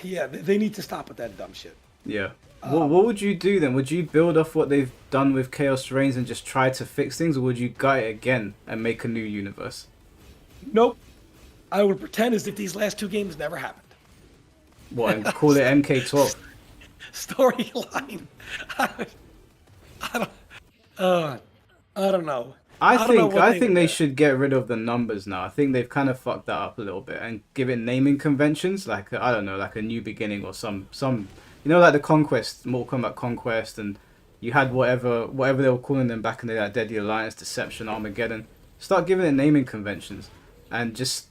yeah, they need to stop with that dumb shit. Yeah. What would you do then? Would you build off what they've done with Chaos Reigns and just try to fix things, or would you gut it again and make a new universe? Nope. I would pretend as if these last two games never happened. What, and call it MK12? Storyline. I don't know. I think they should get rid of the numbers now. I think they've kind of fucked that up a little bit and give it naming conventions, like I don't know, like a new beginning or some you know, like the Conquest, Mortal Kombat Conquest, and you had whatever they were calling them back in the day, like Deadly Alliance, Deception, Armageddon. Start giving it naming conventions, and just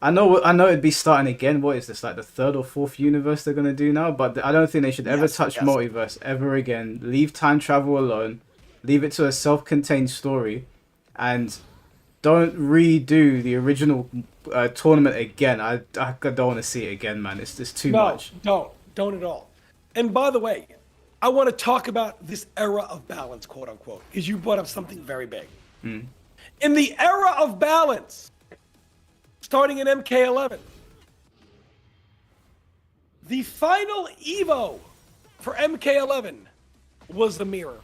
I know it'd be starting again. What is this, like the third or fourth universe they're gonna do now? But I don't think they should ever touch multiverse ever again. Leave time travel alone. Leave it to a self-contained story, and don't redo the original tournament again. I don't want to see it again, man. It's too much. Don't at all. And by the way, I want to talk about this era of balance, quote unquote, because you brought up something very big. In the era of balance, starting in MK11, the final Evo for MK11 was the mirror.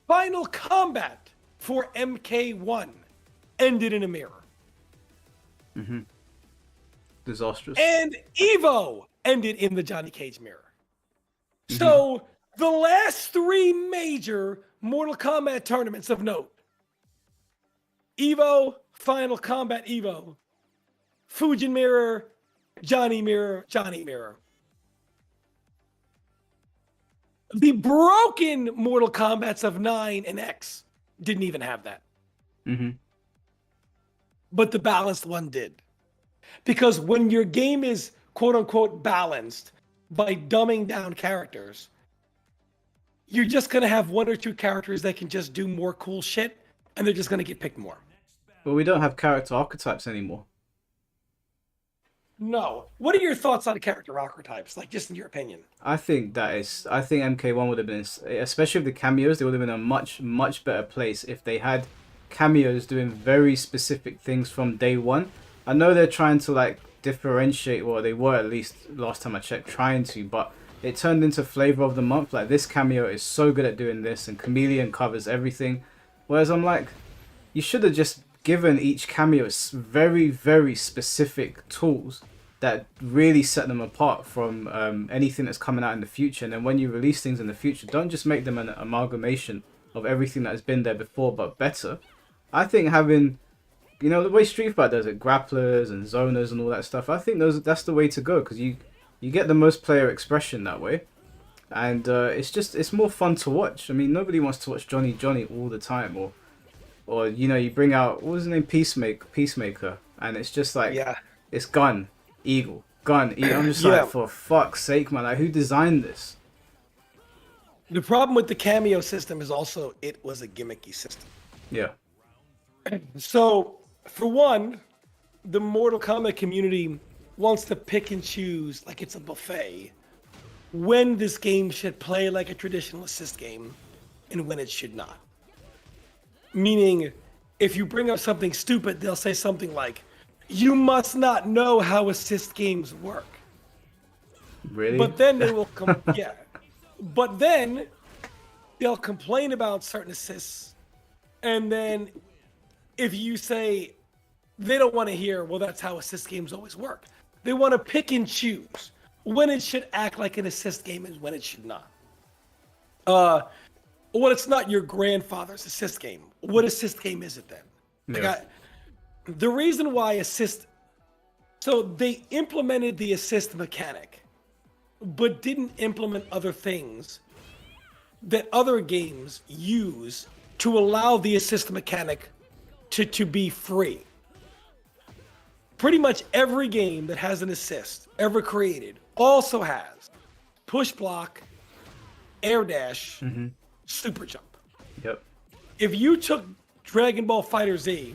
Final combat for MK1 ended in a mirror. Disastrous. And Evo ended in the Johnny Cage mirror. So the last three major Mortal Kombat tournaments of note: Evo, Final Combat Evo, Fujin mirror, Johnny mirror, Johnny mirror. The broken Mortal Kombats of 9 and X didn't even have that. But the balanced one did. Because when your game is quote unquote balanced by dumbing down characters, you're just going to have one or two characters that can just do more cool shit, and they're just going to get picked more. But we don't have character archetypes anymore. No. What are your thoughts on character archetypes? Like, just in your opinion. I think MK1 would have been, especially with the cameos, they would have been a much, much better place if they had cameos doing very specific things from day one. I know they're trying to like differentiate, well, they were at least last time I checked trying to, but it turned into flavor of the month. Like, this cameo is so good at doing this, and Chameleon covers everything. Whereas I'm like, you should have just given each cameo very, very specific tools that really set them apart from anything that's coming out in the future. And then when you release things in the future, don't just make them an amalgamation of everything that has been there before, but better. I think having, you know, the way Street Fighter does it, grapplers and zoners and all that stuff, I think that's the way to go, because you get the most player expression that way. And it's more fun to watch. I mean, nobody wants to watch Johnny all the time, or you know, you bring out, what was his name, Peacemaker, and it's just like, it's gun, eagle. I'm just like, for fuck's sake, man, like, who designed this? The problem with the cameo system is also it was a gimmicky system. Yeah. So, for one, the Mortal Kombat community wants to pick and choose like it's a buffet when this game should play like a traditional assist game and when it should not. Meaning, if you bring up something stupid, they'll say something like, "You must not know how assist games work." Really? But then they will But then they'll complain about certain assists, and then if you say, they don't want to hear, well, that's how assist games always work. They want to pick and choose when it should act like an assist game and when it should not. Well, it's not your grandfather's assist game. What assist game is it then? Yeah. The reason why assist... So they implemented the assist mechanic, but didn't implement other things that other games use to allow the assist mechanic to be free. Pretty much every game that has an assist ever created also has push block, air dash, super jump. Yep. If you took Dragon Ball FighterZ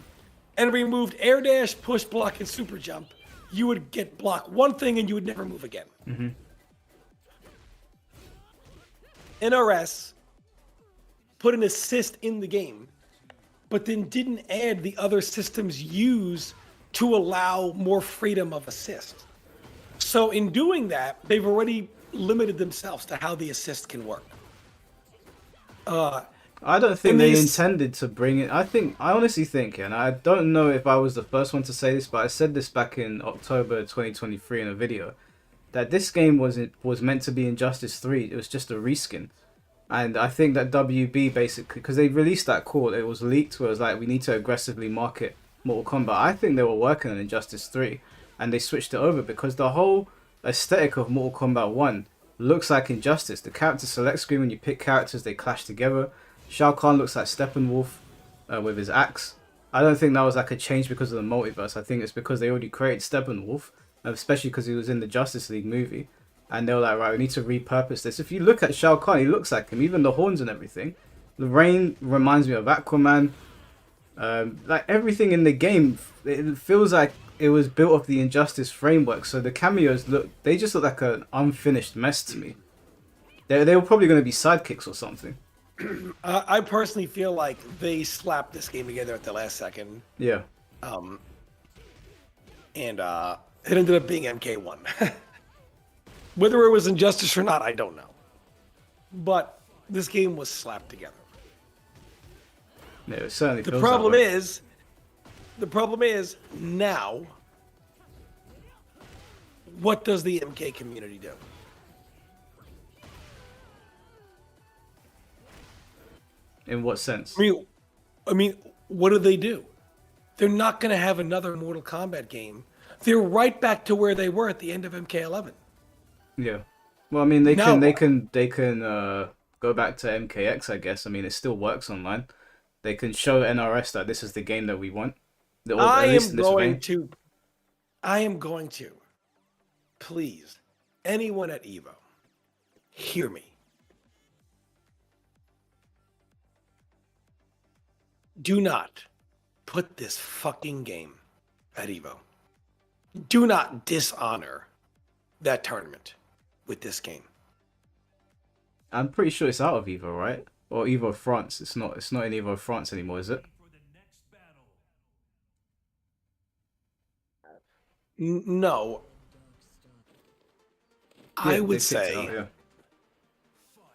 and removed air dash, push block, and super jump, you would get block one thing and you would never move again. NRS put an assist in the game, but then didn't add the other systems used to allow more freedom of assist. So in doing that, they've already limited themselves to how the assist can work. I don't think they intended to bring it. I honestly think, and I don't know if I was the first one to say this, but I said this back in October 2023 in a video, that this game was meant to be Injustice 3. It was just a reskin. And I think that WB basically, because they released that call, it was leaked where it was like, we need to aggressively market Mortal Kombat. I think they were working on Injustice 3 and they switched it over because the whole aesthetic of Mortal Kombat 1 looks like Injustice. The character select screen, when you pick characters, they clash together. Shao Kahn looks like Steppenwolf with his axe. I don't think that was like a change because of the multiverse. I think it's because they already created Steppenwolf, especially because he was in the Justice League movie. And they were like, right, we need to repurpose this. If you look at Shao Kahn, he looks like him, even the horns and everything. The rain reminds me of Aquaman. Like everything in the game, it feels like it was built off the Injustice framework. So the cameos they just look like an unfinished mess to me. They were probably going to be sidekicks or something. I personally feel like they slapped this game together at the last second. Yeah. And it ended up being MK1. Whether it was Injustice or not, I don't know. But this game was slapped together. Yeah, it certainly the problem is now, what does the MK community do? In what sense? I mean, what do they do? They're not going to have another Mortal Kombat game. They're right back to where they were at the end of MK11. Yeah. Well, I mean, they can go back to MKX, I guess. I mean, it still works online. They can show NRS that this is the game that we want. I am going to, please, anyone at Evo, hear me. Do not put this fucking game at Evo. Do not dishonor that tournament with this game. I'm pretty sure it's out of Evo, right? Or Evo France. It's not in Evo France anymore, is it? No. Yeah, I would say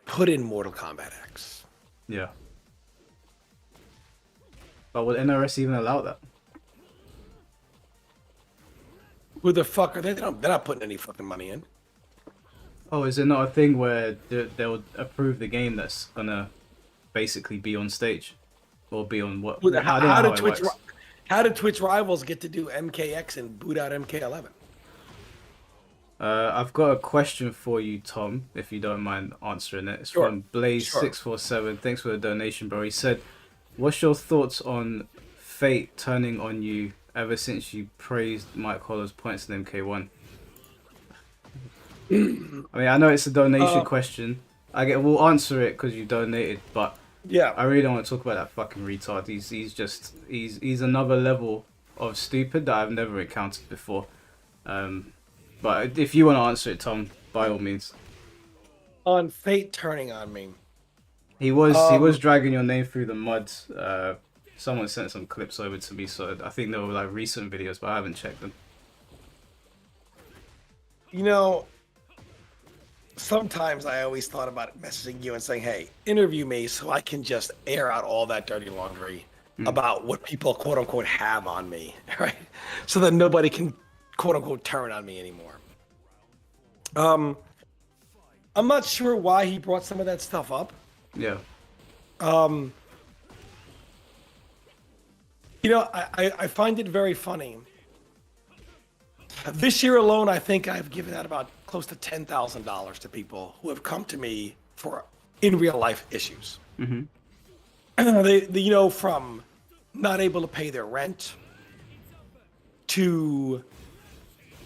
put in Mortal Kombat X. Yeah. But would NRS even allow that? Who the fuck are they? They're not putting any fucking money in. Oh, is it not a thing where they'll approve the game that's gonna basically be on stage, or be on what? How did Twitch Rivals get to do MKX and boot out MK11? I've got a question for you, Tom, if you don't mind answering it. It's from Blaze647. Thanks for the donation, bro. He said, "What's your thoughts on fate turning on you ever since you praised Mike Hollow's points in MK1?" I mean, I know it's a donation question. We'll answer it because you donated, but yeah, I really don't want to talk about that fucking retard. He's another level of stupid that I've never encountered before. But if you want to answer it, Tom, by all means. On fate turning on me. He was dragging your name through the mud. Someone sent some clips over to me, so I think they were like recent videos, but I haven't checked them. You know, sometimes I always thought about messaging you and saying, hey, interview me so I can just air out all that dirty laundry about what people, quote unquote, have on me, right? So that nobody can, quote unquote, turn on me anymore. I'm not sure why he brought some of that stuff up. Yeah. You know, I find it very funny. This year alone, I think I've given out about close to $10,000 to people who have come to me for in real life issues. Mm-hmm. They, you know, from not able to pay their rent to,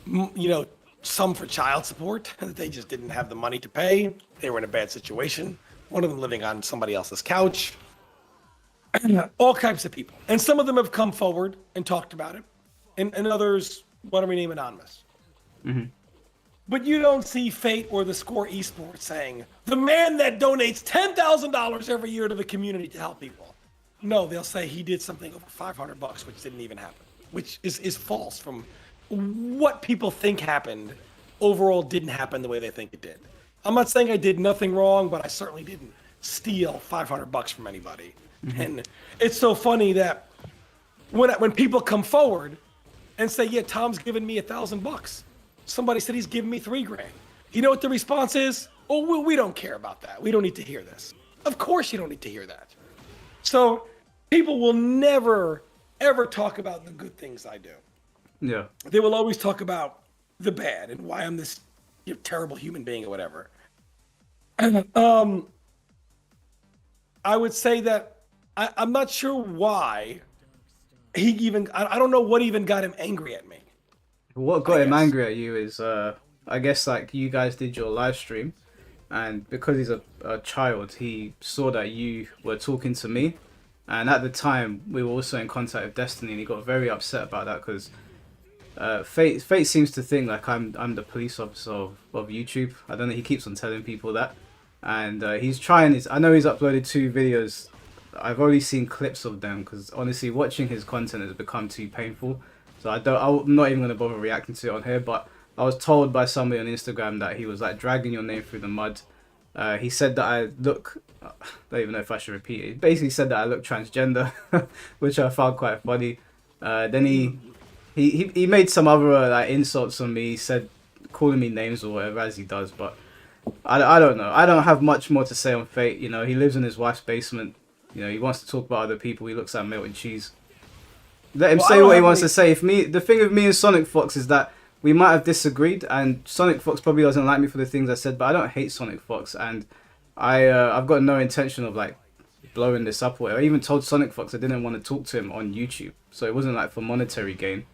you know, some for child support. They just didn't have the money to pay. They were in a bad situation. One of them living on somebody else's couch. All types of people. And some of them have come forward and talked about it. And others want to remain anonymous. Mm-hmm. But you don't see Fate or the Score Esports saying, the man that donates $10,000 every year to the community to help people. No, they'll say he did something over $500, which didn't even happen. which is false from what people think happened overall didn't happen the way they think it did. I'm not saying I did nothing wrong, but I certainly didn't steal $500 from anybody. And it's so funny that when people come forward and say, yeah, Tom's giving me $1,000. Somebody said he's giving me $3,000. You know what the response is? Oh, we don't care about that. We don't need to hear this. Of course you don't need to hear that. So people will never, ever talk about the good things I do. Yeah. They will always talk about the bad and why I'm this terrible human being or whatever. I would say that I'm not sure why he even, I don't know what even got him angry at me. What got him angry at you is, I guess, like, you guys did your live stream, and because he's a child, he saw that you were talking to me, and at the time, we were also in contact with Destiny, and he got very upset about that, because Fate seems to think like I'm the police officer of YouTube. I don't know, he keeps on telling people that, and he's trying his, I know he's uploaded 2 videos. I've only seen clips of them because honestly watching his content has become too painful, so I'm not even going to bother reacting to it on here. But I was told by somebody on Instagram that he was like dragging your name through the mud. He said that I look, I don't even know if I should repeat it. He basically said that I look transgender, which I found quite funny. Then he made some other like insults on me. He said, calling me names or whatever, as he does. But I don't know. I don't have much more to say on Fate. You know, he lives in his wife's basement. You know, he wants to talk about other people. He looks like melted cheese. Let him say what he wants to say. The thing with me and Sonic Fox is that we might have disagreed, and Sonic Fox probably doesn't like me for the things I said, but I don't hate Sonic Fox, and I've got no intention of like blowing this up or whatever. I even told Sonic Fox I didn't want to talk to him on YouTube, so it wasn't like for monetary gain.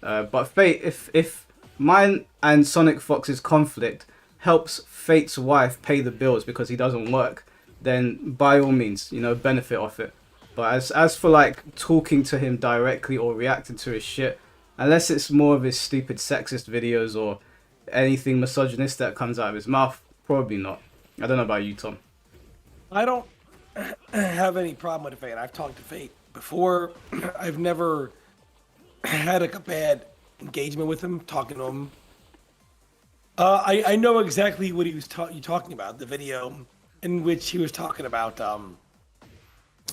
But Fate, if mine and Sonic Fox's conflict helps Fate's wife pay the bills because he doesn't work, then by all means, you know, benefit off it. But as for like talking to him directly or reacting to his shit, unless it's more of his stupid sexist videos or anything misogynist that comes out of his mouth, probably not. I don't know about you, Tom. I don't have any problem with Fate. I've talked to Fate before. I've never had like a bad engagement with him, talking to him. I know exactly what he was talking about, the video in which he was talking about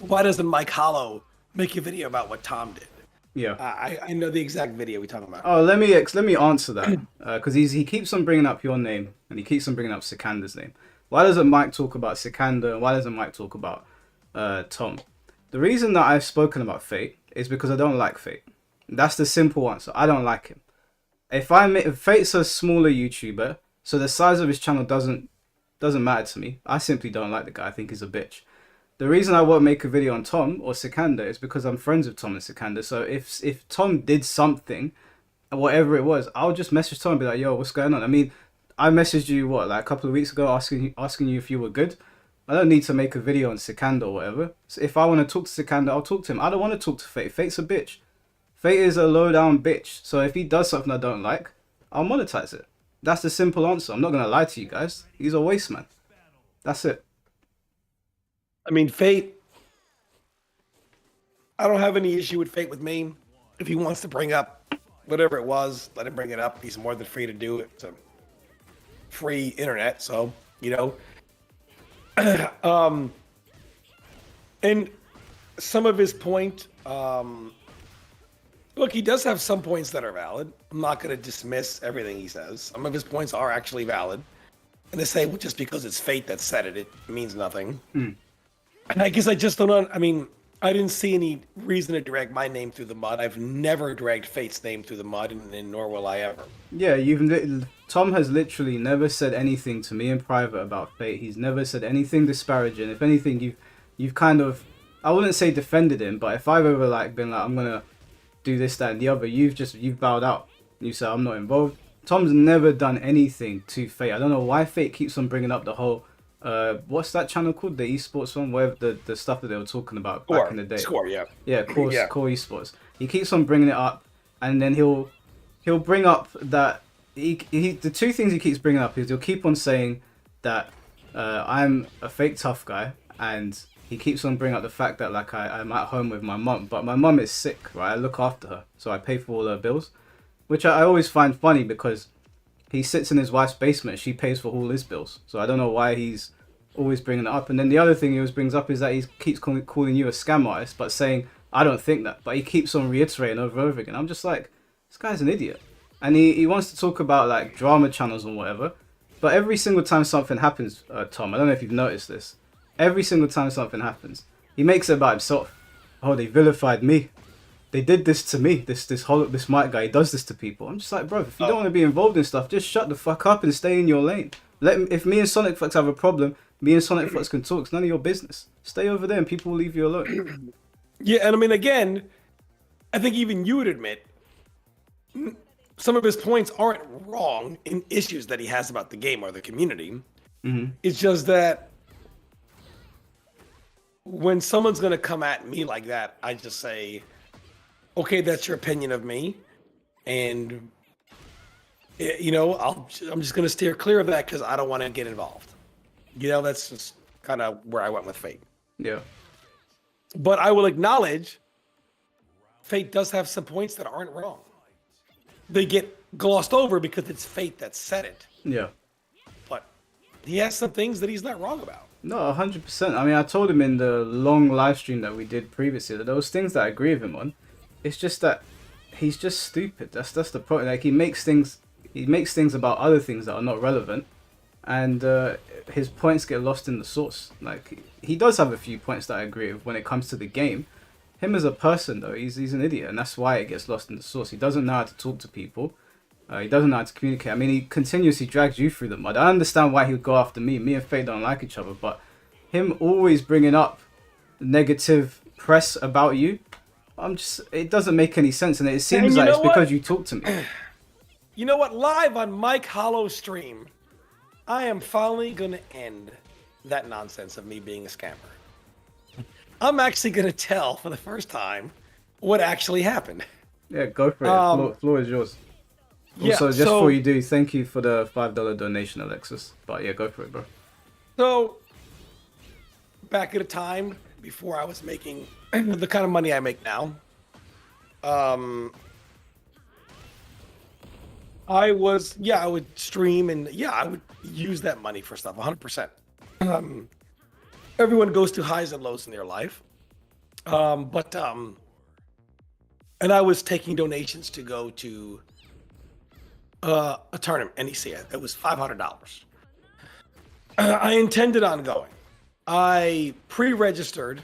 why doesn't Mike Hollow make a video about what Tom did? Yeah, I know the exact video we're talking about. Oh, let me answer that because he keeps on bringing up your name and he keeps on bringing up Sikander's name. Why doesn't Mike talk about Sikander and why doesn't Mike talk about Tom? The reason that I've spoken about Fate is because I don't like Fate. That's the simple answer. I don't like him. If Fate's a smaller YouTuber, so the size of his channel doesn't matter to me. I simply don't like the guy. I think he's a bitch. The reason I won't make a video on Tom or Sikander is because I'm friends with Tom and Sikander. So if Tom did something, whatever it was, I'll just message Tom and be like, yo, what's going on? I mean, I messaged you, like a couple of weeks ago asking you if you were good. I don't need to make a video on Sikander or whatever. So if I want to talk to Sikander, I'll talk to him. I don't want to talk to Fate. Fate's a bitch. Fate is a low down bitch. So if he does something I don't like, I'll monetize it. That's the simple answer. I'm not going to lie to you guys. He's a waste man. That's it. I mean, Fate, I don't have any issue with Fate with me. If he wants to bring up whatever it was, let him bring it up. He's more than free to do it. It's a free internet, so, you know. And some of his point, look, he does have some points that are valid. I'm not going to dismiss everything he says. Some of his points are actually valid. And they say, well, just because it's Fate that said it, it means nothing. And I guess I just don't I mean, I didn't see any reason to drag my name through the mud. I've never dragged Fate's name through the mud, and nor will I ever. Yeah, Tom has literally never said anything to me in private about Fate. He's never said anything disparaging. If anything, you've kind of, I wouldn't say defended him, but if I've ever like been like, I'm gonna do this, that, and the other, you've bowed out. You said I'm not involved. Tom's never done anything to Fate. I don't know why Fate keeps on bringing up the whole what's that channel called? The esports one, where the stuff that they were talking about back in the day. Score, yeah. Yeah, Core esports. He keeps on bringing it up, and then he'll bring up that the 2 things he keeps bringing up is he'll keep on saying that I'm a fake tough guy, and he keeps on bringing up the fact that like I'm at home with my mum, but my mum is sick, right? I look after her, so I pay for all her bills, which I always find funny because he sits in his wife's basement. She pays for all his bills, so I don't know why he's always bringing it up. And then the other thing he always brings up is that he keeps calling you a scam artist, but saying I don't think that. But he keeps on reiterating over and over again. I'm just like, this guy's an idiot, and he wants to talk about like drama channels and whatever. But every single time something happens, Tom, I don't know if you've noticed this. Every single time something happens, he makes it about himself. Oh, they vilified me. They did this to me. This Mike guy, he does this to people. I'm just like, bro, if you don't want to be involved in stuff, just shut the fuck up and stay in your lane. If me and Sonic Fox have a problem, me and Sonic Fox can talk. It's none of your business. Stay over there and people will leave you alone. Yeah, and I mean, again, I think even you would admit some of his points aren't wrong in issues that he has about the game or the community. Mm-hmm. It's just that when someone's going to come at me like that, I just say, okay, that's your opinion of me. And, you know, I'm just going to steer clear of that because I don't want to get involved. You know, that's just kind of where I went with Fate. Yeah. But I will acknowledge Fate does have some points that aren't wrong. They get glossed over because it's Fate that said it. Yeah. But he has some things that he's not wrong about. No, 100%. I mean, I told him in the long live stream that we did previously that those things that I agree with him on, it's just that he's just stupid. That's the problem. Like he makes things about other things that are not relevant, and his points get lost in the sauce. Like he does have a few points that I agree with when it comes to the game. Him as a person though, he's an idiot, and that's why it gets lost in the sauce. He doesn't know how to talk to people. He doesn't know how to communicate. I mean, he continuously drags you through the mud. I understand why he would go after me. Me and Faye don't like each other, but him always bringing up negative press about you, it doesn't make any sense, and it seems like it's because you talk to me. You know what? Live on Mike Hollow stream, I am finally going to end that nonsense of me being a scammer. I'm actually going to tell for the first time what actually happened. Yeah, go for it. Floor is yours. Also, just before you do, thank you for the $5 donation, Alexis. But yeah, go for it, bro. So, back at a time before I was making the kind of money I make now, I would stream and I would use that money for stuff, 100%. Everyone goes through highs and lows in their life. And I was taking donations to go to a tournament, NEC. It was $500. I intended on going. I pre-registered,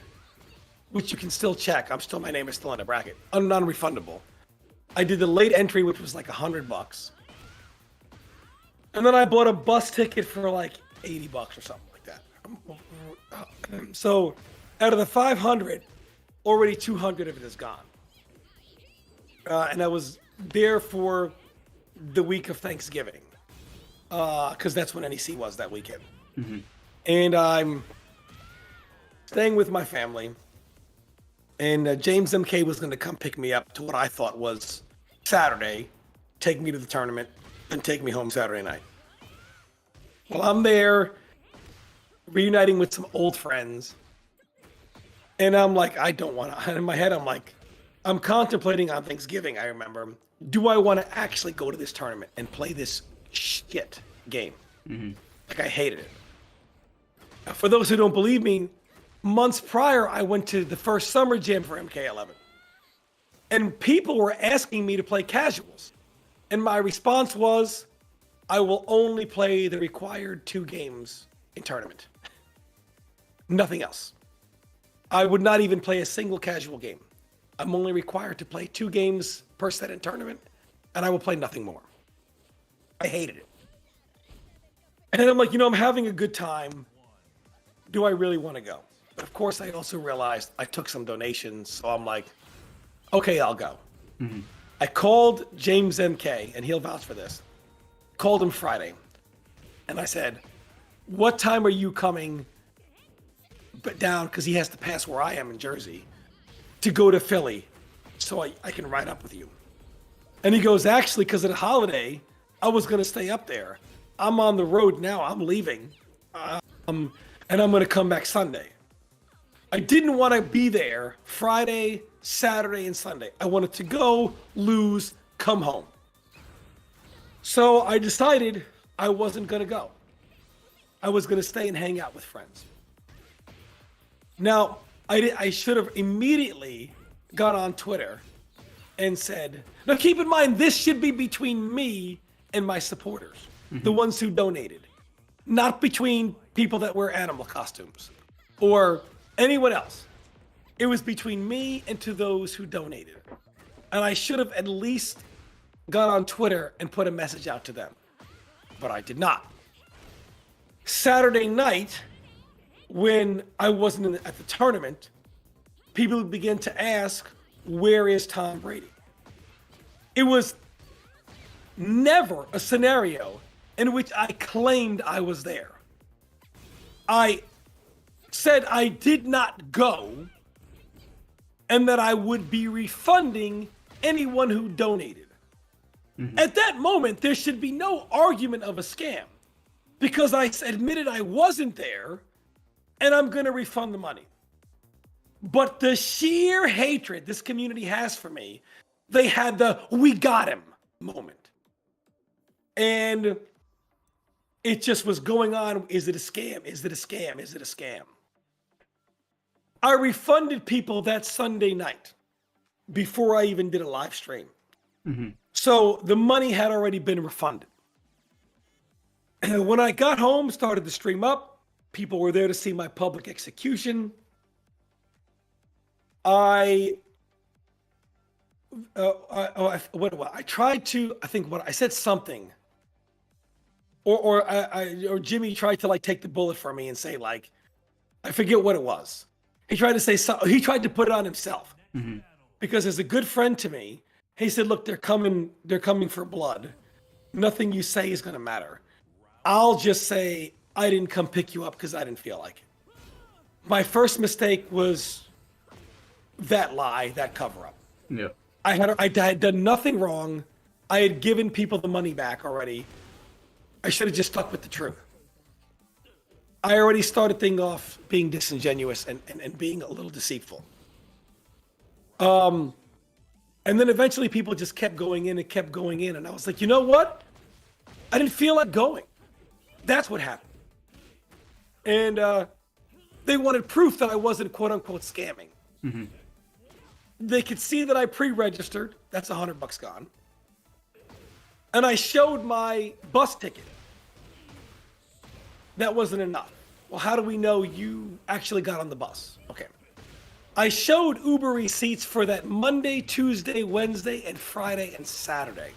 which you can still check. My name is still in the bracket. Non-refundable. I did the late entry, which was like $100. And then I bought a bus ticket for like $80 or something like that. So out of the 500, already 200 of it is gone. And I was there for the week of Thanksgiving, because that's when NEC was that weekend. Mm-hmm. And I'm staying with my family, and James MK was going to come pick me up to what I thought was Saturday, take me to the tournament, and take me home Saturday night. Well, I'm there reuniting with some old friends, and I'm like, I don't want to. In my head, I'm like, I'm contemplating on Thanksgiving, I remember, do I want to actually go to this tournament and play this shit game? Mm-hmm. Like, I hated it. For those who don't believe me, months prior, I went to the first summer jam for MK11. And people were asking me to play casuals. And my response was, I will only play the required 2 games in tournament. Nothing else. I would not even play a single casual game. I'm only required to play 2 games per set in tournament, and I will play nothing more. I hated it. And I'm like, I'm having a good time. Do I really want to go? But of course, I also realized I took some donations, so I'm like, okay, I'll go. Mm-hmm. I called James MK, and he'll vouch for this. Called him Friday, and I said, what time are you coming down, because he has to pass where I am in Jersey, to go to Philly so I can ride up with you? And he goes, actually, because of the holiday, I was going to stay up there. I'm on the road now. I'm leaving. And I'm going to come back Sunday. I didn't want to be there Friday, Saturday, and Sunday. I wanted to go, lose, come home. So I decided I wasn't going to go. I was going to stay and hang out with friends. Now, I should have immediately got on Twitter and said, now keep in mind, this should be between me and my supporters, the ones who donated, not between people that wear animal costumes or anyone else. It was between me and to those who donated. And I should have at least got on Twitter and put a message out to them, but I did not. Saturday night, when I wasn't at the tournament, people began to ask, where is Tom Brady? It was never a scenario in which I claimed I was there. I said I did not go and that I would be refunding anyone who donated. At that moment, there should be no argument of a scam because I admitted I wasn't there and I'm going to refund the money. But the sheer hatred this community has for me, they had the we got him moment. And it just was going on. Is it a scam? Is it a scam? Is it a scam? I refunded people that Sunday night before I even did a live stream. So the money had already been refunded. And when I got home, started the stream up, people were there to see my public execution. I tried to, I think I said something, or Jimmy tried to like take the bullet for me and say like, I forget what it was. He tried to say something. He tried to put it on himself because as a good friend to me, he said, look, they're coming for blood. Nothing you say is going to matter. I'll just say I didn't come pick you up because I didn't feel like it. My first mistake was that lie, that cover up. Yeah. I had done nothing wrong. I had given people the money back already. I should have just stuck with the truth. I already started things off being disingenuous and being a little deceitful. And then eventually people just kept going in and kept going in. And I was like, you know what? I didn't feel like going. That's what happened. And they wanted proof that I wasn't quote unquote scamming. They could see that I pre-registered. That's $100 gone. And I showed my bus ticket. That wasn't enough. Well, how do we know you actually got on the bus? Okay. I showed Uber receipts for that Monday, Tuesday, Wednesday, and Friday and Saturday.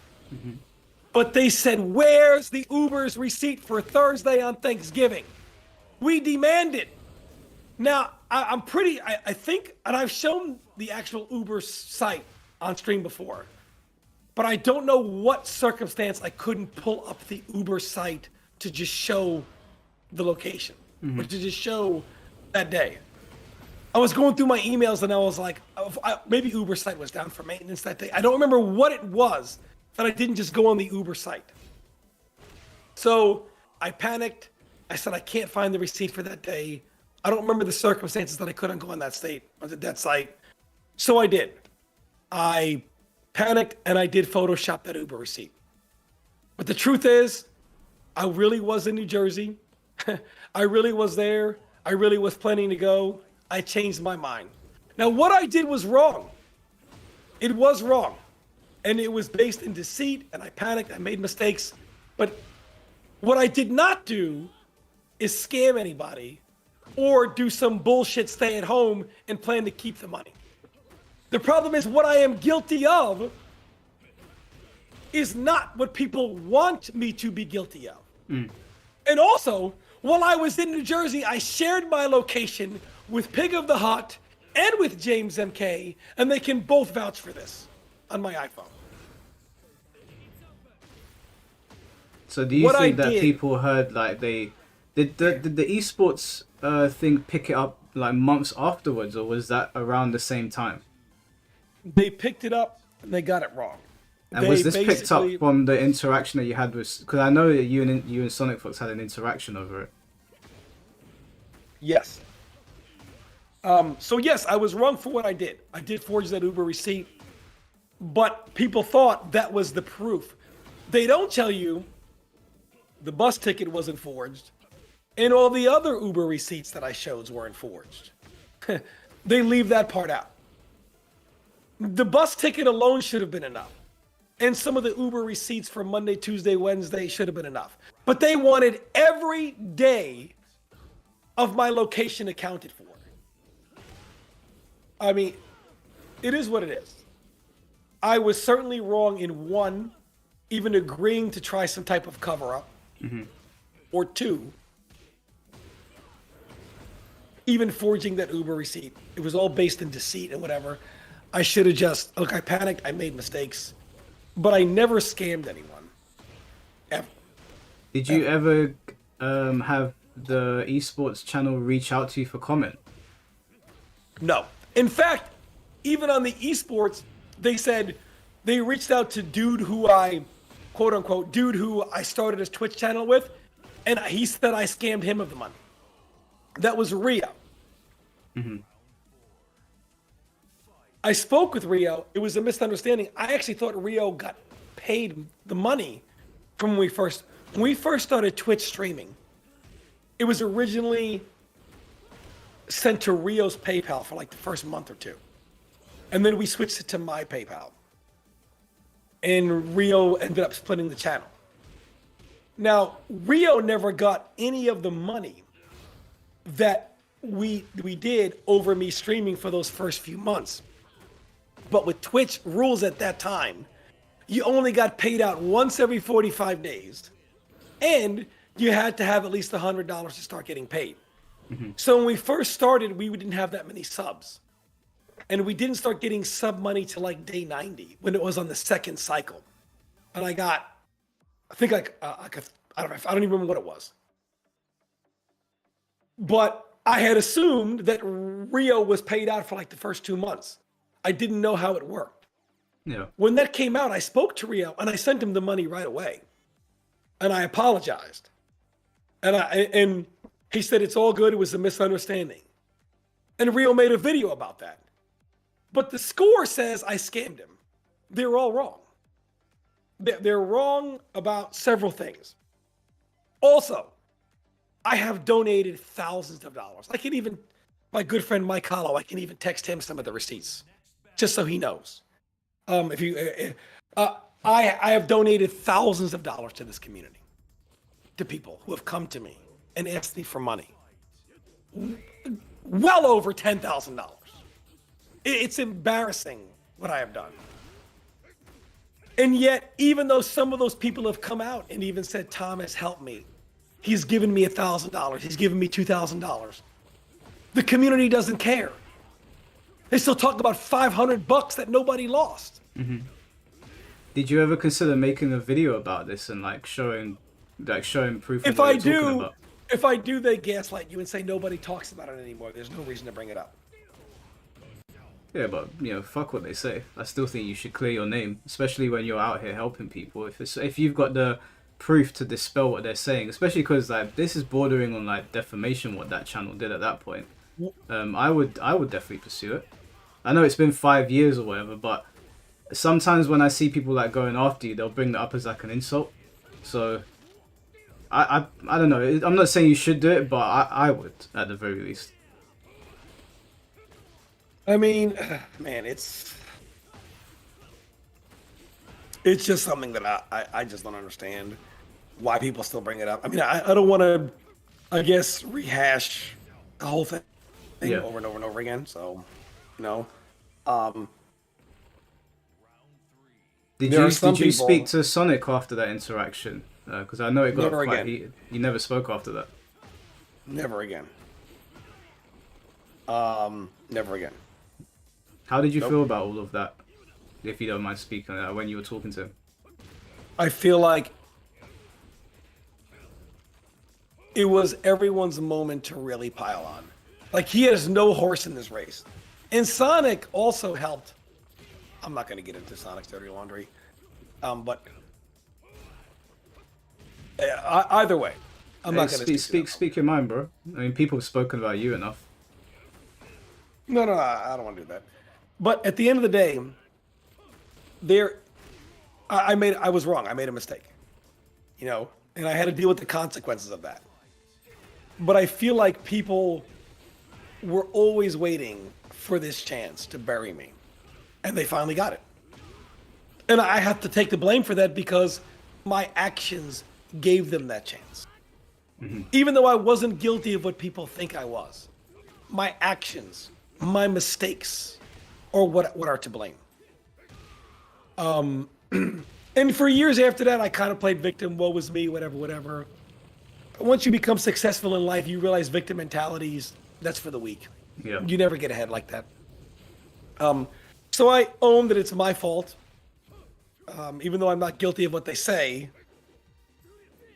But they said, where's the Uber's receipt for Thursday on Thanksgiving? We demand it. Now, I think, and I've shown the actual Uber site on stream before, but I don't know what circumstance I couldn't pull up the Uber site to just show the location, or to just show that day. I was going through my emails and I was like, maybe Uber site was down for maintenance that day. I don't remember what it was that I didn't just go on the Uber site. So I panicked. I said, I can't find the receipt for that day. I don't remember the circumstances that I couldn't go on that site. So I did. I panicked and I did Photoshop that Uber receipt. But the truth is, I really was in New Jersey. I really was there. I really was planning to go. I changed my mind. Now, what I did was wrong. It was wrong. And it was based in deceit, and I panicked. I made mistakes. But what I did not do is scam anybody or do some bullshit stay at home and plan to keep the money. The problem is what I am guilty of is not what people want me to be guilty of. And also, while I was in New Jersey, I shared my location with Pig of the Hut and with James MK, and they can both vouch for this on my iPhone. So do you think that people heard, like, did the esports thing pick it up like months afterwards, or was that around the same time? They picked it up and they got it wrong. And was this picked up from the interaction that you had with? Because I know that you and Sonic Fox had an interaction over it. Yes. So yes, I was wrong for what I did. I did forge that Uber receipt, but people thought that was the proof. They don't tell you the bus ticket wasn't forged, and all the other Uber receipts that I showed weren't forged. They leave that part out. The bus ticket alone should have been enough. And some of the Uber receipts for Monday, Tuesday, Wednesday should have been enough. But they wanted every day of my location accounted for. I mean, it is what it is. I was certainly wrong in one, even agreeing to try some type of cover-up. Mm-hmm. Or two, even forging that Uber receipt. It was all based in deceit and whatever. I should have just, look, I panicked, I made mistakes, but I never scammed anyone. Ever. Did you ever have the esports channel reach out to you for comment? No. In fact, even on the esports, they said they reached out to dude who I, quote unquote, dude who I started his Twitch channel with, and he said I scammed him of the money. That was Rio. Mm-hmm. I spoke with Rio. It was a misunderstanding. I actually thought Rio got paid the money from when we first started Twitch streaming. It was originally sent to Rio's PayPal for like the first month or two. And then we switched it to my PayPal. And Rio ended up splitting the channel. Now, Rio never got any of the money that we did over me streaming for those first few months. But with Twitch rules at that time, you only got paid out once every 45 days. And you had to have at least $100 to start getting paid. Mm-hmm. So when we first started, we didn't have that many subs. And we didn't start getting sub money till like day 90 when it was on the second cycle. And I got, I think I don't even remember what it was. But I had assumed that Rio was paid out for like the first 2 months. I didn't know how it worked. Yeah. When that came out, I spoke to Rio and I sent him the money right away. And I apologized. And he said, it's all good. It was a misunderstanding. And Rio made a video about that. But the score says I scammed him. They're all wrong. They're wrong about several things. Also, I have donated thousands of dollars. I can even, my good friend Mike Hollow, I can even text him some of the receipts, just so he knows. I have donated thousands of dollars to this community, to people who have come to me and asked me for money. Well over $10,000. It's embarrassing what I have done. And yet, even though some of those people have come out and even said, Thomas, help me. He's given me $1,000. He's given me $2,000. The community doesn't care. They still talk about $500 that nobody lost. Mm-hmm. Did you ever consider making a video about this and showing proof of what you're talking about? If I do, they gaslight you and say nobody talks about it anymore. There's no reason to bring it up. Yeah, but fuck what they say. I still think you should clear your name, especially when you're out here helping people. If you've got the proof to dispel what they're saying, especially because this is bordering on defamation. What that channel did at that point, I would definitely pursue it. I know it's been 5 years or whatever, but sometimes when I see people going after you, they'll bring that up as an insult. So I don't know. I'm not saying you should do it, but I would at the very least. I mean, man, it's just something that I just don't understand why people still bring it up. I mean, I don't want to, I guess, rehash the whole thing over and over and over again. So, Did you speak to Sonic after that interaction? Because I know it got quite heated. You never spoke after that. Never again. Never again. How did you feel about all of that, if you don't mind speaking on that, when you were talking to him? I feel like it was everyone's moment to really pile on. He has no horse in this race. And Sonic also helped. I'm not going to get into Sonic's dirty laundry. But either way, I'm not going to speak your mind, bro. I mean, people have spoken about you enough. No, no, I don't want to do that. But at the end of the day, there, I was wrong. I made a mistake, you know, and I had to deal with the consequences of that. But I feel like people were always waiting for this chance to bury me, and they finally got it. And I have to take the blame for that because my actions gave them that chance. Mm-hmm. Even though I wasn't guilty of what people think I was, my actions, my mistakes, are what are to blame. And for years after that, I kind of played victim, woe was me, whatever. Once you become successful in life, you realize victim mentalities, that's for the weak. Yeah. You never get ahead like that. So I own that it's my fault. Even though I'm not guilty of what they say,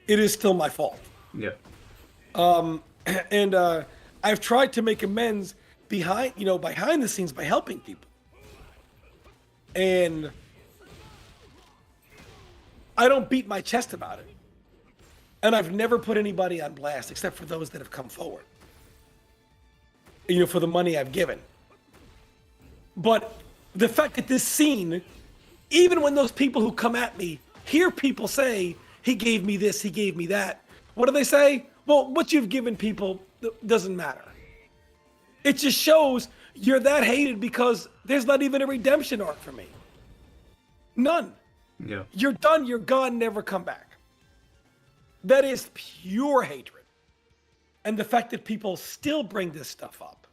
it is still my fault. Yeah. And I've tried to make amends behind the scenes by helping people. And I don't beat my chest about it. And I've never put anybody on blast except for those that have come forward, for the money I've given. But the fact that this scene, even when those people who come at me hear people say, he gave me this, he gave me that, what do they say? Well, what you've given people doesn't matter. It just shows you're that hated because there's not even a redemption arc for me. None. Yeah. You're done, you're gone, never come back. That is pure hatred. And the fact that people still bring this stuff up.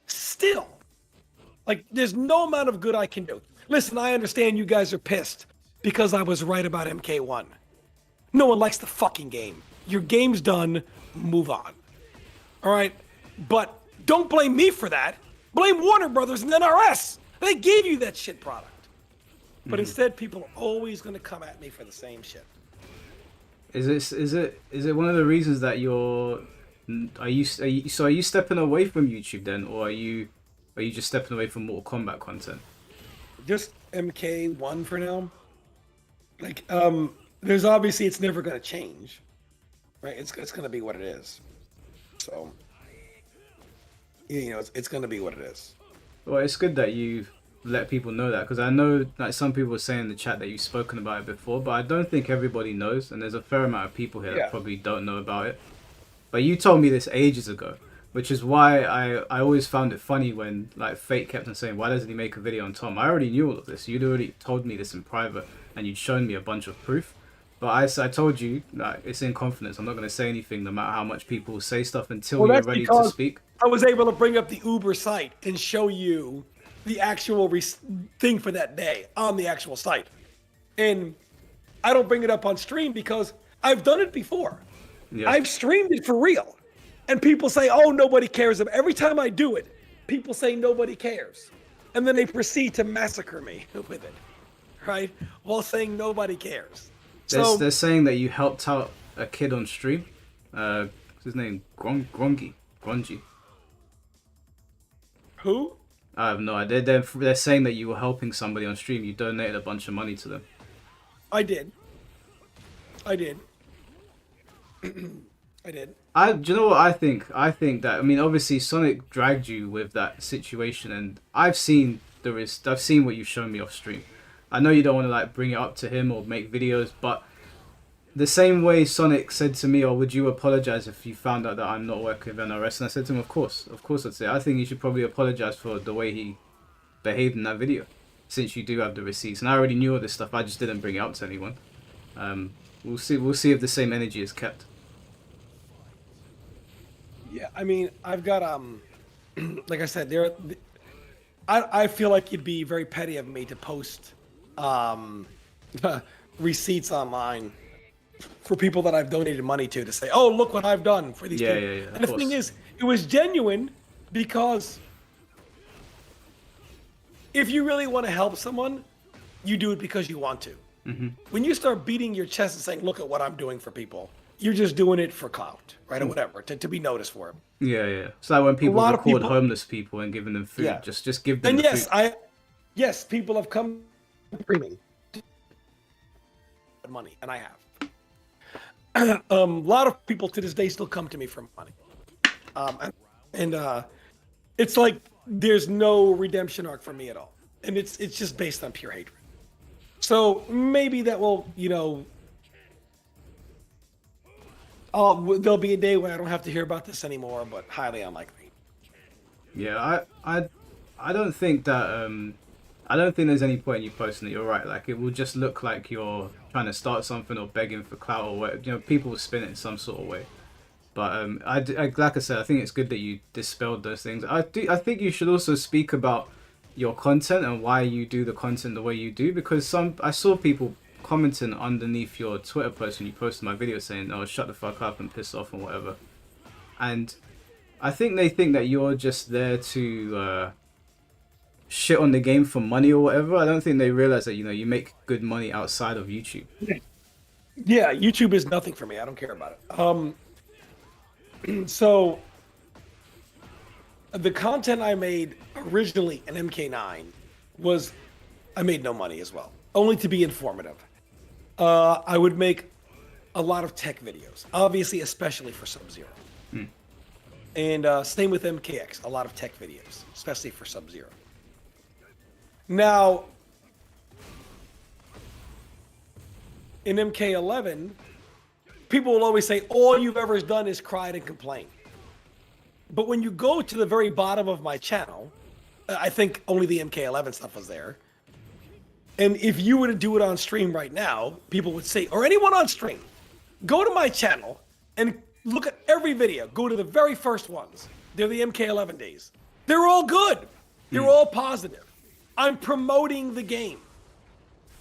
Still. Like, there's no amount of good I can do. Listen, I understand you guys are pissed because I was right about MK1. No one likes the fucking game. Your game's done, move on. All right? But don't blame me for that. Blame Warner Brothers and NRS. They gave you that shit product. But instead, people are always going to come at me for the same shit. Is it one of the reasons that are you stepping away from YouTube then, or are you just stepping away from Mortal Kombat content? Just MK1 for now. Like, there's obviously it's never going to change, right? It's going to be what it is. So, it's going to be what it is. Well, it's good that you've let people know that, because I know like some people were saying in the chat that you've spoken about it before, but I don't think everybody knows, and there's a fair amount of people here that probably don't know about it. But you told me this ages ago, which is why I always found it funny when like Fate kept on saying, why doesn't he make a video on Tom? I already knew all of this. You'd already told me this in private and you'd shown me a bunch of proof. But I told you, like, it's in confidence. I'm not going to say anything no matter how much people say stuff until you're ready to speak. I was able to bring up the Uber site and show you the actual thing for that day on the actual site. And I don't bring it up on stream because I've done it before. Yeah. I've streamed it for real. And people say, oh, nobody cares. Every time I do it, people say nobody cares. And then they proceed to massacre me with it, right? While saying nobody cares. They're saying that you helped out a kid on stream. What's his name? Grungy. Who? I have no idea. They're saying that you were helping somebody on stream. You donated a bunch of money to them. I did. I did. Do you know what I think? I think that, I mean, obviously Sonic dragged you with that situation, and I've seen what you've shown me off stream. I know you don't want to like bring it up to him or make videos, but the same way Sonic said to me, "Oh, would you apologize if you found out that I'm not working with NRS?" And I said to him, of course I'd say, I think you should probably apologize for the way he behaved in that video, since you do have the receipts. And I already knew all this stuff, I just didn't bring it up to anyone. We'll see if the same energy is kept. Yeah, I mean, I've got like I said, I feel like it'd be very petty of me to post receipts online for people that I've donated money to say, oh, look what I've done for these people. Yeah, and the thing is, it was genuine because if you really want to help someone, you do it because you want to. Mm-hmm. When you start beating your chest and saying, look at what I'm doing for people, you're just doing it for clout, right? Or whatever, to be noticed for it. Yeah. It's like when people record homeless people and giving them food, just give them food. Yes, people have come screaming money, and I have. A lot of people to this day still come to me for money. And it's like there's no redemption arc for me at all, and it's just based on pure hatred. So maybe that will, there'll be a day when I don't have to hear about this anymore, but highly unlikely. Yeah, I don't think that I don't think there's any point in you posting it. You're right. Like it will just look like you're trying to start something or begging for clout or what. People will spin it in some sort of way. But like I said, I think it's good that you dispelled those things. I think you should also speak about your content and why you do the content the way you do, because I saw people commenting underneath your Twitter post when you posted my video saying, "Oh, shut the fuck up and piss off" and whatever. And I think they think that you're just there to shit on the game for money or whatever. I don't think they realize that you make good money outside of YouTube. Yeah, YouTube is nothing for me. I don't care about it. So the content I made originally in MK9 was, I made no money as well, only to be informative. I would make a lot of tech videos, obviously, especially for Sub-Zero. And same with MKX, a lot of tech videos, especially for Sub-Zero. Now, in MK11, people will always say, all you've ever done is cried and complained. But when you go to the very bottom of my channel, I think only the MK11 stuff was there. And if you were to do it on stream right now, people would say, or anyone on stream, go to my channel and look at every video. Go to the very first ones. They're the MK11 days. They're all good. They're all positive. I'm promoting the game.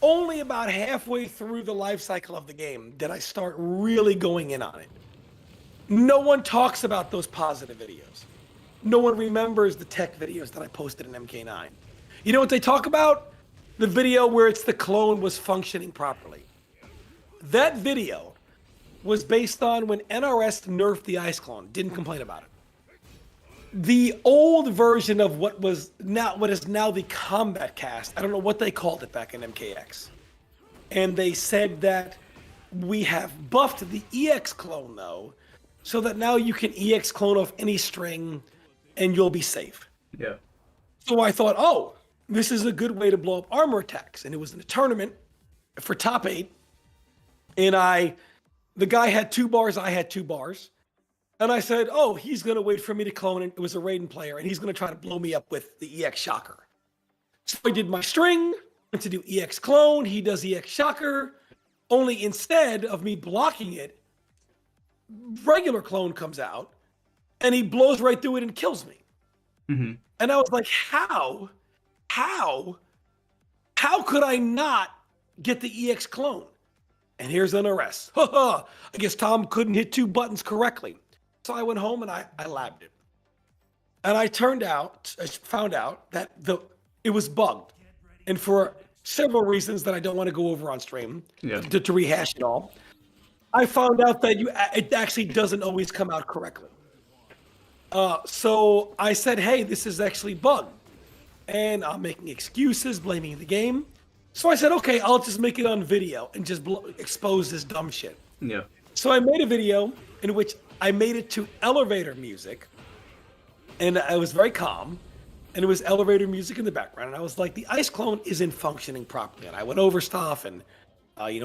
Only about halfway through the life cycle of the game did I start really going in on it. No one talks about those positive videos. No one remembers the tech videos that I posted in MK9. You know what they talk about? The video where it's the clone was functioning properly. That video was based on when NRS nerfed the ice clone. Didn't complain about it. The old version of what is now the Kombat cast, I don't know what they called it back in MKX. And they said that we have buffed the EX clone though, so that now you can EX clone off any string and you'll be safe. Yeah. So I thought, oh, this is a good way to blow up armor attacks. And it was in a tournament for top 8. And the guy had 2 bars, I had 2 bars. And I said, oh, he's going to wait for me to clone it. It was a Raiden player, and he's going to try to blow me up with the EX Shocker. So I did my string, went to do EX clone. He does EX Shocker. Only instead of me blocking it, regular clone comes out, and he blows right through it and kills me. Mm-hmm. And I was like, how could I not get the EX clone? And here's an arrest. I guess Tom couldn't hit 2 buttons correctly. So I went home and I labbed it. And I found out that it was bugged. And for several reasons that I don't want to go over on stream, to rehash it all, I found out that it actually doesn't always come out correctly. So I said, hey, this is actually bugged. And I'm making excuses, blaming the game. So I said, okay, I'll just make it on video and just expose this dumb shit. Yeah. So I made a video in which I made it to elevator music, and I was very calm, and it was elevator music in the background, and I was like, the ice clone isn't functioning properly, and I went over stuff, and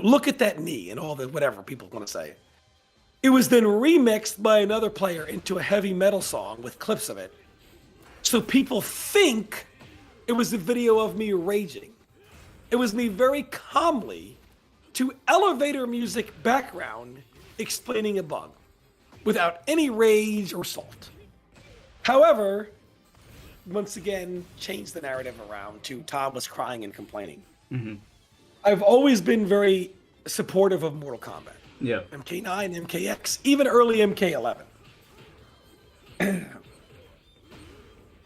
look at that knee, and all the whatever people want to say. It was then remixed by another player into a heavy metal song with clips of it, so people think it was a video of me raging. It was me very calmly, to elevator music background, explaining a bug, without any rage or salt. However, once again, changed the narrative around to Tom was crying and complaining. Mm-hmm. I've always been very supportive of Mortal Kombat. Yeah. MK9, MKX, even early MK11.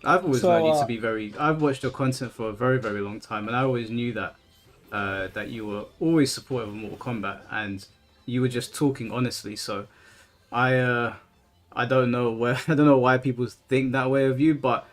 I've always known you to be very... I've watched your content for a very, very long time, and I always knew that that you were always supportive of Mortal Kombat, and you were just talking honestly, so... I don't know why people think that way of you, but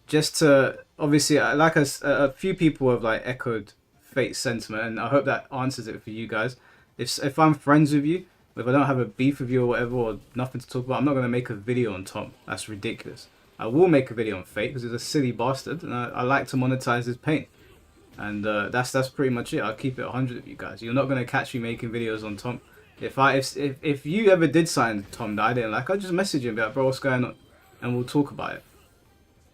just to obviously, like a few people have like echoed Fate's sentiment, and I hope that answers it for you guys. If I'm friends with you, if I don't have a beef with you or whatever, or nothing to talk about, I'm not gonna make a video on Tom. That's ridiculous. I will make a video on Fate because he's a silly bastard, and I like to monetize his pain. And that's pretty much it. I'll keep it 100 with you guys. You're not gonna catch me making videos on Tom. If you ever did sign Tom that I didn't like, I'll just message him and be like, bro, what's going on, and we'll talk about it.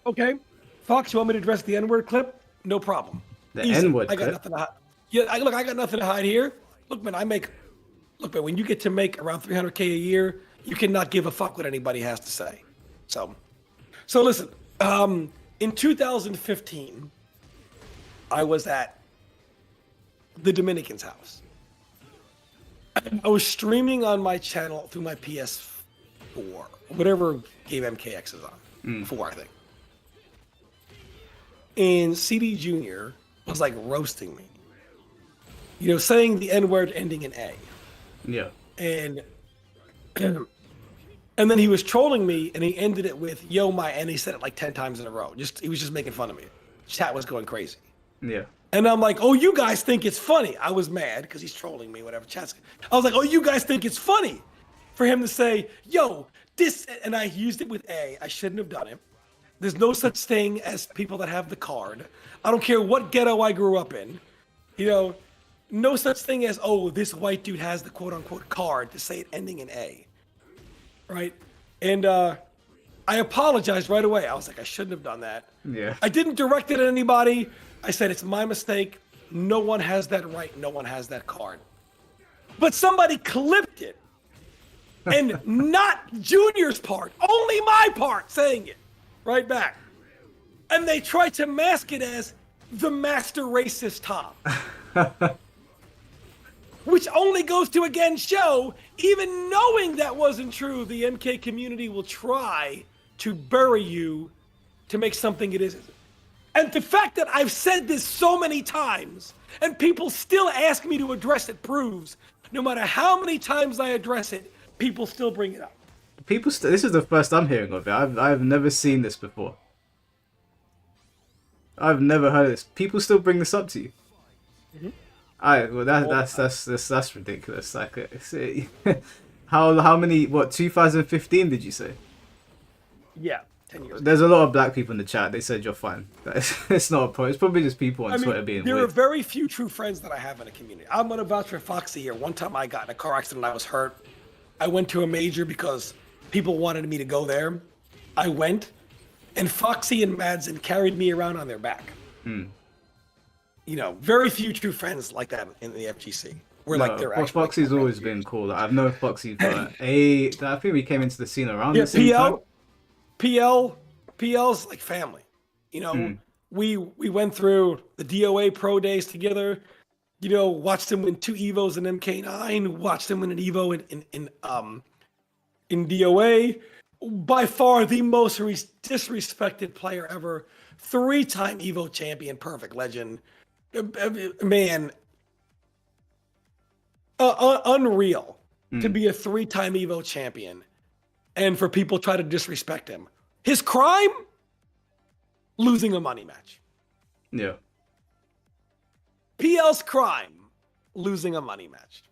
Okay, Fox, you want me to address the N-word clip? No problem. The N-word clip. I got nothing to hide. Yeah, I got nothing to hide here. Look, man, when you get to make around $300K a year, you cannot give a fuck what anybody has to say. So listen. In 2015, I was at the Dominican's house. I was streaming on my channel through my PS4, whatever game MKX is on, 4 I think. And CD Jr. was like roasting me, saying the N-word ending in A. Yeah. And then he was trolling me, and he ended it with "yo my," and he said it like 10 times in a row. He was just making fun of me. Chat was going crazy. Yeah. And I'm like, oh, you guys think it's funny? I was mad because he's trolling me, whatever. I was like, oh, you guys think it's funny for him to say, yo, this, and I used it with A. I shouldn't have done it. There's no such thing as people that have the card. I don't care what ghetto I grew up in. No such thing as, oh, this white dude has the quote unquote card to say it ending in A. Right? And I apologized right away. I was like, I shouldn't have done that. Yeah. I didn't direct it at anybody. I said, it's my mistake. No one has that right. No one has that card. But somebody clipped it. And not Junior's part, only my part saying it right back. And they tried to mask it as the master racist Tom. Which only goes to again show, even knowing that wasn't true, the MK community will try to bury you to make something it isn't. And the fact that I've said this so many times and people still ask me to address it proves no matter how many times I address it, people still bring it up. This is the first I'm hearing of it. I've never seen this before. I've never heard of this. People still bring this up to you. Mm-hmm. That's ridiculous. Like, how many? What, 2015 did you say? Yeah, 10 years. There's a lot of black people in the chat. They said you're fine. It's not a point. It's probably just people on Twitter being there weird. Are very few true friends that I have in the community. I'm gonna vouch for Foxy here. One time I got in a car accident. I was hurt. I went to a major because people wanted me to go there. I went, and Foxy and Madsen carried me around on their back. Very few true friends like that in the FGC. Foxy's always been cool. I've known Foxy for I think we came into the scene around the same time. PL's like family. We went through the DOA Pro Days together. Watched him win 2 Evos in MK9. Watched him win an Evo in DOA. By far the most disrespected player ever. 3-time Evo champion, perfect legend. Man, unreal to be a 3-time Evo champion and for people try to disrespect him. His crime? Losing a money match. Yeah. PL's crime? Losing a money match.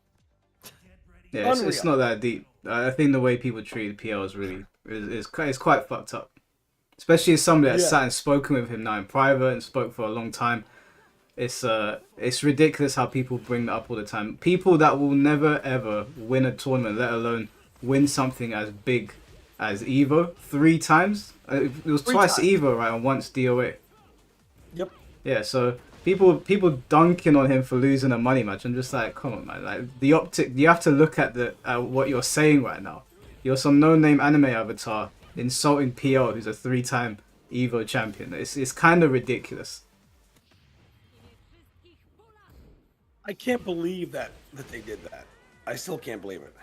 Yeah, it's not that deep. I think the way people treat PL is quite fucked up. Especially as somebody that's sat and spoken with him now in private and spoke for a long time. It's ridiculous how people bring that up all the time. People that will never ever win a tournament, let alone win something as big as Evo 3 times. It was twice Evo, right, and once DOA. Yep. Yeah, so people dunking on him for losing a money match. I'm just like, come on, man. Like, the optic, you have to look at what you're saying right now. You're some no-name anime avatar insulting PL, who's a 3-time Evo champion. It's kind of ridiculous. I can't believe that they did that. I still can't believe it.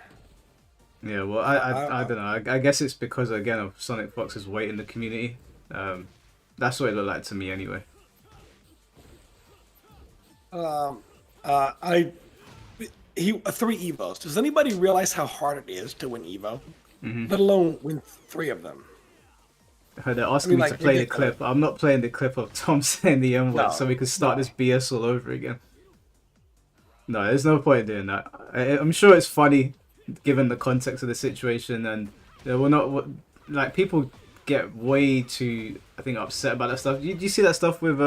Yeah, well, I don't know. I guess it's because, again, of Sonic Fox's weight in the community. That's what it looked like to me, anyway. 3 Evos. Does anybody realize how hard it is to win Evo? Mm-hmm. Let alone win 3 of them. They're asking me to play the clip. I'm not playing the clip of Tom saying the N-word so we can start this BS all over again. No, there's no point in doing that. I'm sure it's funny, given the context of the situation, and we're not like people get way too, I think, upset about that stuff. You see that stuff with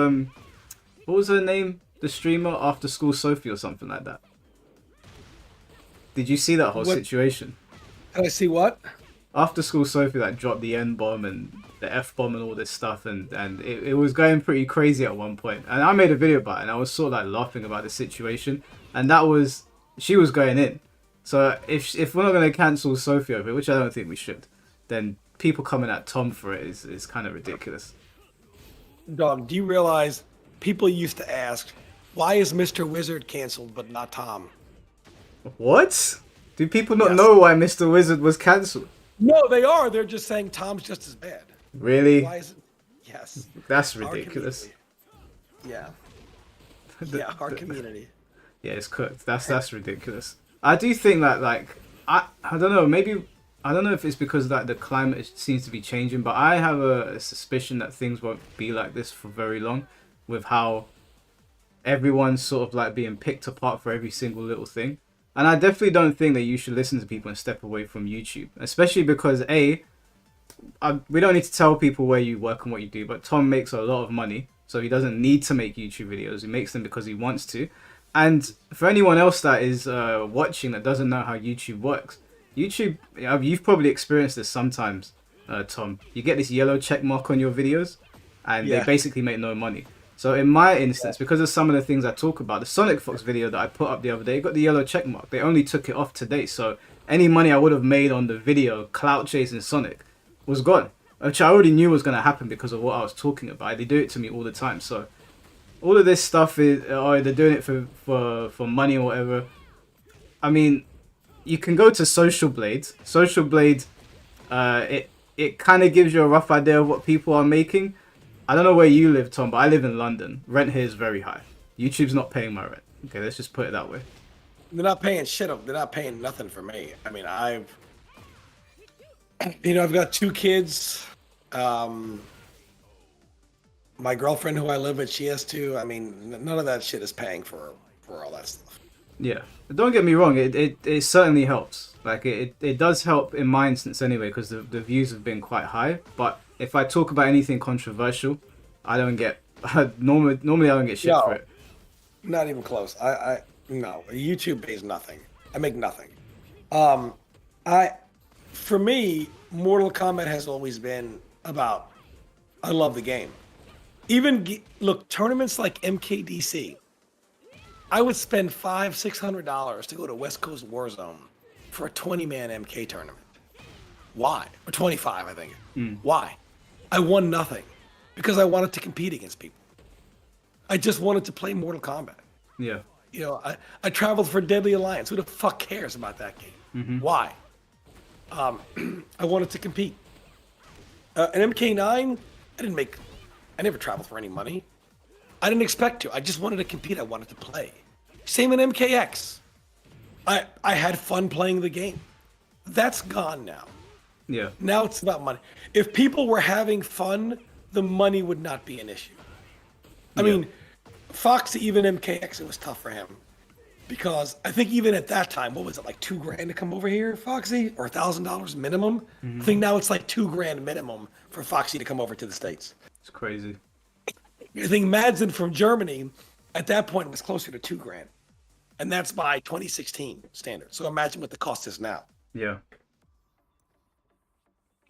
what was her name? The streamer After School Sophie or something like that. Did you see that whole situation? Did I see what? After School Sophie like dropped the N bomb and the F bomb and all this stuff, and it was going pretty crazy at one point. And I made a video about it, and I was sort of like laughing about the situation, and that was she was going in. So if we're not going to cancel Sophie over it, which I don't think we should, then people coming at Tom for it is kind of ridiculous. Dog, do you realize people used to ask, why is Mr. Wizard canceled but not Tom? What? Do people not know why Mr. Wizard was cancelled? No, they are. They're just saying Tom's just as bad. Really? Why is it? Yes. That's ridiculous. Yeah. Yeah, our community. Yeah, it's cooked. That's ridiculous. I do think that, like, I don't know, maybe, I don't know if it's because like the climate seems to be changing, but I have a suspicion that things won't be like this for very long, with how everyone's sort of like being picked apart for every single little thing. And I definitely don't think that you should listen to people and step away from YouTube, especially because we don't need to tell people where you work and what you do, but Tom makes a lot of money, so he doesn't need to make YouTube videos. He makes them because he wants to. And for anyone else that is watching that doesn't know how YouTube works, YouTube, you've probably experienced this sometimes, Tom. You get this yellow check mark on your videos, and they basically make no money. So in my instance, because of some of the things I talk about, the Sonic Fox video that I put up the other day, it got the yellow check mark. They only took it off today, so any money I would have made on the video clout chasing Sonic was gone, which I already knew was going to happen because of what I was talking about. They do it to me all the time. So all of this stuff is, they're doing it for money or whatever. I mean, you can go to Social Blade. Social Blade, it kind of gives you a rough idea of what people are making. I don't know where you live, Tom, but I live in London. Rent here is very high. YouTube's not paying my rent. Okay, let's just put it that way. They're not paying shit. They're not paying nothing for me. I mean, I've got 2 kids. My girlfriend who I live with, she has 2. I mean, none of that shit is paying for all that stuff. Yeah, don't get me wrong. It certainly helps. Like it does help in my instance anyway, because the views have been quite high. But if I talk about anything controversial, I don't get normally I don't get shit for it. Not even close. No, YouTube pays nothing. I make nothing. For me, Mortal Kombat has always been about, I love the game. Even look, tournaments like MKDC, I would spend $500-$600 to go to West Coast Warzone for a 20-man MK tournament. Why? Or 25, I think. Why? I won nothing because I wanted to compete against people. I just wanted to play Mortal Kombat. Yeah. You know, I traveled for Deadly Alliance. Who the fuck cares about that game? Why? I wanted to compete. An MK9, I never traveled for any money. I didn't expect to. I just wanted to compete. I wanted to play. Same in MKX. I had fun playing the game. That's gone now. Yeah. Now it's about money. If people were having fun, the money would not be an issue. I mean, Foxy, even MKX, it was tough for him. Because I think even at that time, what was it, like $2,000 to come over here, Foxy? Or $1,000 minimum? I think now it's like $2,000 minimum for Foxy to come over to the States. It's crazy. I think Madsen from Germany, at that point, was closer to $2,000. And that's by 2016 standards. So imagine what the cost is now. Yeah.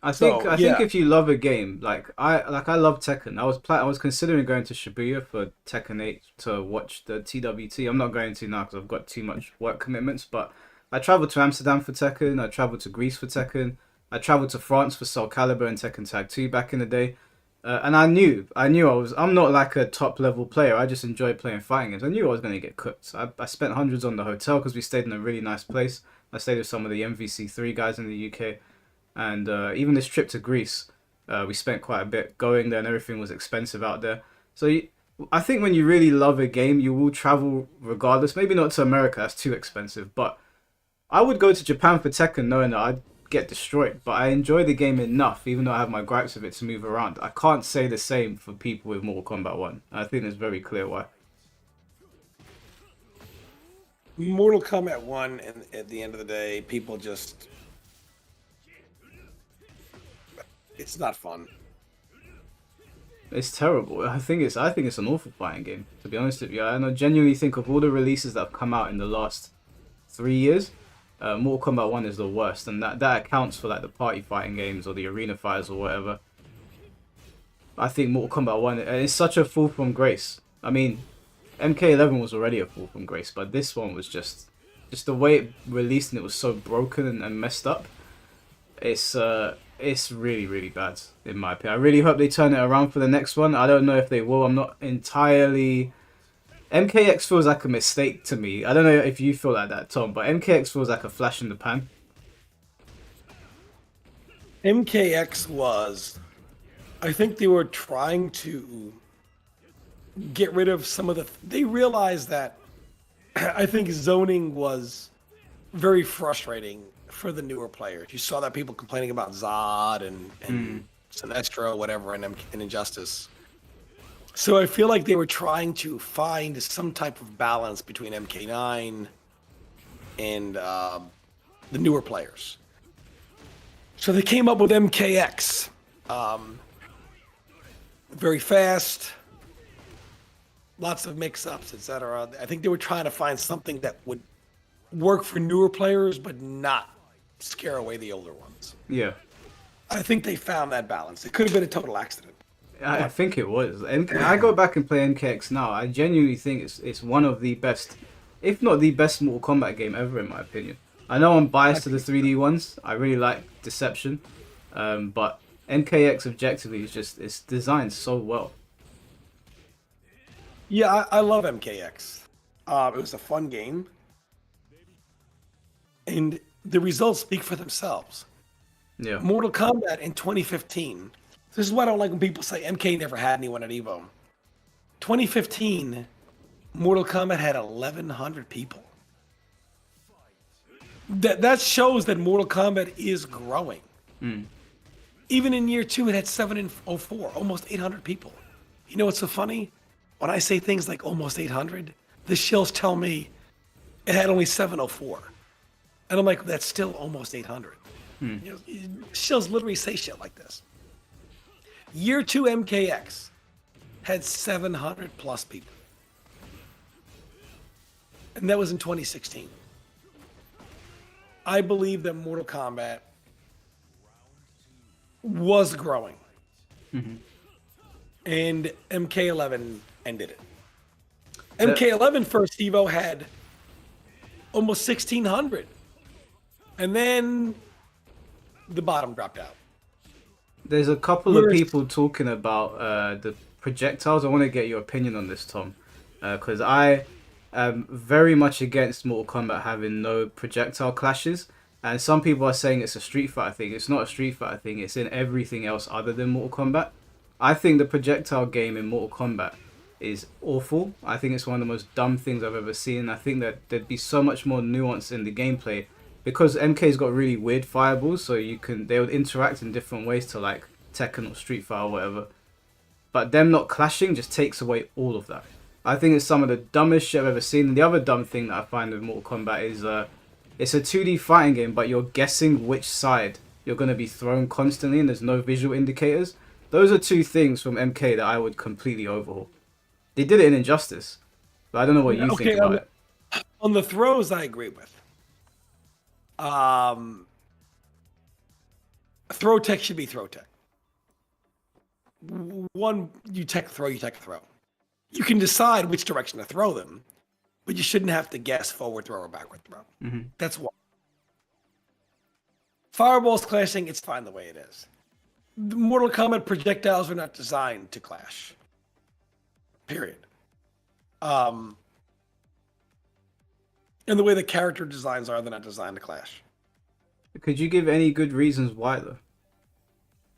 I think if you love a game, like I love Tekken. I was considering going to Shibuya for Tekken 8 to watch the TWT. I'm not going to now because I've got too much work commitments. But I traveled to Amsterdam for Tekken. I traveled to Greece for Tekken. I traveled to France for Soul Calibur and Tekken Tag 2 back in the day. And I knew I'm not like a top level player. I just enjoy playing fighting games. I knew I was going to get cooked. I spent hundreds on the hotel because we stayed in a really nice place. I stayed with some of the MVC3 guys in the UK. And even this trip to Greece, we spent quite a bit going there and everything was expensive out there. So I think when you really love a game, you will travel regardless. Maybe not to America, that's too expensive. But I would go to Japan for Tekken knowing that I'd get destroyed. But I enjoy the game enough, even though I have my gripes with it, to move around. I can't say the same for people with Mortal Kombat 1. I think it's very clear why. Mortal Kombat 1, and at the end of the day, people just... It's not fun. It's terrible. I think it's an awful fighting game, to be honest with you. I genuinely think of all the releases that have come out in the last 3 years, Mortal Kombat 1 is the worst, and that accounts for like the party fighting games or the arena fighters or whatever. I think Mortal Kombat 1 is such a fall from grace. I mean, MK11 was already a fall from grace, but this one was just the way it released, and it was so broken and messed up. It's really, really bad, in my opinion. I really hope they turn it around for the next one. I don't know if they will. I'm not entirely... MKX feels like a mistake to me. I don't know if you feel like that, Tom, but MKX feels like a flash in the pan. MKX was... I think they were trying to get rid of some of the... They realized that I think zoning was very frustrating for the newer players. You saw that people complaining about Zod and Sinestro, whatever, and Injustice. So I feel like they were trying to find some type of balance between MK9 and the newer players. So they came up with MKX. Very fast, lots of mix-ups, etc. I think they were trying to find something that would work for newer players, but not scare away the older ones. Yeah. I think they found that balance. It could have been a total accident. I think it was. I go back and play MKX now. I genuinely think it's one of the best, if not the best Mortal Kombat game ever, in my opinion. I know I'm biased to the 3D ones. I really like Deception. But MKX objectively it's designed so well. Yeah, I love MKX. It was a fun game. And the results speak for themselves. Yeah. Mortal Kombat in 2015. This is why I don't like when people say MK never had anyone at EVO. 2015, Mortal Kombat had 1,100 people. That shows that Mortal Kombat is growing. Even in year 2, it had 704, almost 800 people. You know what's so funny? When I say things like almost 800, the shills tell me it had only 704. And I'm like, that's still almost 800. You know, shills literally say shit like this. Year 2 MKX had 700 plus people. And that was in 2016. I believe that Mortal Kombat was growing. And MK11 ended it. MK11 first Evo had almost 1,600. And then the bottom dropped out. There's a couple of people talking about the projectiles. I want to get your opinion on this, Tom. Because I am very much against Mortal Kombat having no projectile clashes. And some people are saying it's a Street Fighter thing. It's not a Street Fighter thing. It's in everything else other than Mortal Kombat. I think the projectile game in Mortal Kombat is awful. I think it's one of the most dumb things I've ever seen. I think that there'd be so much more nuance in the gameplay. Because MK's got really weird fireballs, so they would interact in different ways to like Tekken or Street Fighter or whatever. But them not clashing just takes away all of that. I think it's some of the dumbest shit I've ever seen. And the other dumb thing that I find with Mortal Kombat is it's a 2D fighting game, but you're guessing which side you're going to be thrown constantly, and there's no visual indicators. Those are two things from MK that I would completely overhaul. They did it in Injustice, but I don't know what you think about it. On the throws, I agree with. Throw tech should be throw tech. One, you tech throw, you tech throw. You can decide which direction to throw them, but you shouldn't have to guess forward throw or backward throw. That's one. Fireballs clashing, it's fine the way it is. The Mortal Kombat projectiles are not designed to clash. Period. And the way the character designs are, they're not designed to clash. Could you give any good reasons why, though?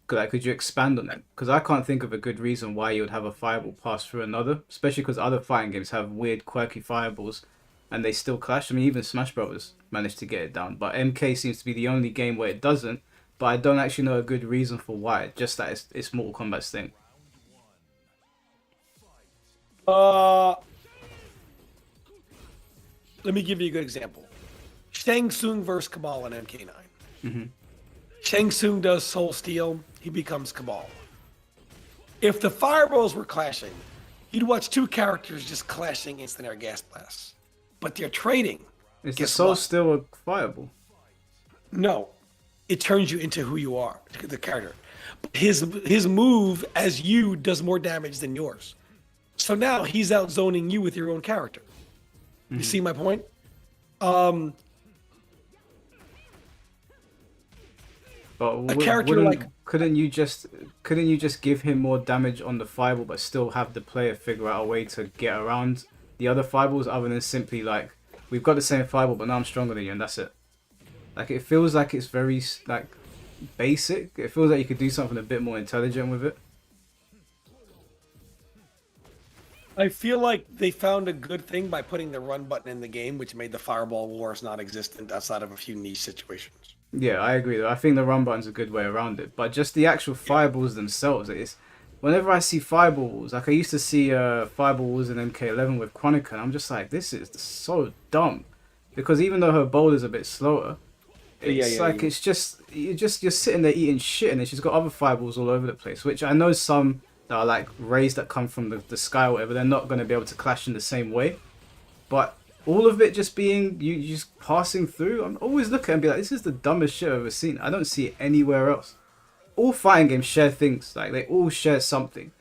Could you expand on it? Because I can't think of a good reason why you would have a fireball pass through another, especially because other fighting games have weird, quirky fireballs, and they still clash. I mean, even Smash Bros. Managed to get it down, but MK seems to be the only game where it doesn't. But I don't actually know a good reason for why. Just that it's Mortal Kombat's thing. Let me give you a good example. Shang Tsung versus Kabal in MK9. Shang Tsung does Soul Steel, he becomes Cabal. If the fireballs were clashing, you'd watch two characters just clashing instant air gas blasts. But they're trading. Is the Guess soul what? still a fireball? No, it turns you into who you are, the character. But his move as you does more damage than yours. So now he's out zoning you with your own character. You see my point? But A character like couldn't you just give him more damage on the fireball, but still have the player figure out a way to get around the other fireballs, other than simply like, we've got the same fireball, but now I'm stronger than you, and that's it. Like, it feels like it's very like basic. It feels like you could do something a bit more intelligent with it. I feel like they found a good thing by putting the run button in the game, which made the fireball wars non-existent outside of a few niche situations. Yeah, I agree though. I think the run button's a good way around it. But just the actual fireballs themselves, it's whenever I see fireballs, like I used to see fireballs in MK11 with Chronica, and I'm just like, this is so dumb. Because even though her bowl is a bit slower, it's just you're sitting there eating shit, and then she's got other fireballs all over the place, which I know some that are like rays that come from the sky or whatever, they're not going to be able to clash in the same way. But all of it just being you just passing through, I'm always looking and be like, this is the dumbest shit I've ever seen. I don't see it anywhere else. All fighting games share things, like they all share something.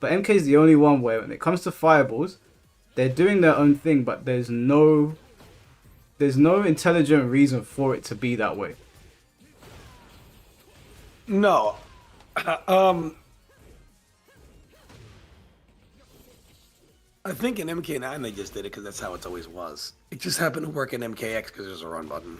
But MK is the only one where when it comes to fireballs, they're doing their own thing, but there's no intelligent reason for it to be that way. No. I think in MK9 they just did it because that's how it always was. It just happened to work in MKX because there's a run button.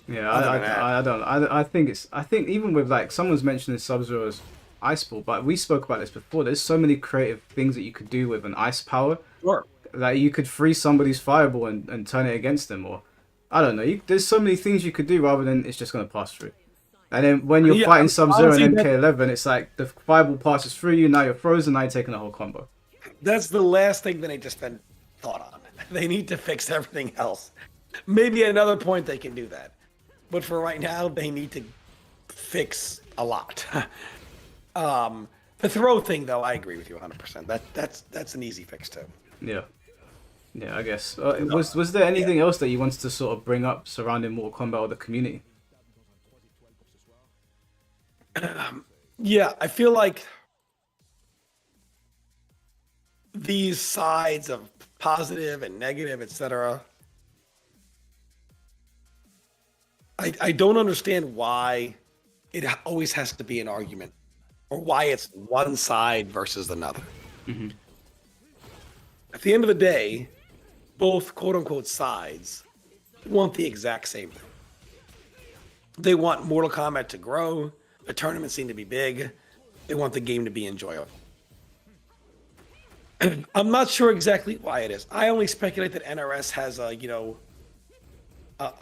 Yeah, I think even with like someone's mentioning Sub-Zero's ice ball, but we spoke about this before. There's so many creative things that you could do with an ice power. Sure. Like you could freeze somebody's fireball and turn it against them, or I don't know. There's so many things you could do rather than it's just gonna pass through. And then when you're fighting Sub-Zero and MK11, it's like the fireball passes through you, now you're frozen, now you're taking a whole combo. That's the last thing that they just spend thought on. They need to fix everything else. Maybe at another point they can do that. But for right now, they need to fix a lot. The throw thing, though, I agree with you 100%. That's an easy fix, too. Yeah. Yeah, I guess. Was there anything else that you wanted to sort of bring up surrounding Mortal Kombat or the community? Yeah, I feel like these sides of positive and negative, etc. I don't understand why it always has to be an argument, or why it's one side versus another. At the end of the day, both quote-unquote sides want the exact same thing. They want Mortal Kombat to grow. The tournaments seem to be big. They want the game to be enjoyable. I'm not sure exactly why it is. I only speculate that NRS has a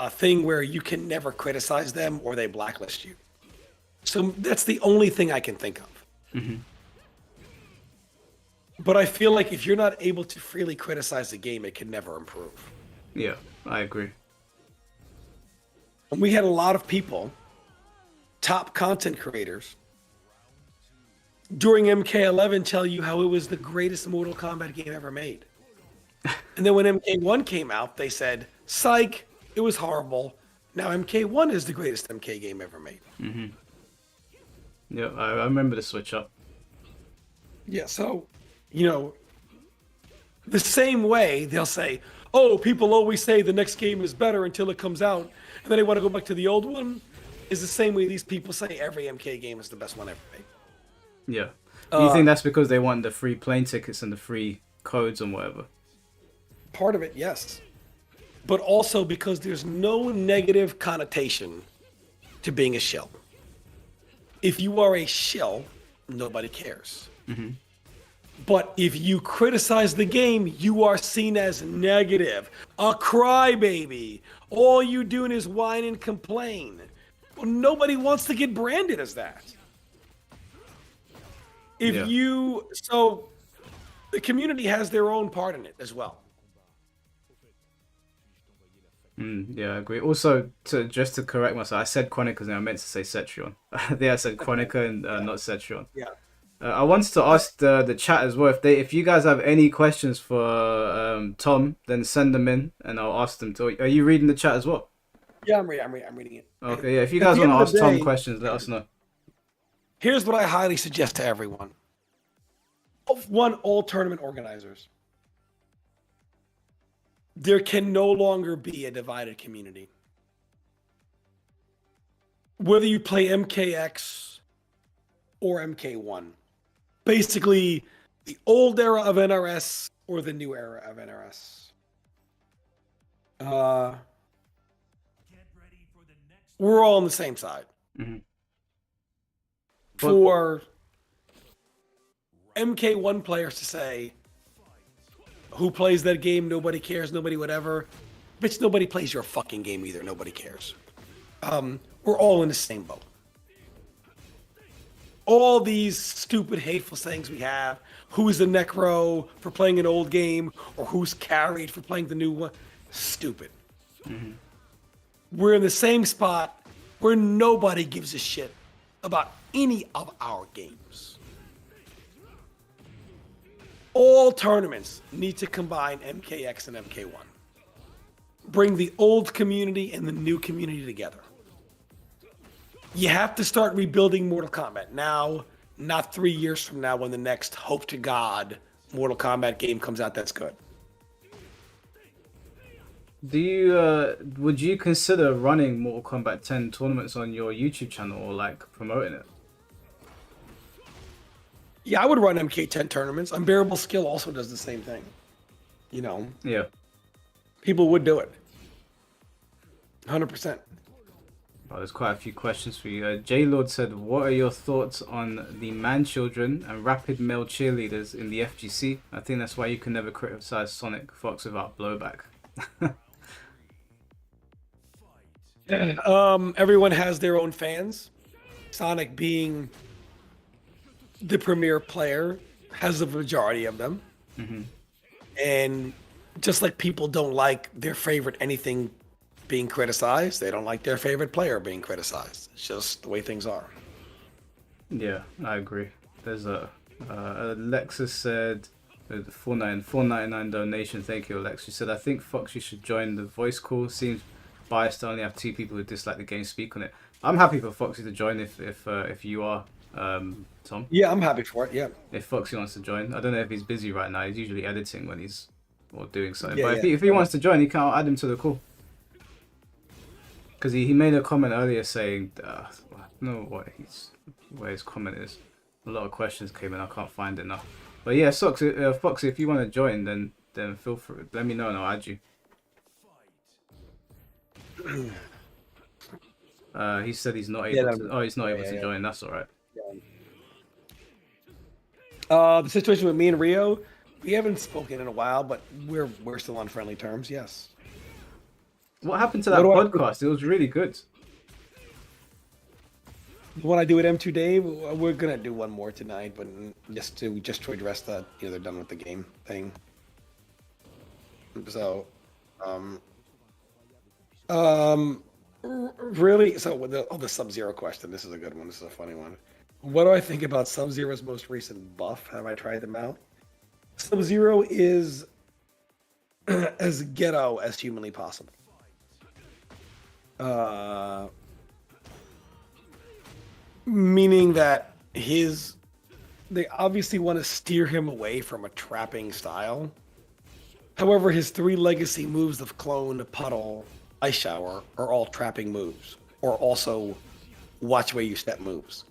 thing where you can never criticize them or they blacklist you. So that's the only thing I can think of. But I feel like if you're not able to freely criticize the game, it can never improve. Yeah, I agree. And we had a lot of people, top content creators, during MK11 tell you how it was the greatest Mortal Kombat game ever made. And then when MK1 came out, they said, psych, it was horrible. Now MK1 is the greatest MK game ever made. Yeah, I remember the switch up. Yeah, so, the same way they'll say, oh, people always say the next game is better until it comes out, and then they want to go back to the old one, is the same way these people say every MK game is the best one ever made. Yeah. Do you think that's because they want the free plane tickets and the free codes and whatever? Part of it, yes. But also because there's no negative connotation to being a shill. If you are a shill, nobody cares. But if you criticize the game, you are seen as negative, a crybaby. All you doing is whine and complain. Well, nobody wants to get branded as that. So the community has their own part in it as well. Yeah, I agree. Also, just to correct myself, I said Chronicles and I meant to say Cetrion. Yeah, I said Chronica and Yeah, not Cetrion. yeah. I wanted to Uh, ask the chat as well. If you guys have any questions for Tom, then send them in and I'll ask them. Are you reading the chat as well? yeah, I'm reading it. Okay, yeah. If you At guys the want end to of ask the Tom day, questions, let us know. here's what I highly suggest to everyone. One, all tournament organizers. There can no longer be a divided community. Whether you play MKX or MK1, basically the old era of NRS or the new era of NRS. We're all on the same side. Mm-hmm. For MK1 players to say, who plays that game, nobody cares, nobody whatever. Bitch, nobody plays your fucking game either, nobody cares. We're all in the same boat. All these stupid, hateful things we have, who's the necro for playing an old game, or who's carried for playing the new one, stupid. Mm-hmm. We're in the same spot where nobody gives a shit about any of our games. All tournaments need to combine MKX and MK1. Bring the old community and the new community together. You have to start rebuilding Mortal Kombat now, not 3 years from now when the next, hope to God, Mortal Kombat game comes out that's good. Would you consider running Mortal Kombat 10 tournaments on your YouTube channel or like promoting it? Yeah, I would run MK10 tournaments. Unbearable Skill also does the same thing. You know? Yeah. People would do it. 100%. Oh, there's quite a few questions for you. J-Lord said, what are your thoughts on the man-children and rapid male cheerleaders in the FGC? I think that's why you can never criticize Sonic Fox without blowback. Everyone has their own fans. Sonic being the premier player has the majority of them. Mm-hmm. And just like people don't like their favorite anything being criticized, they don't like their favorite player being criticized. It's just the way things are. Yeah, I agree. There's Alexis said, $4.99 donation. Thank you, Alex. She said, I think Fox, you should join the voice call. Seems biased to only have 2 people who dislike the game speak on it. I'm happy for Foxy to join if you are, Tom. Yeah, I'm happy for it. Yeah. If Foxy wants to join, I don't know if he's busy right now. He's usually editing when he's or doing something. Yeah, but if he wants to join, he can. I'll add him to the call. Because he made a comment earlier saying, I don't know where his comment is. A lot of questions came in. I can't find it now. But yeah, Foxy, if you want to join, then feel free. Let me know and I'll add you. He said he's not able to. Oh, he's not able to join. That's all right. The situation with me and Rio, we haven't spoken in a while, but we're still on friendly terms. Yes. What happened to that podcast? It was really good. When I do it, M2 Dave, we're gonna do one more tonight, but just to address that, they're done with the game thing. So, really, so with the Sub-Zero question, this is a good one. This is a funny one. What do I think about Sub-Zero's most recent buff? Have I tried them out? Sub-Zero is as ghetto as humanly possible. Meaning that they obviously want to steer him away from a trapping style. However, his 3 legacy moves of Clone, Puddle, Ice Shower are all trapping moves, or also watch where you step moves.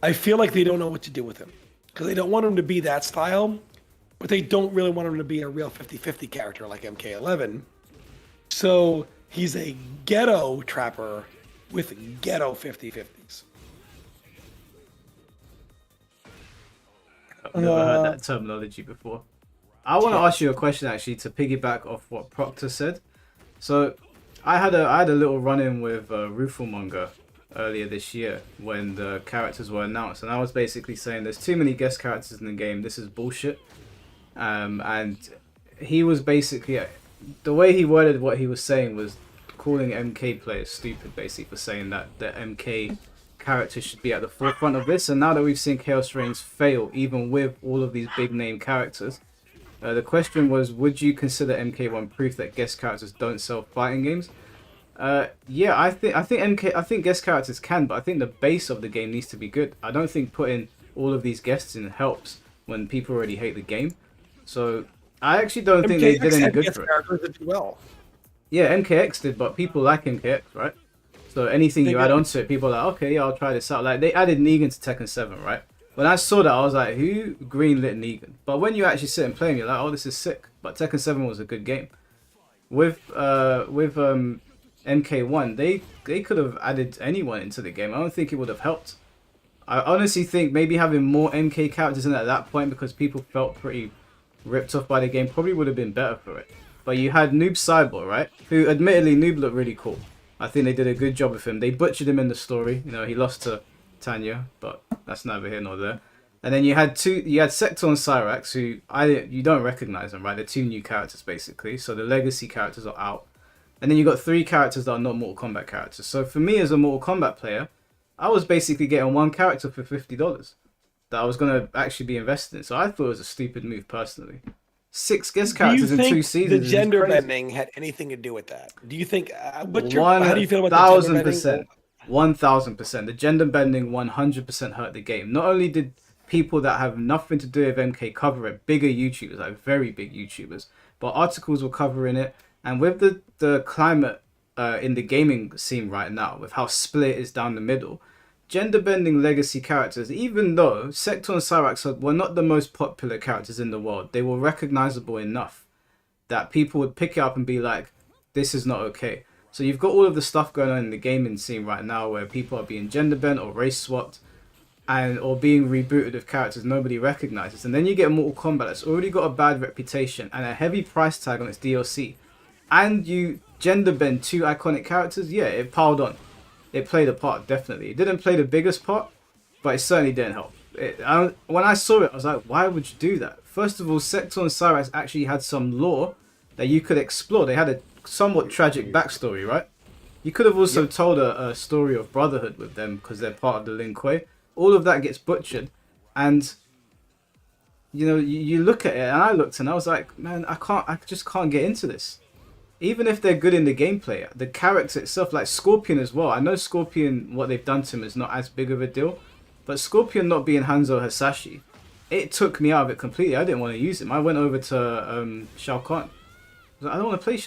I feel like they don't know what to do with him, because they don't want him to be that style, but they don't really want him to be a real 50-50 character like MK11. So he's a ghetto trapper with ghetto 50-50s. I've never heard that terminology before. I want to ask you a question actually to piggyback off what Proctor said. So I had a little run-in with Rufelmonger earlier this year when the characters were announced, and I was basically saying there's too many guest characters in the game. This is bullshit. And he was basically the way he worded what he was saying was calling MK players stupid, basically, for saying that the MK characters should be at the forefront of this. And now that we've seen Chaos Reigns fail, even with all of these big name characters, the question was, would you consider MK1 proof that guest characters don't sell fighting games? Yeah, I think guest characters can, but I think the base of the game needs to be good. I don't think putting all of these guests in helps when people already hate the game. So I actually don't think they did any good for it. Characters that do well. Yeah, MKX did, but people like MKX, right? So anything you add onto it, people are like, okay, yeah, I'll try this out. Like they added Negan to Tekken 7, right? When I saw that, I was like, who greenlit Negan? But when you actually sit and play him, you're like, oh, this is sick. But Tekken 7 was a good game. With MK1, they could have added anyone into the game. I don't think it would have helped. I honestly think maybe having more MK characters in at that point, because people felt pretty ripped off by the game, probably would have been better for it. But you had Noob Cyborg, right? Who, admittedly, Noob looked really cool. I think they did a good job with him. They butchered him in the story. You know, he lost to Tanya, but that's neither here nor there. And then you had Sector and Cyrax, who you don't recognize them, right? They're two new characters basically. So the legacy characters are out. And then you got three characters that are not Mortal Kombat characters. So for me as a Mortal Kombat player, I was basically getting one character for $50 that I was gonna actually be invested in. So I thought it was a stupid move personally. 6 guest characters in 2 seasons. The gender bending had anything to do with that? Do you think? How do you feel about the gender bending? 1000%. The gender bending 100% hurt the game. Not only did people that have nothing to do with MK cover it, bigger YouTubers, like very big YouTubers, but articles were covering it. And with the climate in the gaming scene right now, with how split is down the middle, gender bending legacy characters, even though Sector and Cyrax were not the most popular characters in the world, they were recognizable enough that people would pick it up and be like, this is not okay. So you've got all of the stuff going on in the gaming scene right now where people are being gender bent or race swapped or being rebooted with characters nobody recognizes. And then you get Mortal Kombat that's already got a bad reputation and a heavy price tag on its DLC. And you gender bend 2 iconic characters, yeah, it piled on. It played a part, definitely. It didn't play the biggest part, but it certainly didn't help. When I saw it, I was like, why would you do that? First of all, Sector and Cyrax actually had some lore that you could explore. They had a somewhat tragic backstory, right? You could have also told a story of brotherhood with them because they're part of the Lin Kuei. All of that gets butchered. And, you know, you look at it, and I looked and I was like, man, I just can't get into this. Even if they're good in the gameplay, the character itself, like Scorpion as well. I know Scorpion, what they've done to him is not as big of a deal. But Scorpion not being Hanzo Hasashi, it took me out of it completely. I didn't want to use him. I went over to Shao Kahn. I don't want to play.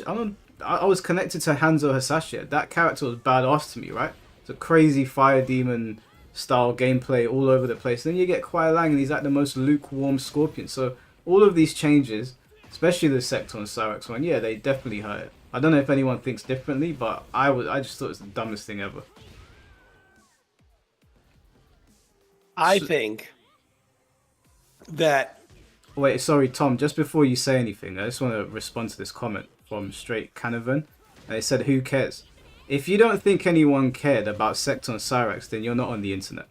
I was connected to Hanzo Hasashi. That character was badass to me, right? It's a crazy fire demon style gameplay all over the place. Then you get Kuai Lang, and he's like the most lukewarm Scorpion. So all of these changes, especially the Sector and Cyrax one, yeah, they definitely hurt it. I don't know if anyone thinks differently, but I just thought it was the dumbest thing ever. I think that... Wait, sorry, Tom, just before you say anything, I just want to respond to this comment from Straight Canavan. They said, who cares? If you don't think anyone cared about Sector and Cyrax, then you're not on the internet.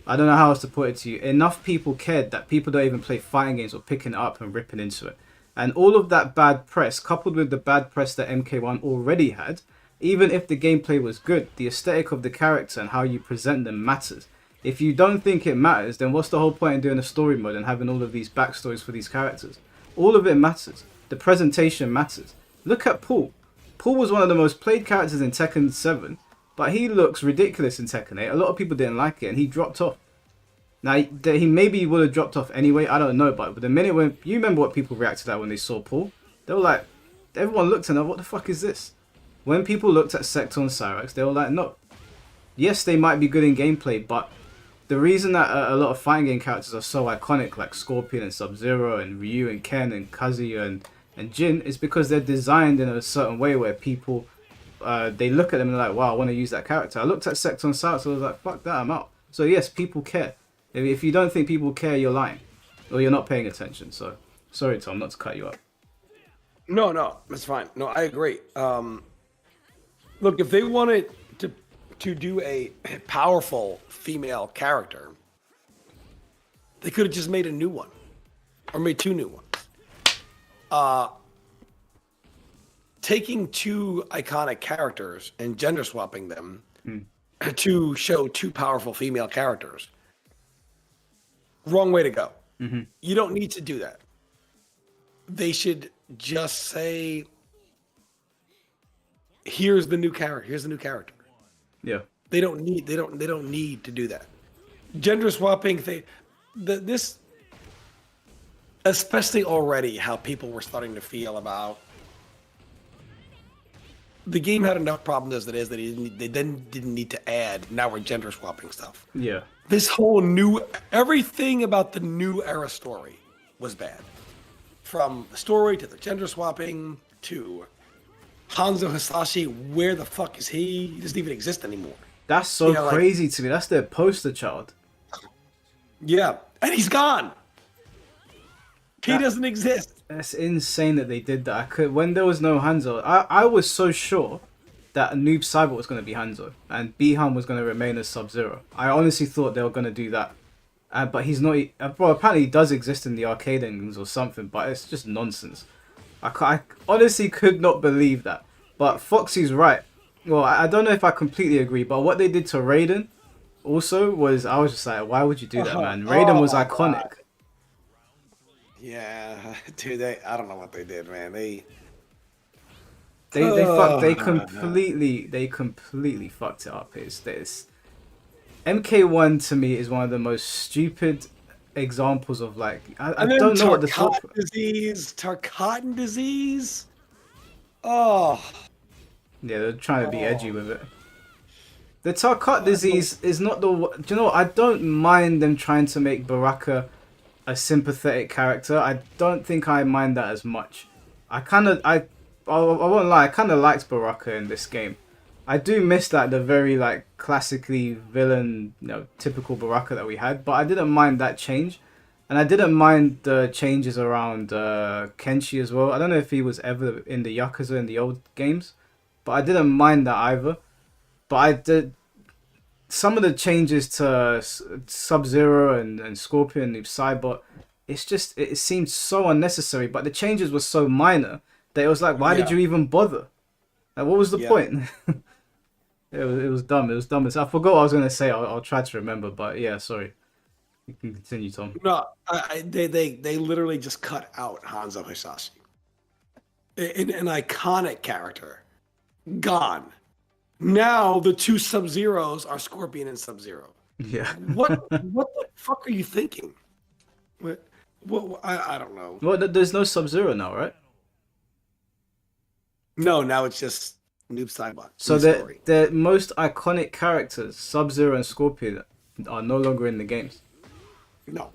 I don't know how else to put it to you. Enough people cared that people don't even play fighting games or picking it up and ripping into it. And all of that bad press, coupled with the bad press that MK1 already had, even if the gameplay was good, the aesthetic of the character and how you present them matters. If you don't think it matters, then what's the whole point in doing a story mode and having all of these backstories for these characters? All of it matters. The presentation matters. Look at Paul. Paul was one of the most played characters in Tekken 7, but he looks ridiculous in Tekken 8. A lot of people didn't like it, and he dropped off. Now, he maybe would have dropped off anyway, I don't know, but the minute when... You remember what people reacted to when they saw Paul? They were like... Everyone looked and what the fuck is this? When people looked at Sector and Cyrax, they were like, no. Yes, they might be good in gameplay, but... The reason that a lot of fighting game characters are so iconic, like Scorpion and Sub-Zero and Ryu and Ken and Kazuya and Jin, is because they're designed in a certain way where people, they look at them and they're like, wow, I want to use that character. I looked at Sector and Cyrax, so I was like, fuck that, I'm out. So yes, people care. If you don't think people care, you're lying. Or you're not paying attention. So, sorry Tom, not to cut you up. No, that's fine. No, I agree. Look, if they wanted to do a powerful female character, they could have just made a new one or made 2 new ones. taking two iconic characters and gender swapping them Mm. to show two powerful female characters. Wrong way to go. Mm-hmm. You don't need to do that. They should just say, here's the new character. Here's the new character. Yeah. They don't need to do that. Gender swapping this, especially already how people were starting to feel about the game had enough problems as it is that they then didn't need to add. Now we're gender swapping stuff. Yeah. This whole everything about the new era story was bad. From the story to the gender swapping to Hanzo Hasashi, where the fuck is he? He doesn't even exist anymore. That's so crazy to me. That's their poster child. Yeah, and he's gone. He doesn't exist. That's insane that they did that. When there was no Hanzo, I was so sure that Noob Saibot was going to be Hanzo and Bihan was going to remain as Sub-Zero. I honestly thought they were going to do that. But he's not. Well, apparently he does exist in the arcade endings or something, but it's just nonsense. I honestly could not believe that. But Foxy's right. Well, I don't know if I completely agree, but what they did to Raiden also was, I was just like, why would you do that, man? Raiden was iconic. God. Yeah, dude, I don't know what they did, man. They completely fucked it up. It's this MK1 to me is one of the most stupid examples of like I don't know what the Tarkatan disease. Oh, yeah, they're trying to be edgy with it. The Tarkat disease is not the. Do you know what? I don't mind them trying to make Baraka a sympathetic character. I don't think I mind that as much. I won't lie, I kind of liked Baraka in this game. I do miss the very like classically villain, typical Baraka that we had, but I didn't mind that change. And I didn't mind the changes around Kenshi as well. I don't know if he was ever in the Yakuza in the old games, but I didn't mind that either. But I did some of the changes to Sub-Zero and Scorpion and Cybot. It seemed so unnecessary. But the changes were so minor that it was like, why did you even bother? Like, what was the point? It was dumb. It was dumb. I forgot what I was gonna say. I'll try to remember. But yeah, sorry. You can continue, Tom. No, they literally just cut out Hanzo Hasashi, an iconic character, gone. Now the two Sub-Zeros are Scorpion and Sub-Zero. Yeah. What the fuck are you thinking? What I don't know. Well, there's no Sub-Zero now, right? No, now it's just Noob Saibot. So the most iconic characters, Sub-Zero and Scorpion, are no longer in the games. No.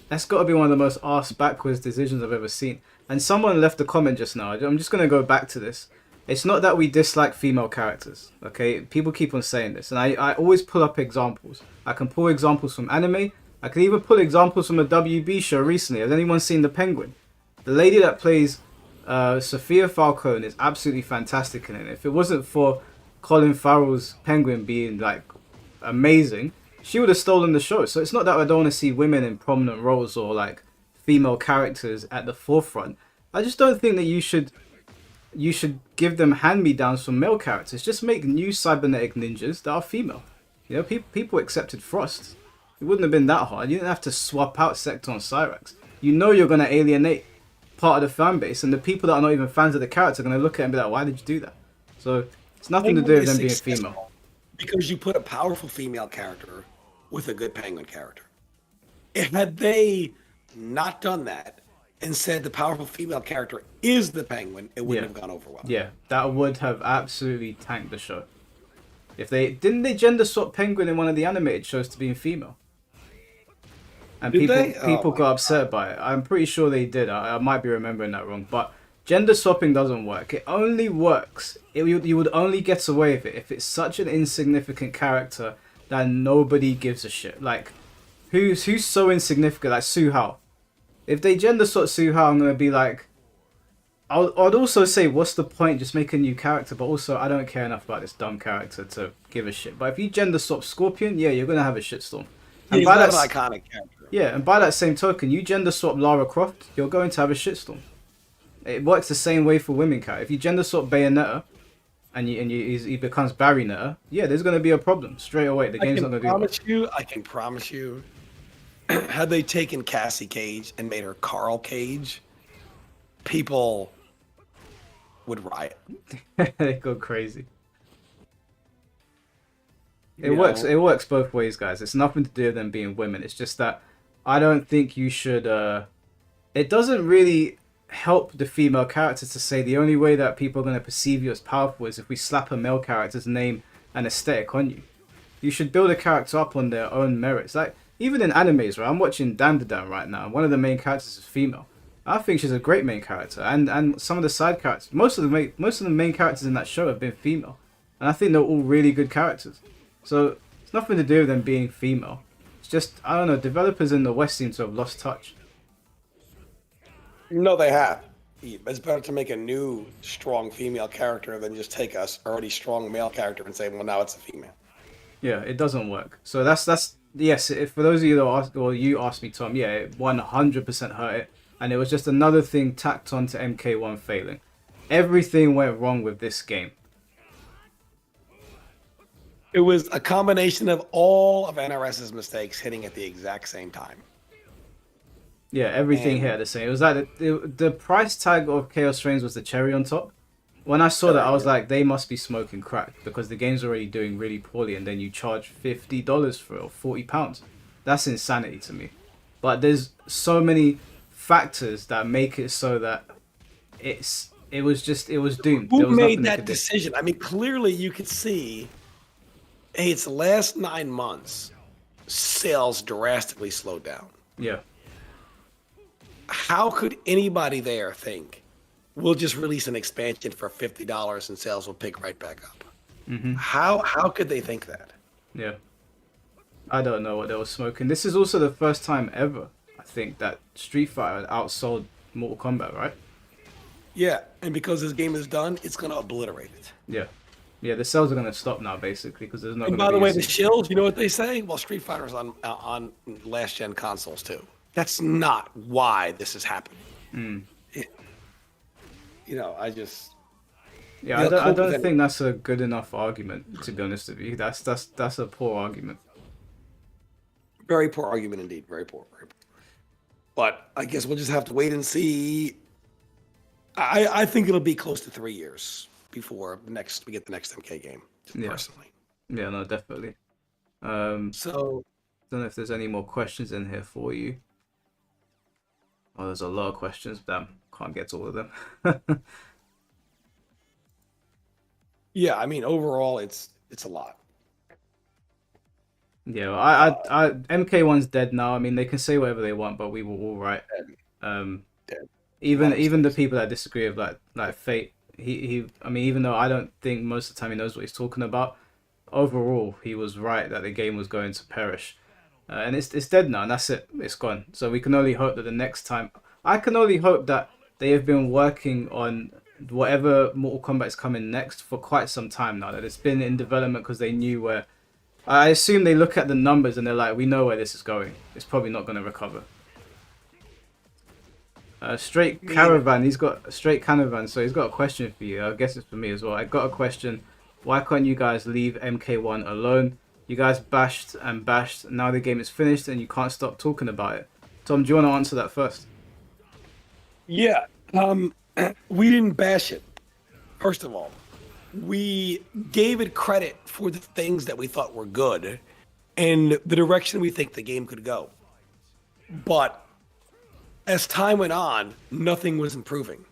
That's got to be one of the most arse-backwards decisions I've ever seen. And someone left a comment just now. I'm just going to go back to this. It's not that we dislike female characters, okay? People keep on saying this. And I always pull up examples. I can pull examples from anime. I can even pull examples from a WB show recently. Has anyone seen The Penguin? The lady that plays Sophia Falcone is absolutely fantastic in it. If it wasn't for Colin Farrell's Penguin being like amazing, she would have stolen the show. So it's not that I don't want to see women in prominent roles or like female characters at the forefront. I just don't think that you should give them hand-me-downs from male characters. Just make new cybernetic ninjas that are female. People accepted Frost. It wouldn't have been that hard. You didn't have to swap out Sector and Cyrax. You're going to alienate part of the fan base, and the people that are not even fans of the character are going to look at it and be like, why did you do that? So it's nothing to do with them being female. Because you put a powerful female character with a good Penguin character. Had they not done that and said the powerful female character is the Penguin, it wouldn't have gone over well. Yeah, that would have absolutely tanked the show. If they gender swap Penguin in one of the animated shows to being female. And people got upset by it. I'm pretty sure they did. I might be remembering that wrong. But gender swapping doesn't work. It only works. You would only get away with it if it's such an insignificant character that nobody gives a shit. Like, who's so insignificant? Like Su Hao. If they gender swap Su Hao, I'm going to be like... I'd also say, what's the point? Just make a new character. But also, I don't care enough about this dumb character to give a shit. But if you gender swap Scorpion, yeah, you're going to have a shitstorm. And he's not an iconic character. Yeah, and by that same token, you gender swap Lara Croft, you're going to have a shitstorm. It works the same way for women characters. If you gender swap Bayonetta and he becomes Barrynetta, yeah, there's going to be a problem straight away. The game's not going to do that. I can promise you, had they taken Cassie Cage and made her Carl Cage, people would riot. They go crazy. It works. It works both ways, guys. It's nothing to do with them being women. It's just that I don't think you should. It doesn't really help the female character to say the only way that people are going to perceive you as powerful is if we slap a male character's name and aesthetic on you. You should build a character up on their own merits. Like even in animes, right? I'm watching Dandadan right now. One of the main characters is female. I think she's a great main character, and some of the side characters, most of the main characters in that show have been female, and I think they're all really good characters. So it's nothing to do with them being female. It's just, I don't know, developers in the West seem to have lost touch. No, they have. It's better to make a new strong female character than just take a already strong male character and say, well, now it's a female. Yeah, it doesn't work. So that's yes. For those of you that asked, or you asked me, Tom, yeah, it 100% hurt it, and it was just another thing tacked on to MK1 failing. Everything went wrong with this game. It was a combination of all of NRS's mistakes hitting at the exact same time. Yeah, everything hit the same. It was like the price tag of Chaos Reigns was the cherry on top. When I saw that, I was like, they must be smoking crack because the game's already doing really poorly, and then you charge $50 for it or £40. That's insanity to me. But there's so many factors that make it so that it was doomed. Who made that decision? I mean, clearly you could see. Hey, it's the last 9 months, sales drastically slowed down. Yeah. How could anybody there think, we'll just release an expansion for $50 and sales will pick right back up? Mm-hmm. How could they think that? Yeah. I don't know what they were smoking. This is also the first time ever, I think, that Street Fighter outsold Mortal Kombat, right? Yeah, and because this game is done, it's going to obliterate it. Yeah. Yeah, the sales are going to stop now, basically, because there's not going to be... And by the way, the shills, you know what they say? Well, Street Fighter's on last-gen consoles, too. That's not why this is happening. I just... Yeah, I don't think that's a good enough argument, to be honest with you. That's a poor argument. Very poor argument indeed. Very poor. Very poor. But I guess we'll just have to wait and see. I think it'll be close to 3 years before we get the next MK game, personally. Yeah, no, definitely. So... I don't know if there's any more questions in here for you. Oh, there's a lot of questions. Damn, can't get to all of them. Yeah, I mean, overall, it's a lot. Yeah, well, I MK1's dead now. I mean, they can say whatever they want, but we were all right. Dead. Even the people that disagree with like Fate, I mean, even though I don't think most of the time he knows what he's talking about, overall he was right that the game was going to perish. And it's dead now, and that's it. It's gone. So we can only hope that the next time... I can only hope that they have been working on whatever Mortal Kombat is coming next for quite some time now. That it's been in development because they knew where... I assume they look at the numbers and they're like, we know where this is going. It's probably not going to recover. Straight Caravan, he's got a Straight Caravan, so he's got a question for you. I guess it's for me as well. I got a question. Why can't you guys leave MK1 alone? You guys bashed and bashed. Now the game is finished and you can't stop talking about it. Tom, do you want to answer that first? Yeah. We didn't bash it. First of all, we gave it credit for the things that we thought were good and the direction we think the game could go. But as time went on, nothing was improving.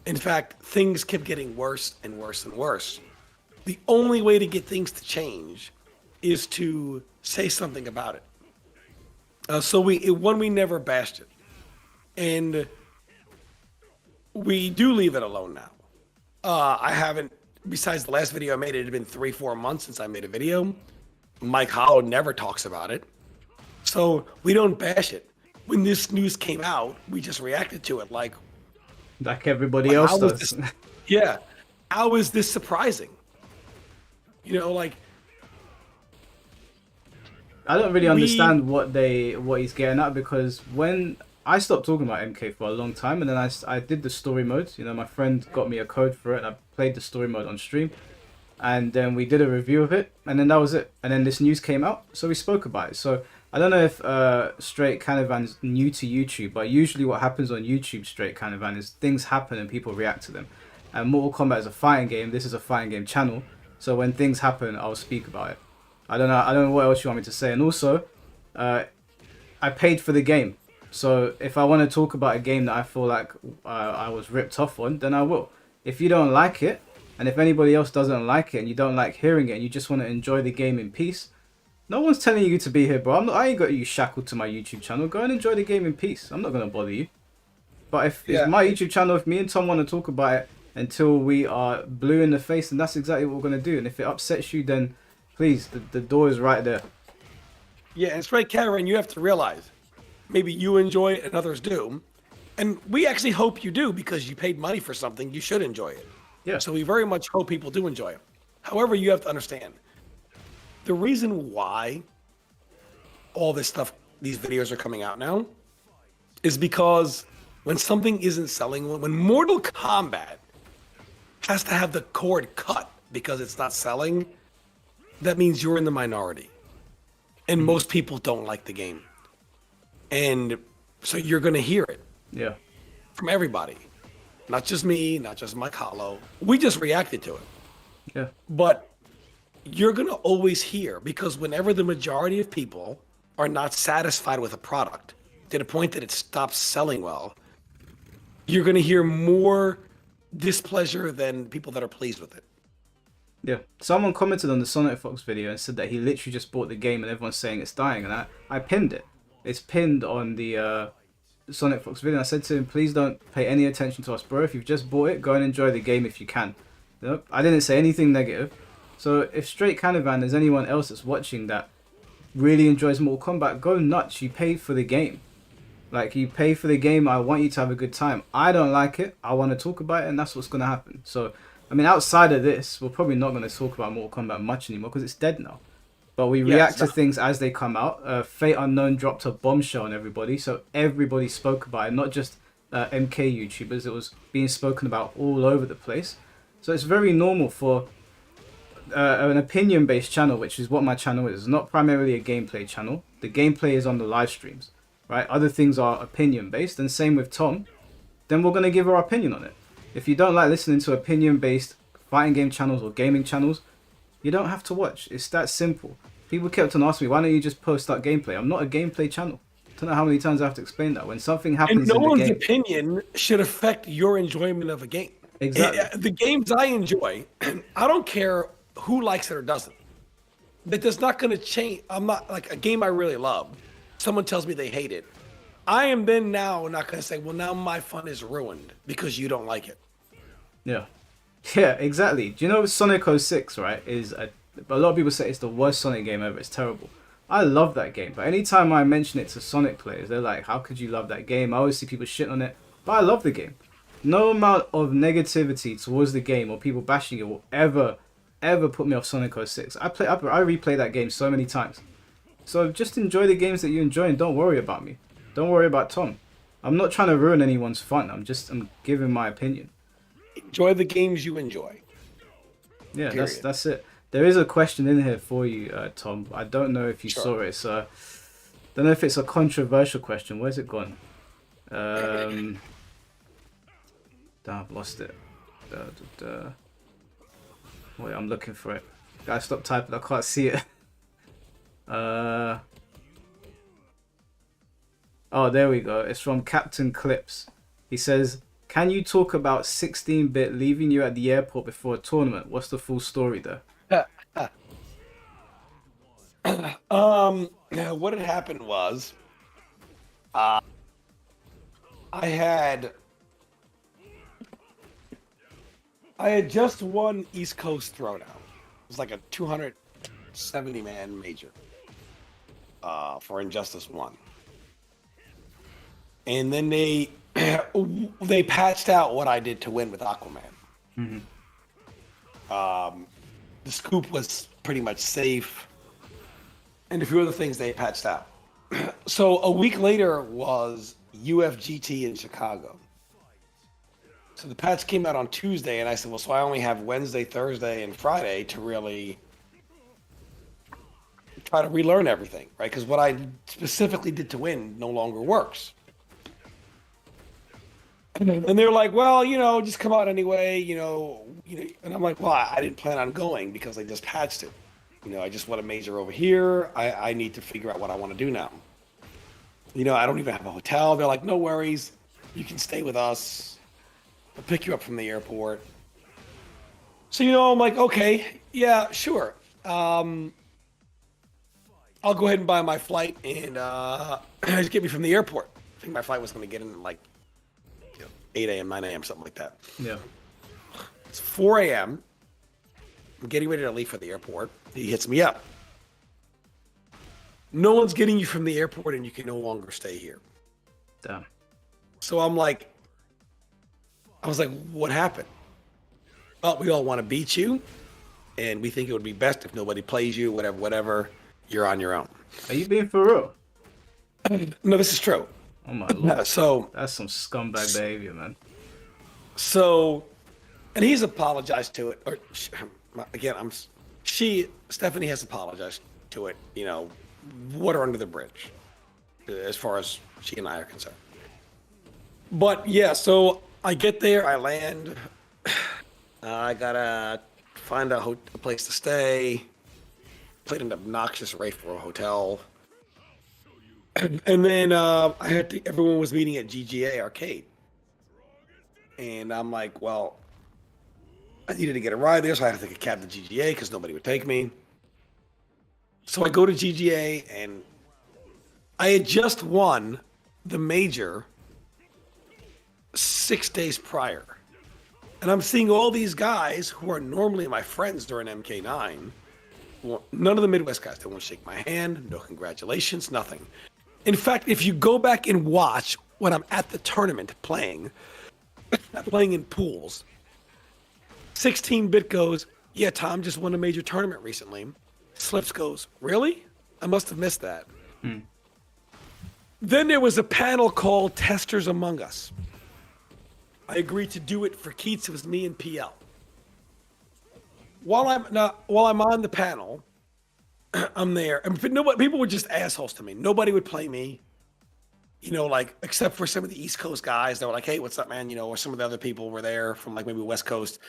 In fact, things kept getting worse and worse and worse. The only way to get things to change is to say something about it. So we never bashed it. And we do leave it alone now. I haven't, besides the last video I made, it had been 3-4 months since I made a video. Mike Hollow never talks about it. So we don't bash it. When this news came out, we just reacted to it like everybody else does. Yeah. How is this surprising? I don't really understand what he's getting at, because when I stopped talking about MK for a long time, and then I did the story mode. You know, my friend got me a code for it, and I played the story mode on stream. And then we did a review of it, and then that was it. And then this news came out, so we spoke about it. So I don't know if Straight Canavan's new to YouTube, but usually what happens on YouTube, Straight Canavan, is things happen and people react to them. And Mortal Kombat is a fighting game. This is a fighting game channel, so when things happen, I'll speak about it. I don't know. I don't know what else you want me to say. And also, I paid for the game, so if I want to talk about a game that I feel like I was ripped off on, then I will. If you don't like it, and if anybody else doesn't like it and you don't like hearing it and you just want to enjoy the game in peace, no one's telling you to be here, bro. I ain't got you shackled to my YouTube channel. Go and enjoy the game in peace. I'm not going to bother you. But if it's my YouTube channel, if me and Tom want to talk about it until we are blue in the face, then that's exactly what we're going to do. And if it upsets you, then please, the door is right there. Yeah, and Straight Karen, you have to realize, maybe you enjoy it and others do. And we actually hope you do, because you paid money for something, you should enjoy it. Yeah. So we very much hope people do enjoy it. However, you have to understand, the reason why all this stuff, these videos are coming out now, is because when something isn't selling, when Mortal Kombat has to have the cord cut because it's not selling, that means you're in the minority. And most people don't like the game. And so you're going to hear it. Yeah. From everybody. Not just me, not just Mike Hollow. We just reacted to it. Yeah. But you're going to always hear, because whenever the majority of people are not satisfied with a product to the point that it stops selling well, you're going to hear more displeasure than people that are pleased with it. Yeah. Someone commented on the Sonic Fox video and said that he literally just bought the game and everyone's saying it's dying. And I pinned it. It's pinned on the Sonic Fox video. I said to him, please don't pay any attention to us, bro. If you've just bought it, go and enjoy the game if you can. You know? I didn't say anything negative. So if Straight Canavan, there's anyone else that's watching that really enjoys Mortal Kombat, go nuts. You paid for the game. Like, you pay for the game. I want you to have a good time. I don't like it. I want to talk about it, and that's what's going to happen. So, I mean, outside of this, we're probably not going to talk about Mortal Kombat much anymore because it's dead now. But we react to things as they come out. Fate Unknown dropped a bombshell on everybody, so everybody spoke about it, not just MK YouTubers. It was being spoken about all over the place. So it's very normal for an opinion-based channel, which is what my channel is, not primarily a gameplay channel. The gameplay is on the live streams, right? Other things are opinion-based, and same with Tom. Then we're going to give our opinion on it. If you don't like listening to opinion-based fighting game channels or gaming channels, you don't have to watch. It's that simple. People kept on asking me, why don't you just post that gameplay? I'm not a gameplay channel. I don't know how many times I have to explain that. When something happens and no in the game, one's opinion should affect your enjoyment of a game. Exactly. The games I enjoy, I don't care who likes it or doesn't. That does not going to change. I'm not like a game I really love. Someone tells me they hate it. I am then now not going to say, well, now my fun is ruined because you don't like it. Yeah. Yeah, exactly. Do you know Sonic 06, right, is a lot of people say it's the worst Sonic game ever. It's terrible. I love that game, but anytime I mention it to Sonic players, they're like, how could you love that game? I always see people shit on it, but I love the game. No amount of negativity towards the game or people bashing it will ever put me off Sonic 06. I replay that game so many times. So just enjoy the games that you enjoy and don't worry about me. Don't worry about Tom. I'm not trying to ruin anyone's fun. I'm giving my opinion. Enjoy the games you enjoy. Yeah, that's it. There is a question in here for you, Tom. I don't know if you saw it. So, don't know if it's a controversial question. Where's it gone? Damn, I've lost it. Wait, I'm looking for it. Guys, stop typing. I can't see it. Oh, there we go. It's from Captain Clips. He says, can you talk about 16-bit leaving you at the airport before a tournament? What's the full story there? What had happened was, I had just won East Coast Throwdown. It was like a 270-man major for Injustice 1. And then they patched out what I did to win with Aquaman. Mm-hmm. The scoop was pretty much safe, and a few other things they patched out. So a week later was UFGT in Chicago. So the patch came out on Tuesday, and I said, well, so I only have Wednesday, Thursday, and Friday to really try to relearn everything, right? Because what I specifically did to win no longer works. And they're like, well, just come out anyway, and I'm like, well, I didn't plan on going because they just patched it. I just want a major over here. I need to figure out what I want to do now. I don't even have a hotel. They're like, no worries. You can stay with us. I'll pick you up from the airport. So, I'm like, okay, yeah, sure. I'll go ahead and buy my flight and just get me from the airport. I think my flight was going to get in at like 8 a.m., 9 a.m., something like that. Yeah. It's 4 a.m. I'm getting ready to leave for the airport. He hits me up. No one's getting you from the airport and you can no longer stay here. Damn. So I was like, what happened? Well, we all want to beat you, and we think it would be best if nobody plays you, whatever. You're on your own. Are you being for real? No, this is true. Oh my lord. So that's some scumbag behavior, man. So, and he's apologized to it. Or again, Stephanie has apologized to it. Water under the bridge, as far as she and I are concerned. But yeah, so I get there, I land. I gotta find a place to stay. Played an obnoxious rate for a hotel. And then everyone was meeting at GGA Arcade. And I'm like, well, I needed to get a ride there, so I had to take a cab to GGA because nobody would take me. So I go to GGA, and I had just won the major 6 days prior. And I'm seeing all these guys who are normally my friends during MK9. Well, none of the Midwest guys, they won't shake my hand, no congratulations, nothing. In fact, if you go back and watch when I'm at the tournament playing in pools, 16-bit goes, yeah, Tom just won a major tournament recently. Slips goes, really? I must have missed that. Then there was a panel called Testers Among Us. I agreed to do it for Keats. It was me and PL. While I'm on the panel, I'm there, and people were just assholes to me. Nobody would play me, except for some of the East Coast guys. They were like, "Hey, what's up, man?" Or some of the other people were there from like maybe West Coast,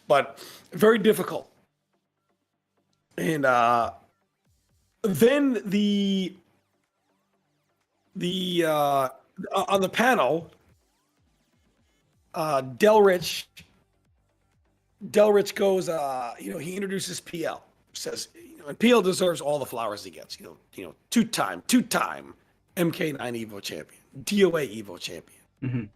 but very difficult. And then on the panel, Delrich goes, he introduces PL, says, and PL deserves all the flowers he gets, two-time MK9 Evo champion, DOA Evo champion.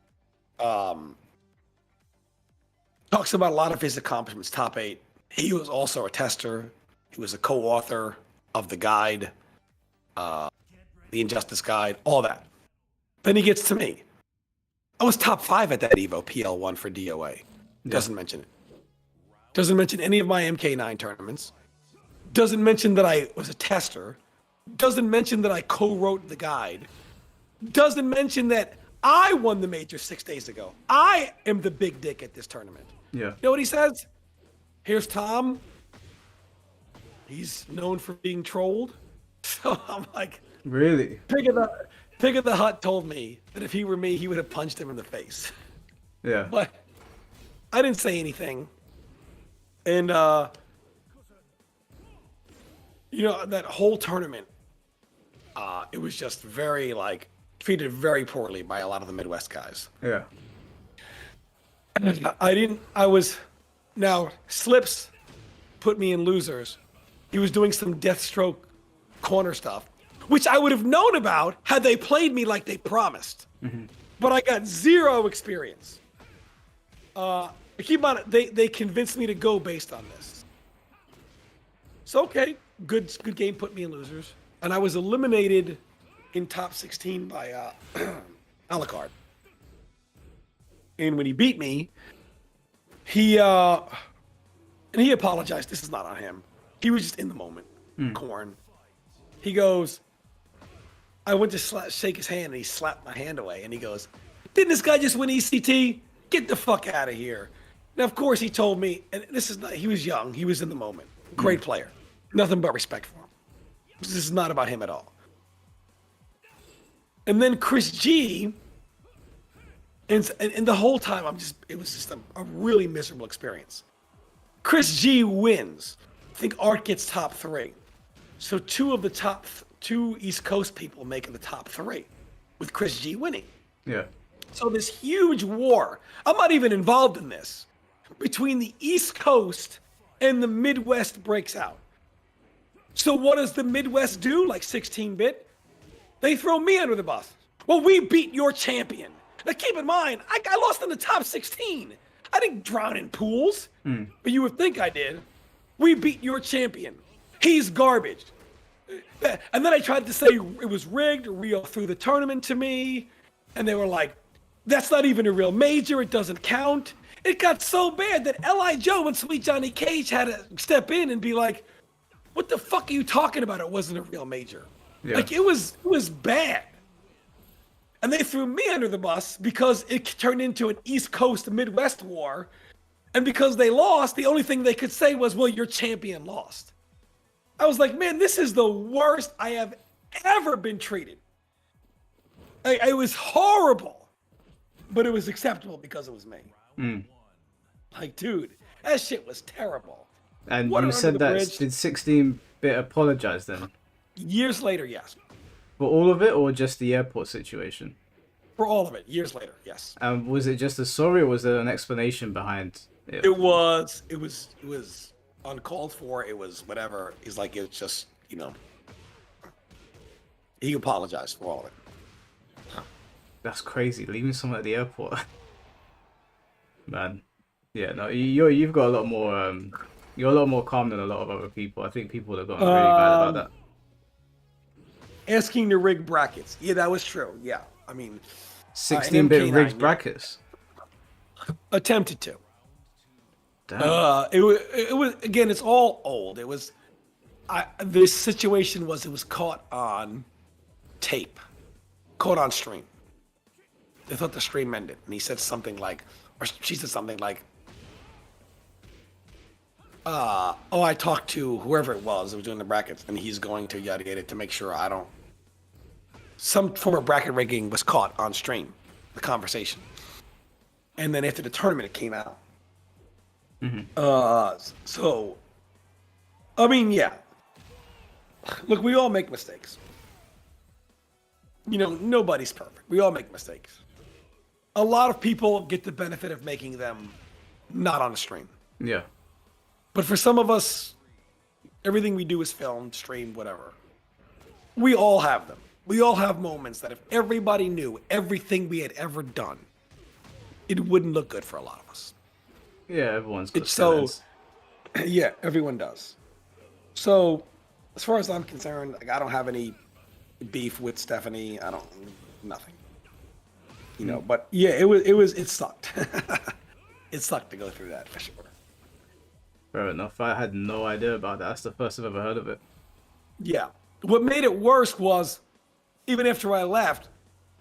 Talks about a lot of his accomplishments, top 8. He was also a tester. He was a co-author of the guide, the Injustice Guide, all that. Then he gets to me. I was top 5 at that Evo, PL1 for DOA. Doesn't mention it. Doesn't mention any of my MK9 tournaments. Doesn't mention that I was a tester. Doesn't mention that I co-wrote the guide. Doesn't mention that I won the major 6 days ago. I am the big dick at this tournament. Yeah. You know what he says? Here's Tom. He's known for being trolled. So I'm like, really? Pig of the Hut told me that if he were me, he would have punched him in the face. Yeah. But I didn't say anything. And, that whole tournament, it was just very, treated very poorly by a lot of the Midwest guys. Yeah. Now, Slips put me in losers. He was doing some Deathstroke corner stuff, which I would have known about had they played me like they promised. But I got 0 experience. Keep on it. They convinced me to go based on this. So okay, good game put me in losers, and I was eliminated in top 16 by Alucard. And when he beat me, he apologized. This is not on him. He was just in the moment. Corn. He goes, I went to shake his hand and he slapped my hand away and he goes, "Didn't this guy just win ECT? Get the fuck out of here." Now, of course, he told me, and this is not, he was young, he was in the moment. Great player. Nothing but respect for him. This is not about him at all. And then Chris G, and the whole time it was just a really miserable experience. Chris G wins. I think Art gets top 3. So two of the top 2 East Coast people making the top 3 with Chris G winning. Yeah. So this huge war, I'm not even involved in this, between the East Coast and the Midwest breaks out. So what does the Midwest do, like 16-bit? They throw me under the bus. Well, we beat your champion. Now keep in mind, I lost in the top 16. I didn't drown in pools, but you would think I did. We beat your champion. He's garbage. And then I tried to say it was rigged. Rio threw the tournament to me. And they were like, that's not even a real major. It doesn't count. It got so bad that L.I. Joe and Sweet Johnny Cage had to step in and be like, what the fuck are you talking about? It wasn't a real major. Yeah. Like, it was bad. And they threw me under the bus because it turned into an East Coast Midwest war. And because they lost, the only thing they could say was, well, your champion lost. I was like, man, this is the worst I have ever been treated. It was horrible, but it was acceptable because it was me. Like, dude, that shit was terrible. And you said that, did 16-bit apologize then? Years later, yes. For all of it, or just the airport situation? For all of it, years later, yes. Was it just a sorry, or was there an explanation behind it? It was uncalled for. It was whatever. He's like, it's just, he apologized for all of it. That's crazy, leaving someone at the airport. Man, yeah, no, you've got a lot more. You're a lot more calm than a lot of other people. I think people have gotten really bad about that. Asking to rig brackets, yeah, that was true. Yeah, I mean, 16-bit rigged brackets. Attempted to. Damn. It was again. It's all old. It was. This situation was it was caught on tape, caught on stream. They thought the stream ended, and he said something like, or she said something like, I talked to whoever it was doing the brackets, and he's going to yada yada to make sure I don't. Some form of bracket rigging was caught on stream, the conversation. And then after the tournament, it came out. So, I mean, yeah. Look, we all make mistakes. Nobody's perfect. We all make mistakes. A lot of people get the benefit of making them not on the stream. Yeah. But for some of us, everything we do is filmed, streamed, whatever. We all have them. We all have moments that if everybody knew everything we had ever done, it wouldn't look good for a lot of us. Yeah, everyone's got feelings. Yeah, everyone does. So, as far as I'm concerned, I don't have any beef with Stephanie. Nothing. But yeah, it sucked. It sucked to go through that for sure. Fair enough. I had no idea about that. That's the first I've ever heard of it. Yeah. What made it worse was, even after I left,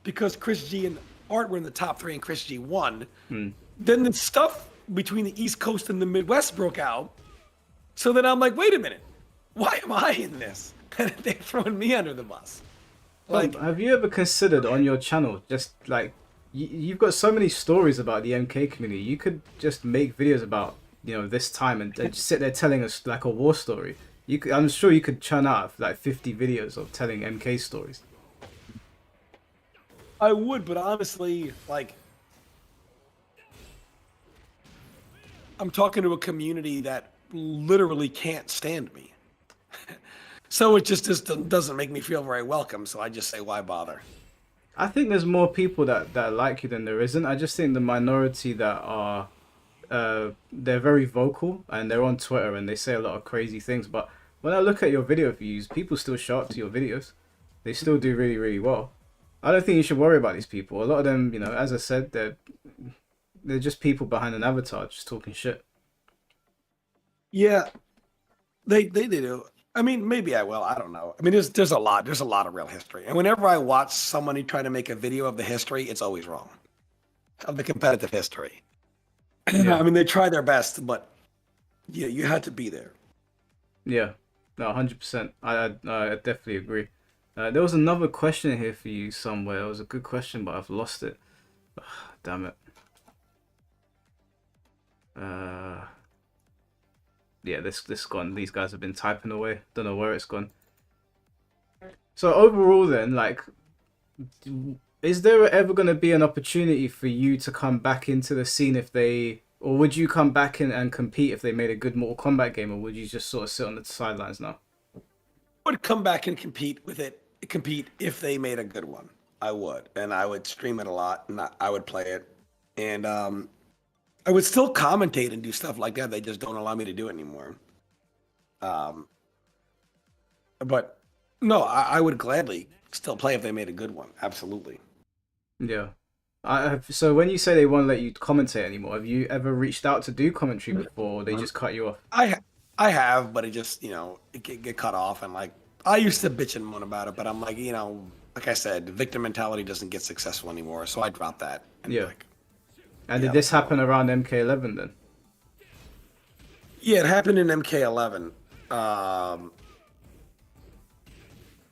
because Chris G and Art were in the top 3 and Chris G won, then the stuff between the East Coast and the Midwest broke out. So then I'm like, wait a minute. Why am I in this? And they're throwing me under the bus. Like, have you ever considered on your channel, just like, you've got so many stories about the MK community. You could just make videos about, this time and just sit there telling us like a war story. I'm sure you could churn out like 50 videos of telling MK stories. I would, but honestly, like, I'm talking to a community that literally can't stand me. So it just doesn't make me feel very welcome. So I just say, why bother? I think there's more people that like you than there isn't. I just think the minority that are, they're very vocal and they're on Twitter and they say a lot of crazy things. But when I look at your video views, people still show up to your videos. They still do really, really well. I don't think you should worry about these people. A lot of them, as I said, they're just people behind an avatar just talking shit. Yeah, they do. I mean, maybe I will. I don't know. I mean, there's a lot of real history. And whenever I watch somebody try to make a video of the history, it's always wrong. Of the competitive history. Yeah. I mean, they try their best, but yeah, you had to be there. Yeah. No, 100%. I definitely agree. There was another question here for you somewhere. It was a good question, but I've lost it. Ugh, damn it. Yeah, this gone. These guys have been typing away. Don't know where it's gone. So overall, then, like, is there ever going to be an opportunity for you to come back into the scene if they, or would you come back in and compete if they made a good Mortal Kombat game, or would you just sort of sit on the sidelines now? I would come back and compete if they made a good one. I would, and I would stream it a lot, and I would play it, and I would still commentate and do stuff like that. They just don't allow me to do it anymore. But no, I would gladly still play if they made a good one. Absolutely. Yeah. So when you say they won't let you commentate anymore, have you ever reached out to do commentary before, or they just cut you off? I have, but it just, it get cut off, and like I used to bitch and moan about it, but I'm like, like I said, victim mentality doesn't get successful anymore, so I dropped that. And yeah. And did this happen around MK11 then? Yeah, it happened in MK11.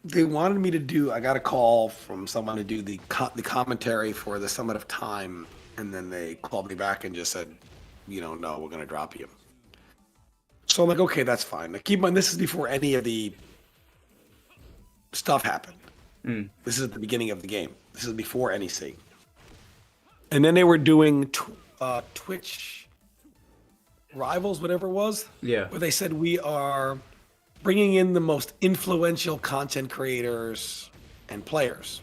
They wanted me to do. I got a call from someone to do the commentary for the Summit of Time, and then they called me back and just said, no, we're gonna drop you. So I'm like, okay, that's fine. Now, keep in mind, this is before any of the stuff happened. This is at the beginning of the game. This is before NEC. And then they were doing Twitch Rivals, whatever it was. Yeah. Where they said, we are bringing in the most influential content creators and players.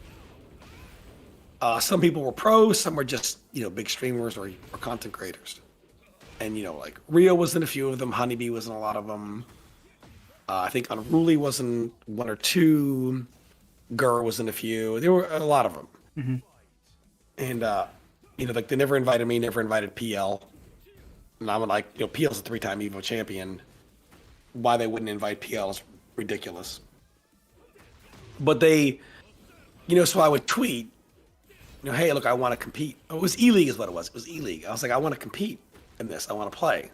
Some people were pros, some were just, big streamers or content creators. And, like Rio was in a few of them, Honeybee was in a lot of them. I think Unruly was in one or two. Gur was in a few. There were a lot of them. Mm-hmm. And, like they never invited me, never invited PL. And I'm like, PL's a 3-time Evo champion. Why they wouldn't invite PL is ridiculous. But they, so I would tweet, hey, look, I want to compete. Oh, it was E-League is what it was. It was E-League. I was like, I want to compete in this. I want to play.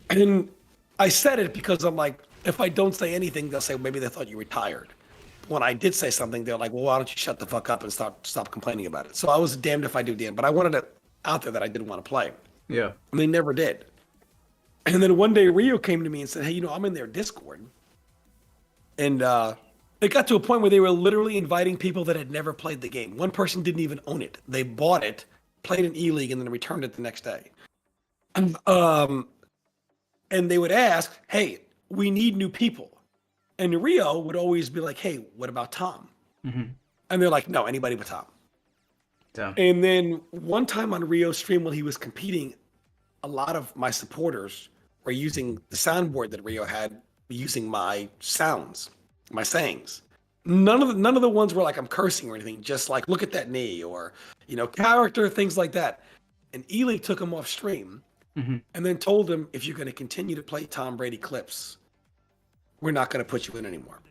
And I said it because I'm like, if I don't say anything, they'll say, well, maybe they thought you retired. When I did say something, they're like, well, why don't you shut the fuck up and stop complaining about it? So I was damned if I do, damned. But I wanted it out there that I didn't want to play. Yeah. And they never did. And then one day Rio came to me and said, hey, I'm in their Discord. And it got to a point where they were literally inviting people that had never played the game. One person didn't even own it. They bought it, played an E-League, and then returned it the next day. And they would ask, hey, we need new people. And Rio would always be like, hey, what about Tom? Mm-hmm. And they're like, no, anybody but Tom. Damn. And then one time on Rio's stream while he was competing, a lot of my supporters were using the soundboard that Rio had, using my sounds, my sayings. None of the ones were like I'm cursing or anything, just like, look at that knee, or, character, things like that. And E-League took him off stream and then told him, if you're going to continue to play Tom Brady clips, we're not going to put you in anymore.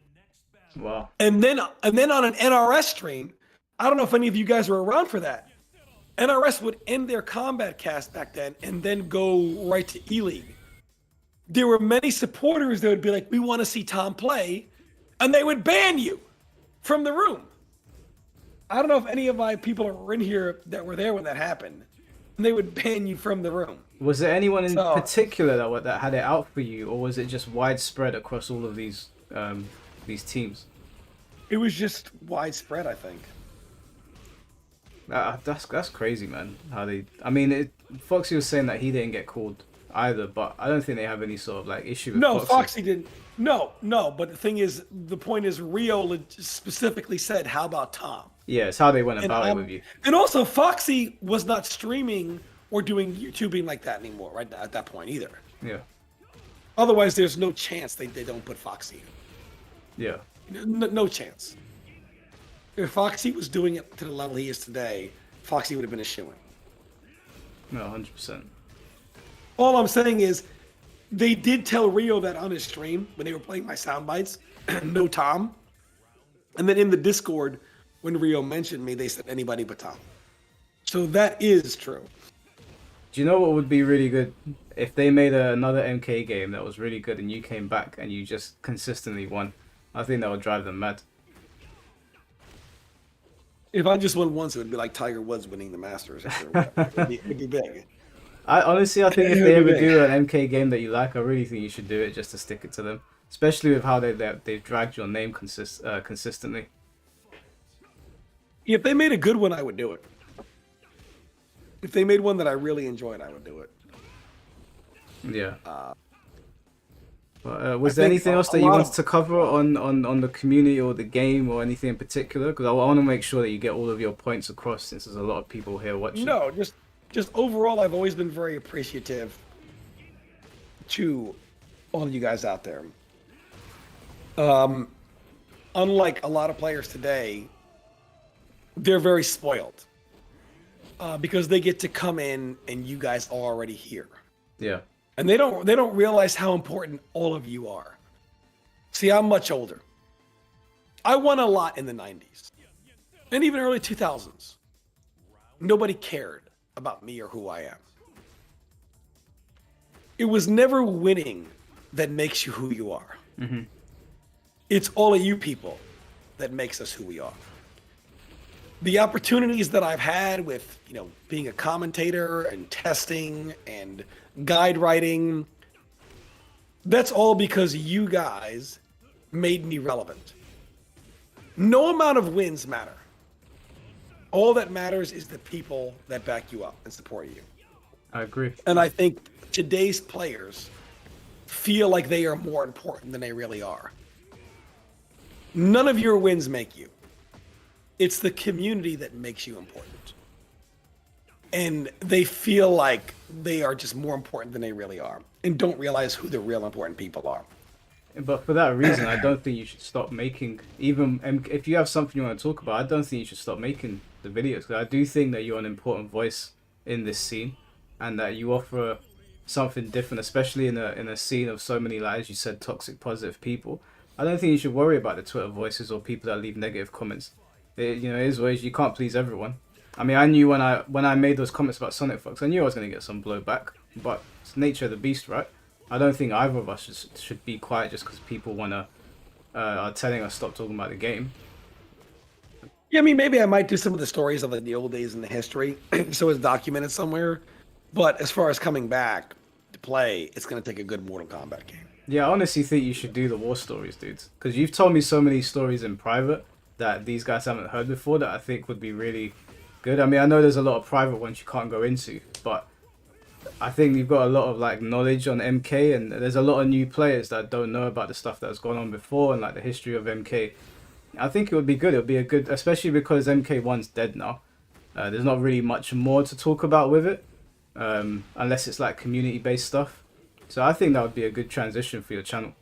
Wow. And then on an NRS stream, I don't know if any of you guys were around for that. NRS would end their combat cast back then and then go right to E-League. There were many supporters that would be like, we want to see Tom play, and they would ban you from the room. I don't know if any of my people are in here that were there when that happened. And they would ban you from the room. Was there anyone in particular that had it out for you, or was it just widespread across all of these teams? It was just widespread, I think. That's crazy, man. Foxy was saying that he didn't get called either, but I don't think they have any sort of like issue with Foxy. Foxy didn't. No. But the thing is, the point is, Rio specifically said, "How about Tom?" Yeah, it's how they went about it with you. And also, Foxy was not streaming or doing YouTubing like that anymore, right at that point either. Yeah. Otherwise, there's no chance they don't put Foxy in. Yeah. No chance. If Foxy was doing it to the level he is today, Foxy would have been a shoo-in. No, 100%. All I'm saying is, They did tell Rio that on his stream when they were playing my sound bites, no Tom. And then in the Discord, when Rio mentioned me, they said anybody but Tom. So that is true. Do you know what would be really good? If they made another MK game that was really good and you came back and you just consistently won. I think that would drive them mad. If I just won once, it would be like Tiger Woods winning the Masters. It'd be big. I honestly, I think if they ever do an MK game that you like, I really think you should do it just to stick it to them. Especially with how they've dragged your name consistently. If they made a good one, I would do it. If they made one that I really enjoyed, I would do it. Yeah. Was there anything else that you wanted to cover on the community or the game or anything in particular? Because I want to make sure that you get all of your points across since there's a lot of people here watching. No, just overall, I've always been very appreciative to all of you guys out there. Unlike a lot of players today, they're very spoiled because they get to come in and you guys are already here. Yeah. And they don't realize how important all of you are. See, I'm much older. I won a lot in the 90s and even early 2000s. Nobody cared about me or who I am. It was never winning that makes you who you are. Mm-hmm. It's all of you people that makes us who we are. The opportunities that I've had with, being a commentator and testing and guide writing, that's all because you guys made me relevant. No amount of wins matter. All that matters is the people that back you up and support you. I agree. And I think today's players feel like they are more important than they really are. None of your wins make you. It's the community that makes you important. And they feel like they are just more important than they really are and don't realize who the real important people are. But for that reason, I don't think you should stop making, even if you have something you want to talk about, I don't think you should stop making the videos. Because I do think that you're an important voice in this scene and that you offer something different, especially in a scene of so many, like as you said, toxic, positive people. I don't think you should worry about the Twitter voices or people that leave negative comments. It is ways you can't please everyone. I mean, I knew when I made those comments about Sonic Fox, I knew I was going to get some blowback, but it's nature of the beast, right? I don't think either of us should be quiet just because people are telling us stop talking about the game. Yeah, I mean, maybe I might do some of the stories of the old days in the history, so it's documented somewhere. But as far as coming back to play, it's going to take a good Mortal Kombat game. Yeah, I honestly think you should do the war stories, dudes, because you've told me so many stories in private that these guys haven't heard before that I think would be really good. I mean, I know there's a lot of private ones you can't go into, but I think you've got a lot of knowledge on MK, and there's a lot of new players that don't know about the stuff that's gone on before and the history of MK. I think it would be good. It would be a good, especially because MK1's dead now. There's not really much more to talk about with it, unless it's community-based stuff. So I think that would be a good transition for your channel.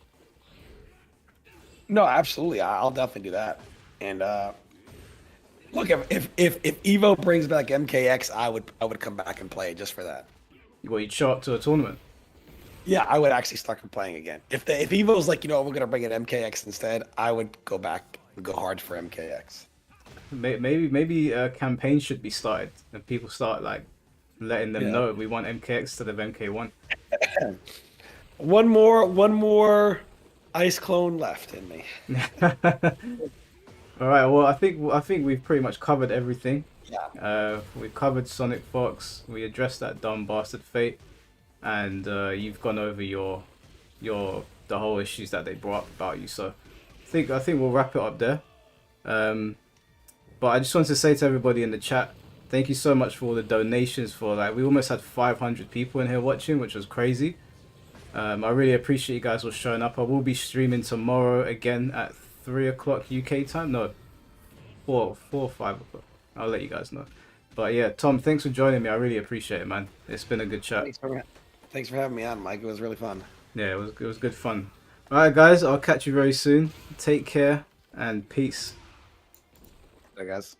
No, absolutely. I'll definitely do that. And look, if Evo brings back MKX, I would come back and play it just for that. Well, you'd show up to a tournament. Yeah, I would actually start playing again. If Evo's we're gonna bring in MKX instead, I would go back and go hard for MKX. Maybe a campaign should be started and people start letting them know we want MKX instead of MK1. One more ice clone left in me. All right. Well, I think we've pretty much covered everything. Yeah. We covered Sonic Fox. We addressed that dumb bastard fate, and you've gone over the whole issues that they brought up about you. So, I think we'll wrap it up there. But I just wanted to say to everybody in the chat, thank you so much for all the donations. We almost had 500 people in here watching, which was crazy. I really appreciate you guys all showing up. I will be streaming tomorrow again at 3 o'clock UK time. No, 4 or 5 o'clock. I'll let you guys know. But yeah, Tom, thanks for joining me. I really appreciate it, man. It's been a good chat. Thanks for having me on, Mike. It was really fun. Yeah, it was good fun. All right, guys. I'll catch you very soon. Take care and peace. Bye, guys.